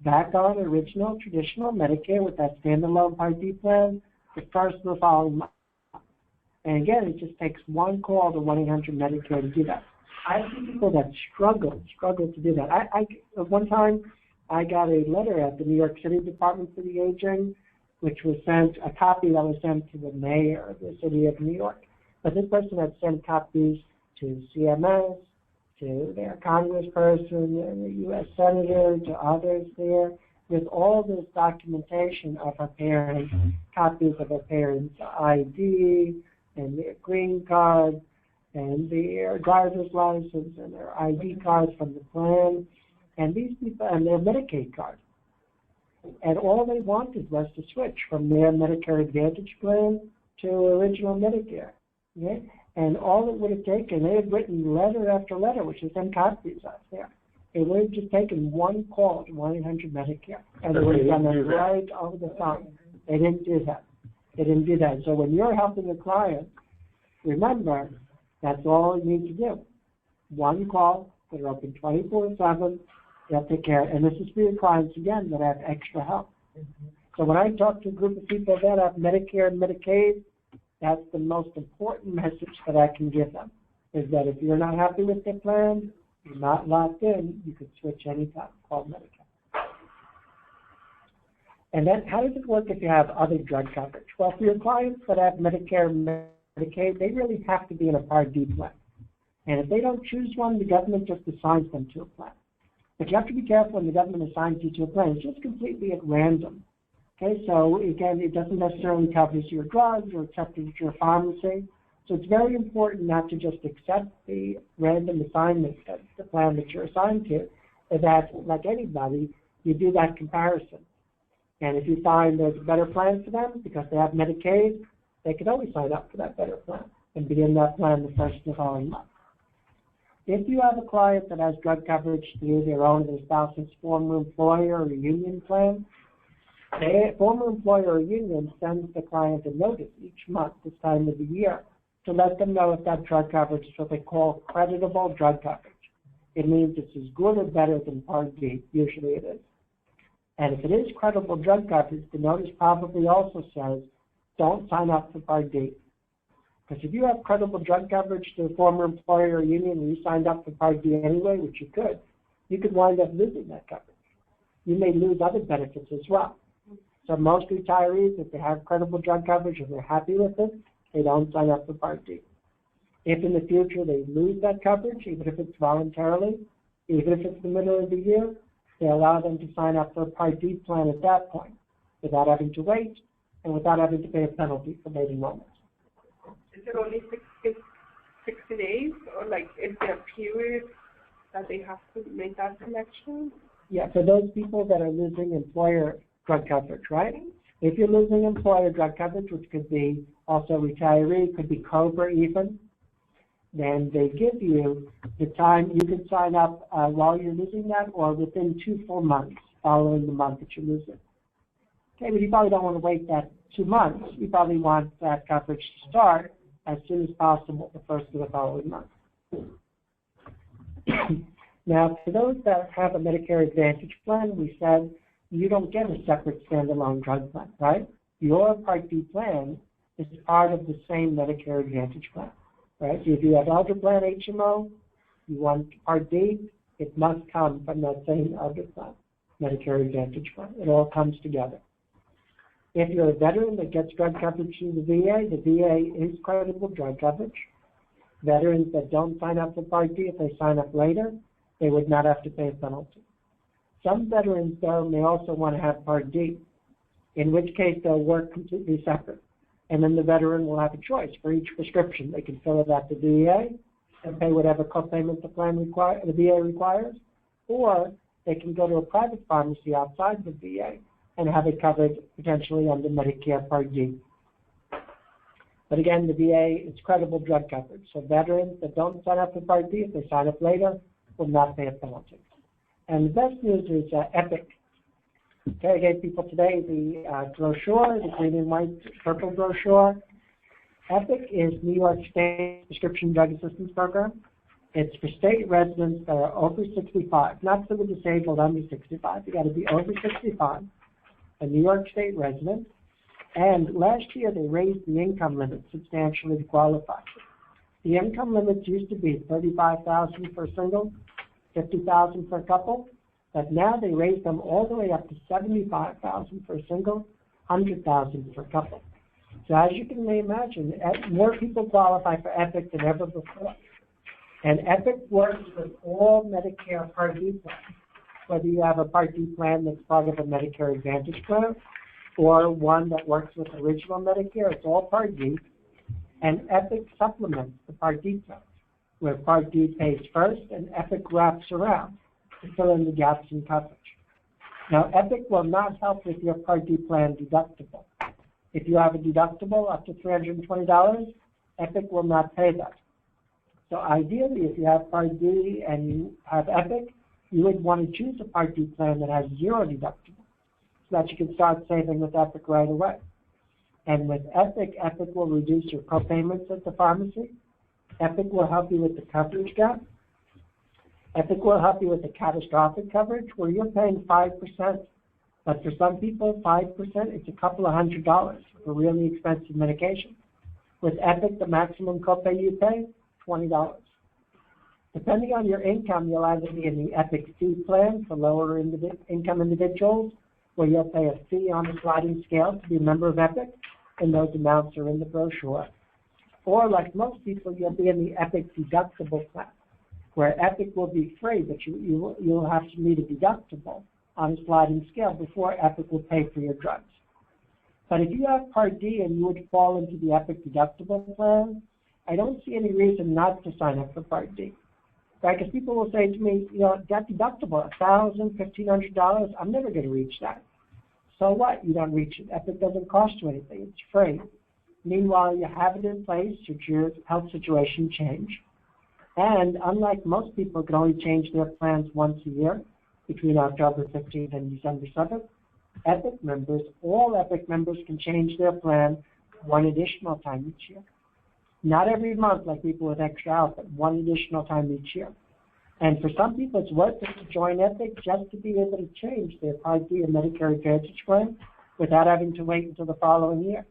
back on original traditional Medicare with that standalone Part D plan, the first of the following month. And again, it just takes one call to 1-800-MEDICARE to do that. I see people that struggle to do that. One time, I got a letter at the New York City Department for the Aging, which was sent, a copy that was sent to the mayor of the city of New York. But this person had sent copies to CMS, to their congressperson, the U.S. senator, to others there, with all this documentation of her parents, copies of her parents' ID, and their green card, and their driver's license, and their ID cards from the plan, and these people, and their Medicaid card. And all they wanted was to switch from their Medicare Advantage plan to original Medicare. Okay? And all it would have taken, they had written letter after letter, which is 10 copies out there. It would have just taken one call to 1-800-MEDICARE, and they would have done it right over the phone. They didn't do that. They didn't do that. So when you're helping a client, remember, that's all you need to do. One call, they're open 24/7, they'll take care. And this is for your clients, again, that have extra help. So when I talk to a group of people that have Medicare and Medicaid, that's the most important message that I can give them, is that if you're not happy with the plan, you're not locked in, you could switch anytime, call Medicare. And then how does it work if you have other drug coverage? Well, for your clients that have Medicare and Medicaid, they really have to be in a Part D plan. And if they don't choose one, the government just assigns them to a plan. But you have to be careful when the government assigns you to a plan. It's just completely at random. Okay, so again, it doesn't necessarily cover your drugs or accept it at your pharmacy. So it's very important not to just accept the random assignment, the plan that you're assigned to, that, like anybody, you do that comparison. And if you find there's a better plan for them because they have Medicaid, they could always sign up for that better plan and begin that plan the first of the following month. If you have a client that has drug coverage through their own or their spouse's former employer or union plan, the former employer or union sends the client a notice each month this time of the year to let them know if that drug coverage is what they call creditable drug coverage. It means it's as good or better than Part D, usually it is. And if it is credible drug coverage, the notice probably also says, don't sign up for Part D. Because if you have credible drug coverage to a former employer or union and you signed up for Part D anyway, which you could wind up losing that coverage. You may lose other benefits as well. So most retirees, if they have credible drug coverage and they're happy with it, they don't sign up for Part D. If in the future they lose that coverage, even if it's voluntarily, even if it's the middle of the year, they allow them to sign up for a Part D plan at that point without having to wait and without having to pay a penalty for late enrollment. Is it only 60 days, or like is there a period that they have to make that selection? Yeah, for those people that are losing employer drug coverage, right? If you're losing employer drug coverage, which could be also retiree, could be COBRA even, then they give you the time you can sign up while you're losing that or within 2 full months following the month that you're losing. Okay, but you probably don't want to wait that 2 months. You probably want that coverage to start as soon as possible, the first of the following month. Now, for those that have a Medicare Advantage plan, we said you don't get a separate standalone drug plan, right? Your Part D plan is part of the same Medicare Advantage plan, right? So if you have Elder Plan HMO, you want Part D, it must come from that same Elder Plan, Medicare Advantage plan. It all comes together. If you're a veteran that gets drug coverage through the VA is credible drug coverage. Veterans that don't sign up for Part D, if they sign up later, they would not have to pay a penalty. Some veterans, though, may also want to have Part D, in which case they'll work completely separate. And then the veteran will have a choice for each prescription. They can fill it at the VA and pay whatever copayment the VA requires, or they can go to a private pharmacy outside the VA and have it covered potentially under Medicare Part D. But again, the VA is credible drug coverage. So veterans that don't sign up for Part D, if they sign up later, will not pay a penalty. And the best news is Epic. Okay, I gave people today the brochure, the green and white purple brochure. Epic is New York State Prescription Drug Assistance Program. It's for state residents that are over 65, not for the disabled under 65. You got to be over 65, a New York State resident. And last year they raised the income limit substantially to qualify. The income limits used to be $35,000 for a single, $50,000 for a couple, but now they raised them all the way up to $75,000 for a single, $100,000 for a couple. So as you can imagine, more people qualify for Epic than ever before. And Epic works with all Medicare Part D plans, whether you have a Part D plan that's part of a Medicare Advantage plan or one that works with original Medicare. It's all Part D. And Epic supplements the Part D plan, where Part D pays first and Epic wraps around to fill in the gaps in coverage. Now, Epic will not help with your Part D plan deductible. If you have a deductible up to $320, Epic will not pay that. So ideally, if you have Part D and you have Epic, you would want to choose a Part D plan that has zero deductible so that you can start saving with Epic right away. And with Epic, Epic will reduce your copayments at the pharmacy. Epic will help you with the coverage gap. Epic will help you with the catastrophic coverage where you're paying 5%. But for some people, 5%, it's a couple of $100 for really expensive medication. With Epic, the maximum copay you pay, $20. Depending on your income, you'll either be in the Epic C plan for lower income individuals, where you'll pay a fee on a sliding scale to be a member of Epic, and those amounts are in the brochure. Or like most people, you'll be in the Epic deductible plan, where Epic will be free, but you'll have to meet a deductible on a sliding scale before Epic will pay for your drugs. But if you have Part D and you would fall into the Epic deductible plan, I don't see any reason not to sign up for Part D. Right? Because people will say to me, that deductible, $1,000, $1,500, I'm never going to reach that. So what? You don't reach it. Epic doesn't cost you anything. It's free. Meanwhile, you have it in place should your health situation change. And unlike most people can only change their plans once a year, between October 15th and December 7th, Epic members, all Epic members can change their plan one additional time each year. Not every month like people with extra health, but one additional time each year. And for some people, it's worth it to join Epic just to be able to change their Part D and Medicare Advantage plan without having to wait until the following year.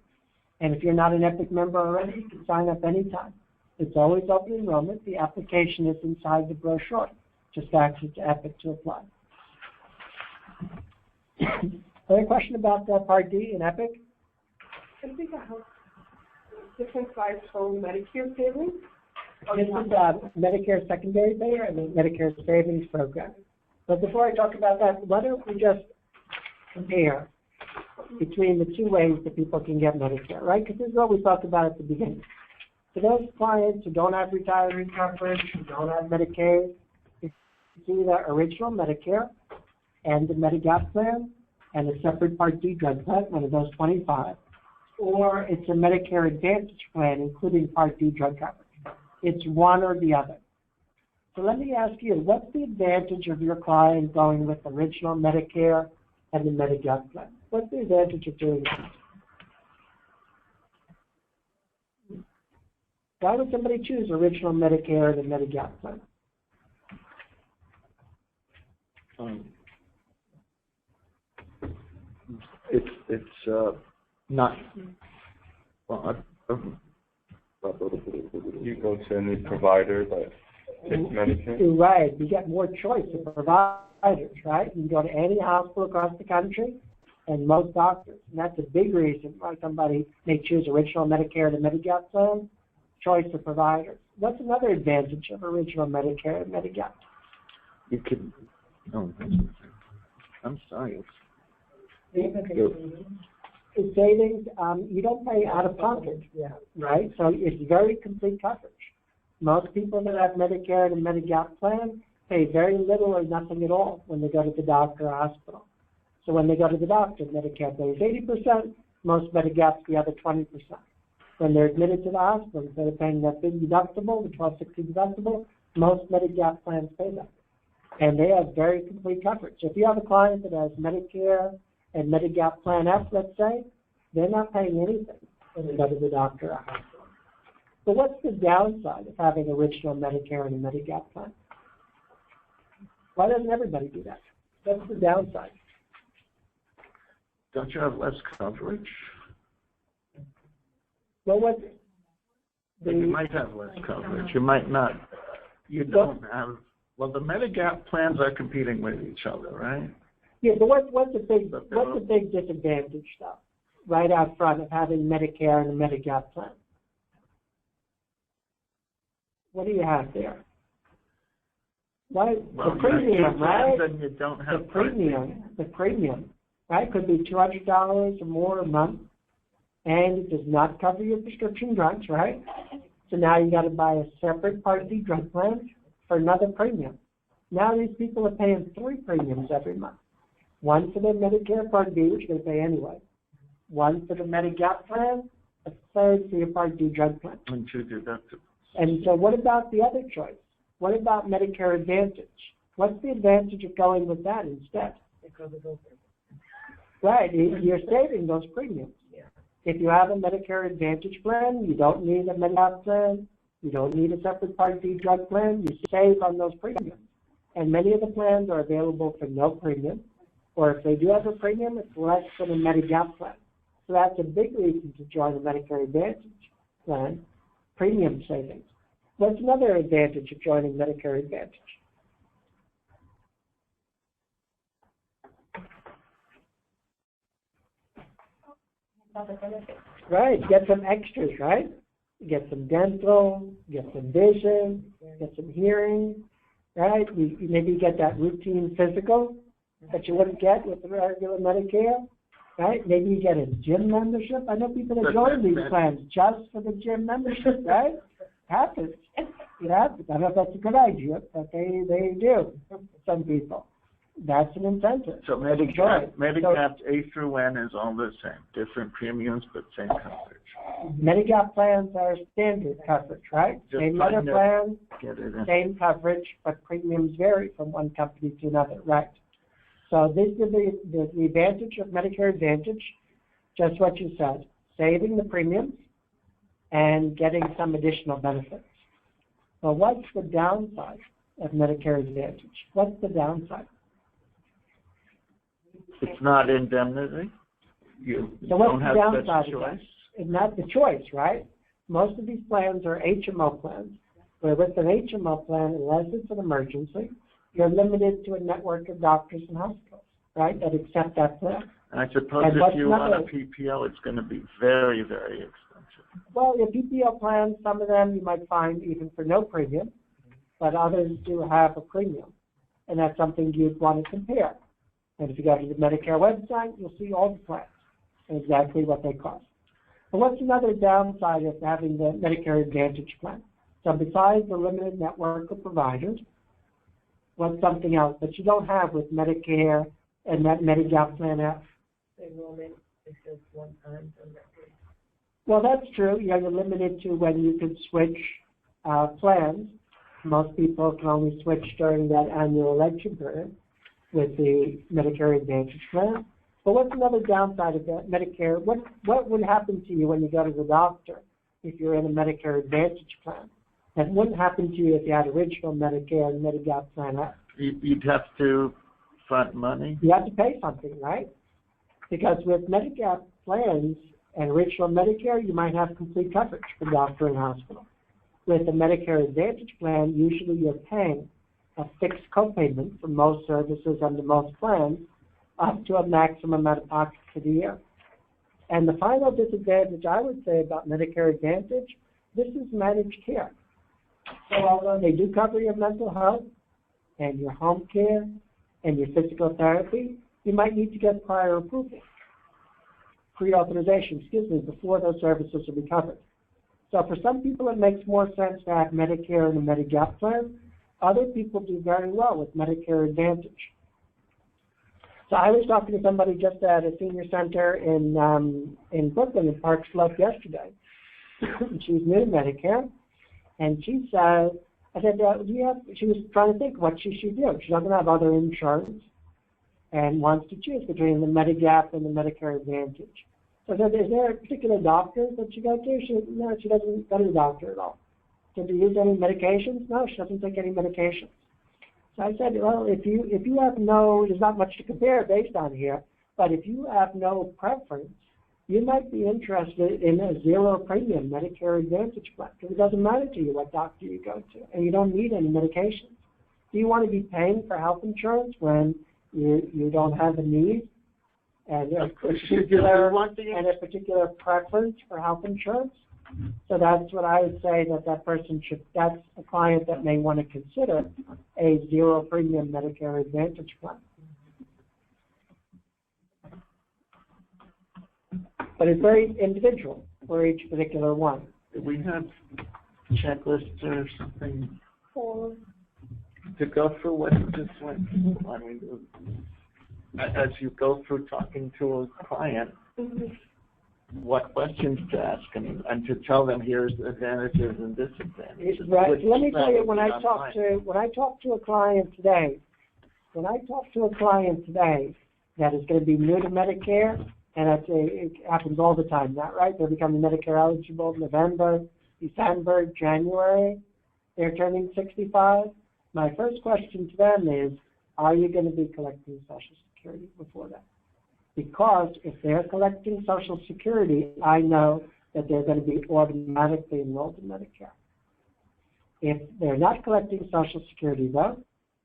And if you're not an EPIC member already, you can sign up anytime. It's always open enrollment. The application is inside the brochure. Just access to EPIC to apply. Other question about Part D and EPIC? I think I have different slides from Medicare savings. This is Medicare secondary payer and the Medicare savings program. But before I talk about that, why don't we just compare between the two ways that people can get Medicare, right? Because this is what we talked about at the beginning. For those clients who don't have retiree coverage, who don't have Medicaid, it's either original Medicare and the Medigap plan and a separate Part D drug plan, one of those 25, or it's a Medicare Advantage plan, including Part D drug coverage. It's one or the other. So let me ask you, what's the advantage of your client going with original Medicare and the Medigap plan? What's the advantage of doing that? Why would somebody choose original Medicare and the Medigap plan? It's not. Well, You go to any provider that takes Medicare? Right. You get more choice of providers, right? You can go to any hospital across the country and most doctors. And that's a big reason why somebody may choose original Medicare and the Medigap plan, choice of providers. What's another advantage of original Medicare and Medigap? You can. No, I'm sorry. The savings, you don't pay out of pocket, right? So it's very complete coverage. Most people that have Medicare and Medigap plan pay very little or nothing at all when they go to the doctor or hospital. So when they go to the doctor, Medicare pays 80%, most Medigaps the other 20%. When they're admitted to the hospital, instead of paying that big deductible, the $1,260 deductible, most Medigap plans pay that. And they have very complete coverage. So if you have a client that has Medicare and Medigap Plan F, let's say, they're not paying anything when they go to the doctor or hospital. So what's the downside of having original Medicare and a Medigap plan? Why doesn't everybody do that? What's the downside? Don't you have less coverage? Well, what? You might have less coverage. You might not. You don't have. Well, the Medigap plans are competing with each other, right? Yeah, but what's the big disadvantage, though, right out front of having Medicare and a Medigap plan? What do you have there? Why the premium, right? Then you don't have the premium, right? Could be $200 or more a month, and it does not cover your prescription drugs, right? So now you got to buy a separate Part D drug plan for another premium. Now these people are paying 3 premiums every month. One for the Medicare Part D, which they pay anyway. One for the Medigap plan, a third for your Part D drug plan. And 2 deductibles. And so what about the other choice? What about Medicare Advantage? What's the advantage of going with that instead? Right, you're saving those premiums. Yeah. If you have a Medicare Advantage plan, you don't need a Medigap plan, you don't need a separate Part D drug plan, you save on those premiums. And many of the plans are available for no premium, or if they do have a premium, it's less than a Medigap plan. So that's a big reason to join the Medicare Advantage plan, premium savings. What's another advantage of joining Medicare Advantage? Right, get some extras, right? Get some dental, get some vision, get some hearing, right? Maybe get that routine physical that you wouldn't get with the regular Medicare, right? Maybe you get a gym membership. I know people that join these plans just for the gym membership, right? Happens. It happens. I don't know if that's a good idea, but they do. Some people. That's an incentive. So Medigap A through N is all the same. Different premiums, but same coverage. Medigap plans are standard coverage, right? Just Same other plans, get it in. same coverage, but premiums vary from one company to another, right? So this is the advantage of Medicare Advantage, just what you said, saving the premiums and getting some additional benefits. So what's the downside of Medicare Advantage? What's the downside? It's not indemnity. You So what's don't the have downside such of choice. that? not the choice, right? Most of these plans are HMO plans, where with an HMO plan, unless it's an emergency, you're limited to a network of doctors and hospitals, right, that accept that plan. And I suppose And if you want a PPO, it's going to be very, very expensive. Well, your PPO plans, some of them you might find even for no premium, but others do have a premium. And that's something you'd want to compare. And if you go to the Medicare website, you'll see all the plans and exactly what they cost. But what's another downside of having the Medicare Advantage plan? So besides the limited network of providers, what's something else that you don't have with Medicare and that Medigap Plan F? Enrollment is just one time. Well, that's true. You're limited to when you can switch plans. Most people can only switch during that annual election period with the Medicare Advantage plan. But what's another downside of that Medicare? What would happen to you when you go to the doctor if you're in a Medicare Advantage plan? That wouldn't happen to you if you had original Medicare and Medigap Plan F. You'd have to front money? You have to pay something, right? Because with Medigap plans and original Medicare, you might have complete coverage for doctor and hospital. With the Medicare Advantage plan, usually you're paying a fixed copayment for most services under most plans up to a maximum out of pocket for the year. And the final disadvantage I would say about Medicare Advantage, this is managed care. So although they do cover your mental health and your home care and your physical therapy, you might need to get prior approval, pre-authorization, before those services will be covered. So for some people, it makes more sense to have Medicare and a Medigap plan. Other people do very well with Medicare Advantage. So I was talking to somebody just at a senior center in Brooklyn, in Park Slope yesterday. She's new to Medicare, and she said, I said, she was trying to think what she should do. She doesn't have other insurance and wants to choose between the Medigap and the Medicare Advantage. So I said, is there a particular doctor that you go to? No, she doesn't go to the doctor at all. So do you use any medications? No, she doesn't take any medications. So I said, well, if you have there's not much to compare based on here, but if you have no preference, you might be interested in a zero premium Medicare Advantage plan, because it doesn't matter to you what doctor you go to, and you don't need any medications. Do you want to be paying for health insurance when you don't have a need and a particular preference for health insurance? So that's what I would say that person should, that's a client that may want to consider a zero premium Medicare Advantage plan. But it's very individual for each particular one. Do we have checklists or something to go through what you just went through? I mean, as you go through talking to a client, what questions to ask and to tell them here's advantages and disadvantages. Right. Let me tell you, when I talk to a client today that is going to be new to Medicare, and it happens all the time, not right? They're becoming Medicare eligible in November, December, January. They're turning 65. My first question to them is, are you going to be collecting Social Security before that? Because if they're collecting Social Security, I know that they're going to be automatically enrolled in Medicare. If they're not collecting Social Security, though,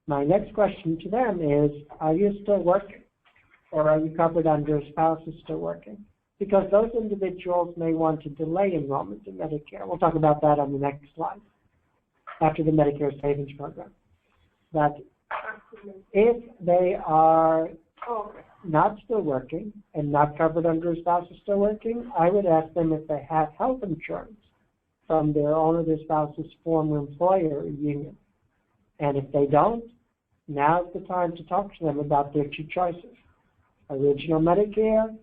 my next question to them is, are you still working? Or are you covered under a spouse who's still working? Because those individuals may want to delay enrollment in Medicare. We'll talk about that on the next slide, after the Medicare Savings Program. But if they are not still working and not covered under a spouse who's still working, I would ask them if they have health insurance from their own or their spouse's former employer or union. And if they don't, now's the time to talk to them about their two choices. Original Medicare,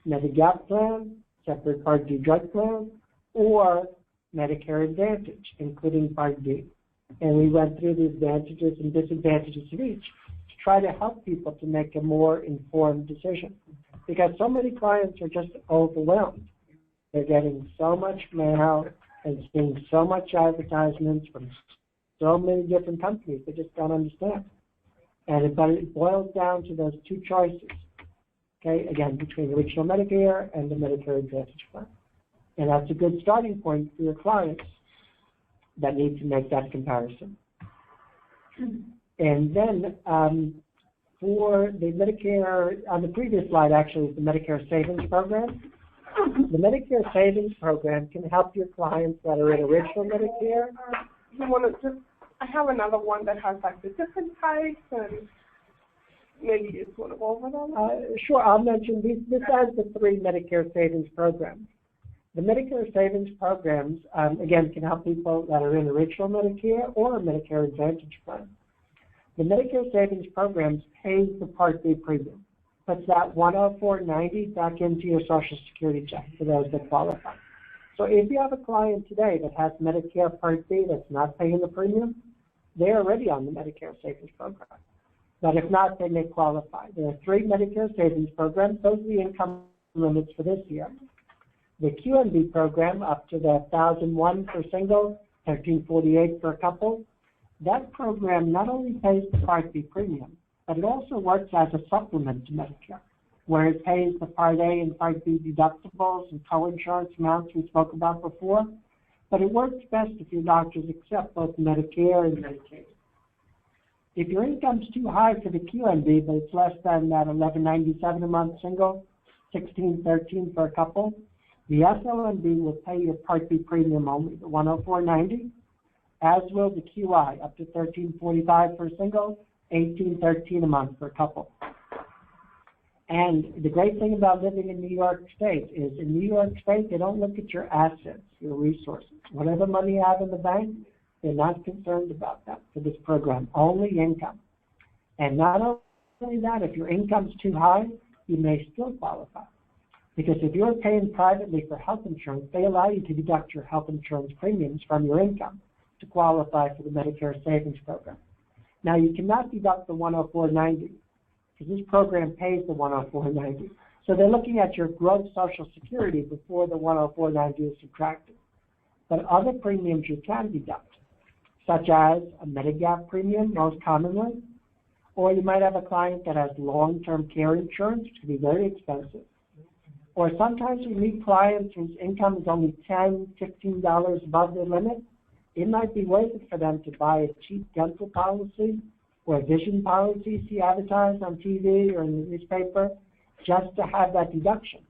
Medigap plan, separate Part D drug plan, or Medicare Advantage, including Part D. And we went through the advantages and disadvantages of each to try to help people to make a more informed decision. Because so many clients are just overwhelmed. They're getting so much mail and seeing so much advertisements from so many different companies, they just don't understand. But it boils down to those two choices. Okay, again, between original Medicare and the Medicare Advantage plan. And that's a good starting point for your clients that need to make that comparison. And then for the Medicare, on the previous slide actually is the Medicare Savings Program. The Medicare Savings Program can help your clients that are in original Medicare. I have another one that has like the different types, and maybe you just want to go over them. Sure, I'll mention this has the 3 Medicare Savings Programs. The Medicare Savings Programs, again, can help people that are in original Medicare or a Medicare Advantage plan. The Medicare Savings Programs pays the Part B premium, puts that $104.90 back into your Social Security check for those that qualify. So if you have a client today that has Medicare Part B that's not paying the premium, they're already on the Medicare Savings Program. But if not, they may qualify. There are 3 Medicare Savings Programs. Those are the income limits for this year. The QMB program, up to the $1,001 for single, $1,348 for a couple, that program not only pays the Part B premium, but it also works as a supplement to Medicare, where it pays the Part A and Part B deductibles and co-insurance amounts we spoke about before. But it works best if your doctors accept both Medicare and Medicaid. If your income's too high for the QMB, but it's less than that $1,197 a month single, $1,613 for a couple, the FLNB will pay your Part B premium only, the $104.90, as will the QI, up to $1,345 for a single, $1,813 a month for a couple. And the great thing about living in New York State is in New York State, they don't look at your assets, your resources. Whatever money you have in the bank, they're not concerned about that for this program, only income. And not only that, if your income's too high, you may still qualify. Because if you're paying privately for health insurance, they allow you to deduct your health insurance premiums from your income to qualify for the Medicare Savings Program. Now, you cannot deduct the $104.90 because this program pays the $104.90. So they're looking at your gross Social Security before the $104.90 is subtracted. But other premiums you can deduct, such as a Medigap premium, most commonly, or you might have a client that has long-term care insurance, which can be very expensive. Or sometimes we meet clients whose income is only $10, $15 above their limit. It might be worth it for them to buy a cheap dental policy or a vision policy see advertised on TV or in the newspaper just to have that deduction.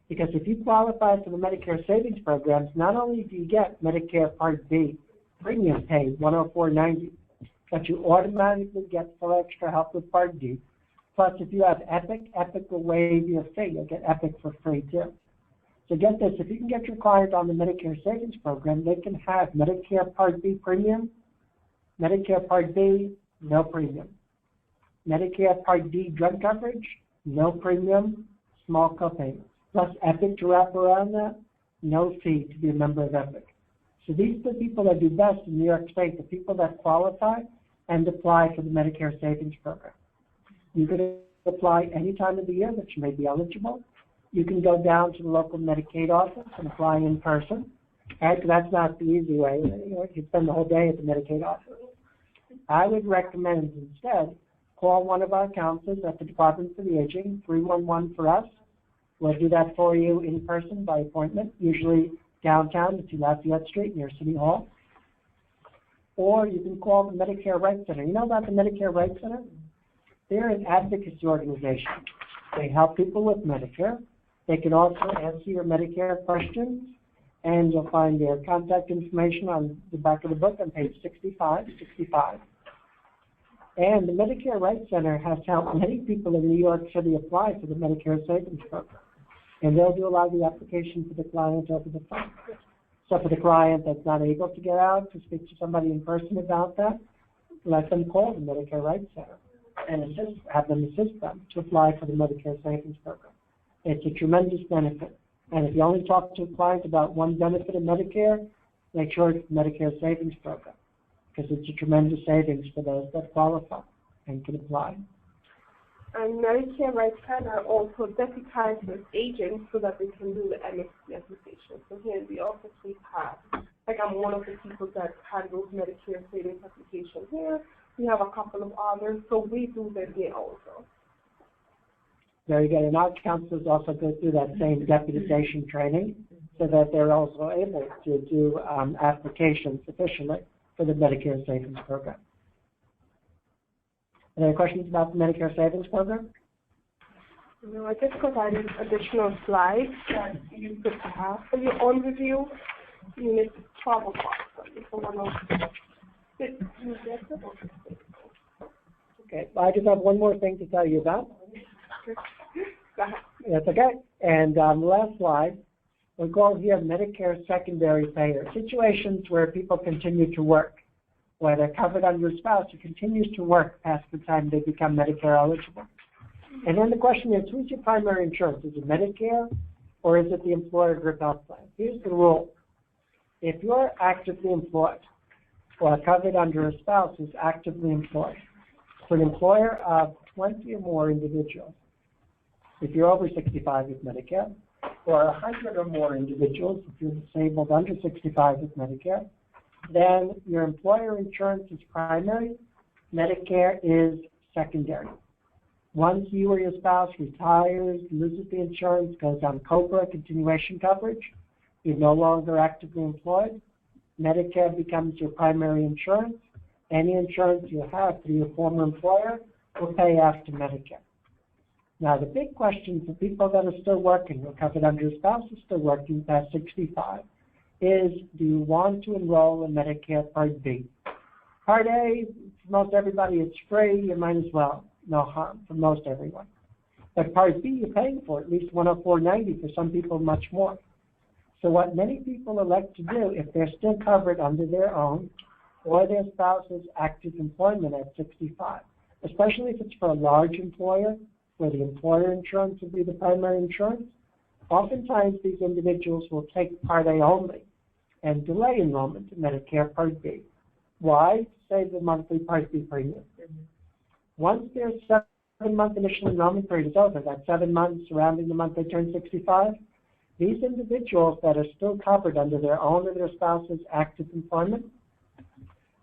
Because if you qualify for the Medicare Savings Programs, not only do you get Medicare Part B premium paid, $104.90, but you automatically get full extra help with Part D. Plus, if you have Epic will waive your fee. You'll get Epic for free, too. So get this, if you can get your client on the Medicare Savings Program, they can have Medicare Part B premium, Medicare Part B, no premium. Medicare Part D drug coverage, no premium, small copayments. Plus Epic to wrap around that, no fee to be a member of Epic. So these are the people that do best in New York State, the people that qualify and apply for the Medicare Savings Program. You can apply any time of the year that you may be eligible. You can go down to the local Medicaid office and apply in person. Right? That's not the easy way. You can spend the whole day at the Medicaid office. I would recommend instead call one of our counselors at the Department for the Aging, 311 for us. We'll do that for you in person by appointment, usually downtown at Lafayette Street near City Hall. Or you can call the Medicare Rights Center. You know about the Medicare Rights Center? They're an advocacy organization. They help people with Medicare. They can also answer your Medicare questions, and you'll find their contact information on the back of the book on page 65. And the Medicare Rights Center has helped many people in New York City apply for the Medicare Savings Program. And they'll do a lot of the application for the client over the phone. So for the client that's not able to get out to speak to somebody in person about that, let them call the Medicare Rights Center and have them assist them to apply for the Medicare Savings Program. It's a tremendous benefit. And if you only talk to a client about one benefit of Medicare, make sure it's the Medicare Savings Program, because it's a tremendous savings for those that qualify and can apply. And Medicare Rights Center also deputizes with agents so that they can do the MSP application. So here in the office we have, like I'm one of the people that had those Medicare savings applications here. We have a couple of others, so we do them here also. Very good. And our counselors also go through that same deputization training. so that they're also able to do applications efficiently for the Medicare Savings Program. Any questions about the Medicare Savings Program? No, I just provided additional slides that you could have for your own review. Unit 12 o'clock. Okay, well, I just have one more thing to tell you about. That's okay. And the last slide, we call here Medicare secondary payer, situations where people continue to work, where they're covered under a spouse who continues to work past the time they become Medicare eligible. And then the question is, who's your primary insurance? Is it Medicare or is it the employer group health plan? Here's the rule. If you're actively employed or covered under a spouse who's actively employed, for an employer of 20 or more individuals, if you're over 65 with Medicare, or 100 or more individuals, if you're disabled under 65 with Medicare, then your employer insurance is primary, Medicare is secondary. Once you or your spouse retires, loses the insurance, goes on COBRA, continuation coverage, you're no longer actively employed, Medicare becomes your primary insurance. Any insurance you have through your former employer will pay after Medicare. Now, the big question for people that are still working, who are covered under a spouse who's still working past 65, is do you want to enroll in Medicare Part B? Part A, for most everybody, it's free. You might as well. No harm for most everyone. But Part B, you're paying for at least $104.90, for some people much more. So what many people elect to do, if they're still covered under their own or their spouse's active employment at 65, especially if it's for a large employer, where the employer insurance would be the primary insurance, oftentimes these individuals will take Part A only and delay enrollment in Medicare Part B. Why? To save the monthly Part B premium. Once their 7-month initial enrollment period is over, that 7 months surrounding the month they turn 65, these individuals that are still covered under their own or their spouse's active employment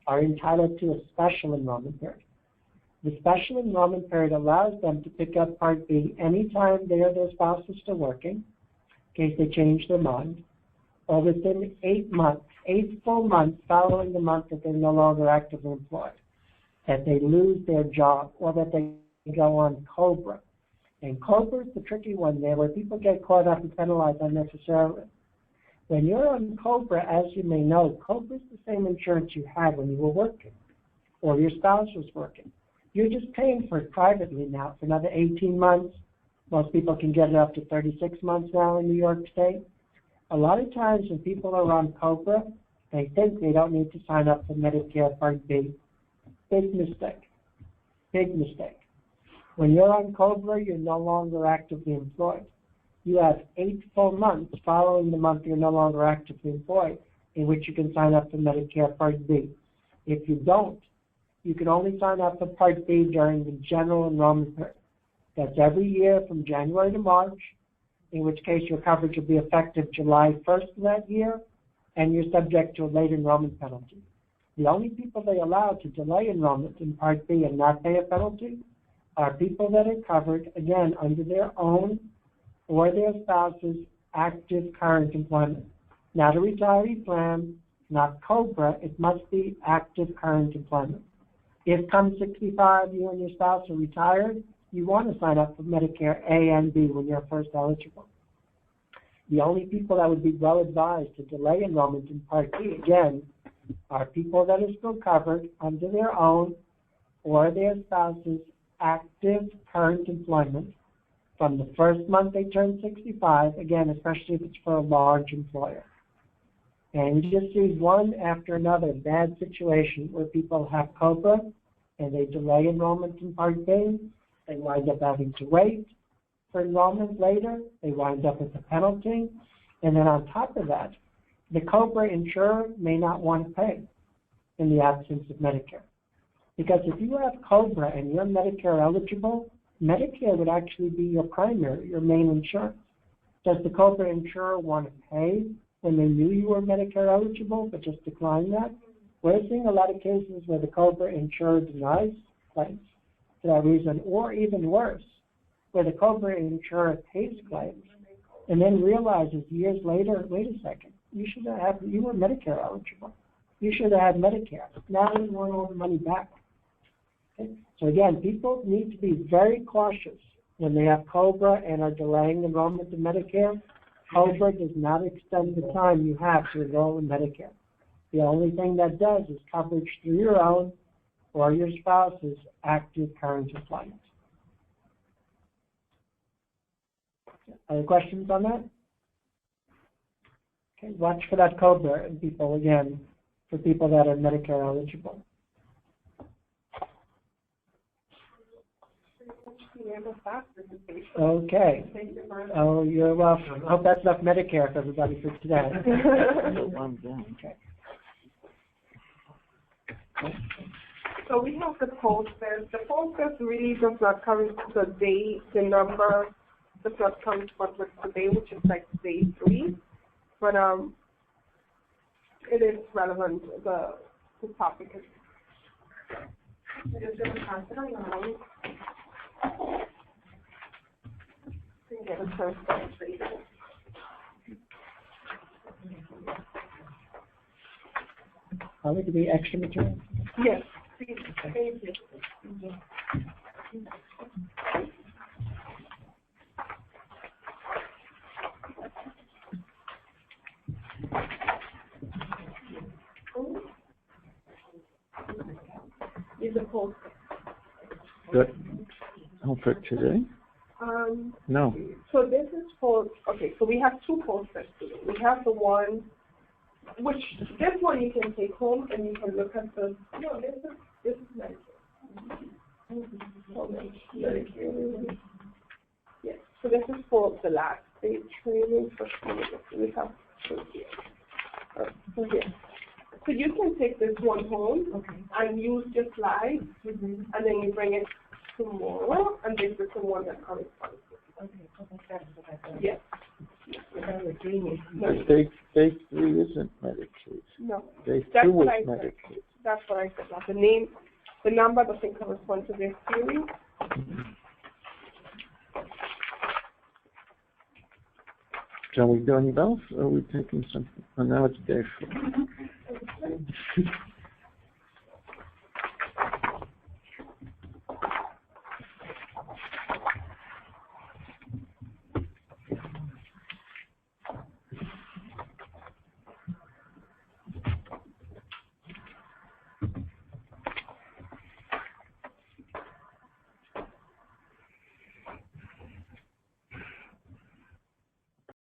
are entitled to a special enrollment period. The special enrollment period allows them to pick up Part B anytime they or their spouse is still working, in case they change their mind, or within 8 months, 8 full months following the month that they're no longer actively employed, that they lose their job, or that they go on COBRA. And COBRA is the tricky one there, where people get caught up and penalized unnecessarily. When you're on COBRA, as you may know, COBRA is the same insurance you had when you were working, or your spouse was working. You're just paying for it privately now for another 18 months. Most people can get it up to 36 months now in New York State. A lot of times when people are on COBRA, they think they don't need to sign up for Medicare Part B. Big mistake. Big mistake. When you're on COBRA, you're no longer actively employed. You have 8 full months following the month you're no longer actively employed in which you can sign up for Medicare Part B. If you don't, you can only sign up for Part B during the general enrollment period. That's every year from January to March, in which case your coverage will be effective July 1st of that year, and you're subject to a late enrollment penalty. The only people they allow to delay enrollment in Part B and not pay a penalty are people that are covered, again, under their own or their spouse's active current employment. Not a retiree plan, not COBRA, it must be active current employment. If come 65, you and your spouse are retired, you want to sign up for Medicare A and B when you're first eligible. The only people that would be well advised to delay enrollment in Part B, again, are people that are still covered under their own or their spouse's active current employment from the first month they turn 65, again, especially if it's for a large employer. And we just see one after another bad situation where people have COBRA and they delay enrollment in Part B. They wind up having to wait for enrollment later. They wind up with a penalty. And then on top of that, the COBRA insurer may not want to pay in the absence of Medicare. Because if you have COBRA and you're Medicare eligible, Medicare would actually be your primary, your main insurance. Does the COBRA insurer want to pay when they knew you were Medicare eligible but just decline that? We're seeing a lot of cases where the COBRA insurer denies claims for that reason, or even worse, where the COBRA insurer pays claims and then realizes years later, wait a second, you were Medicare eligible. You should have had Medicare. Now you want all the money back. Okay? So again, people need to be very cautious when they have COBRA and are delaying enrollment in Medicare. COBRA does not extend the time you have to enroll in Medicare. The only thing that does is coverage through your own or your spouse's active current employment. Other questions on that? Okay, watch for that COBRA, people, again, for people that are Medicare eligible. Okay. Oh, you're welcome. I hope that's enough Medicare for everybody for today. Okay. So we have the posters. The posters really does not correspond to the day, the number does not correspond with today, which is like day 3. But it is relevant, the topic is. I'm just going to pass it around. And get a first demonstration. Are we to be extra material? Yes, please. Thank you. Is a poster. Good. Oh, for today? No. So this is for, okay, so we have 2 posters today. We have the one, which, this one you can take home and you can look at the, no, this is Medicare. Medicare. Yes, so this is for the last day training for we have so here. So you can take this one home and use your slides, and then you bring it tomorrow, and this is the one that corresponds. Yes. Day 3 isn't Medicaid. No. Day That's 2 what is I said. Medicaid. That's what I said. Like the name, the number doesn't correspond to this series. Shall we do any else, or are we taking something? Oh, now it's day 4.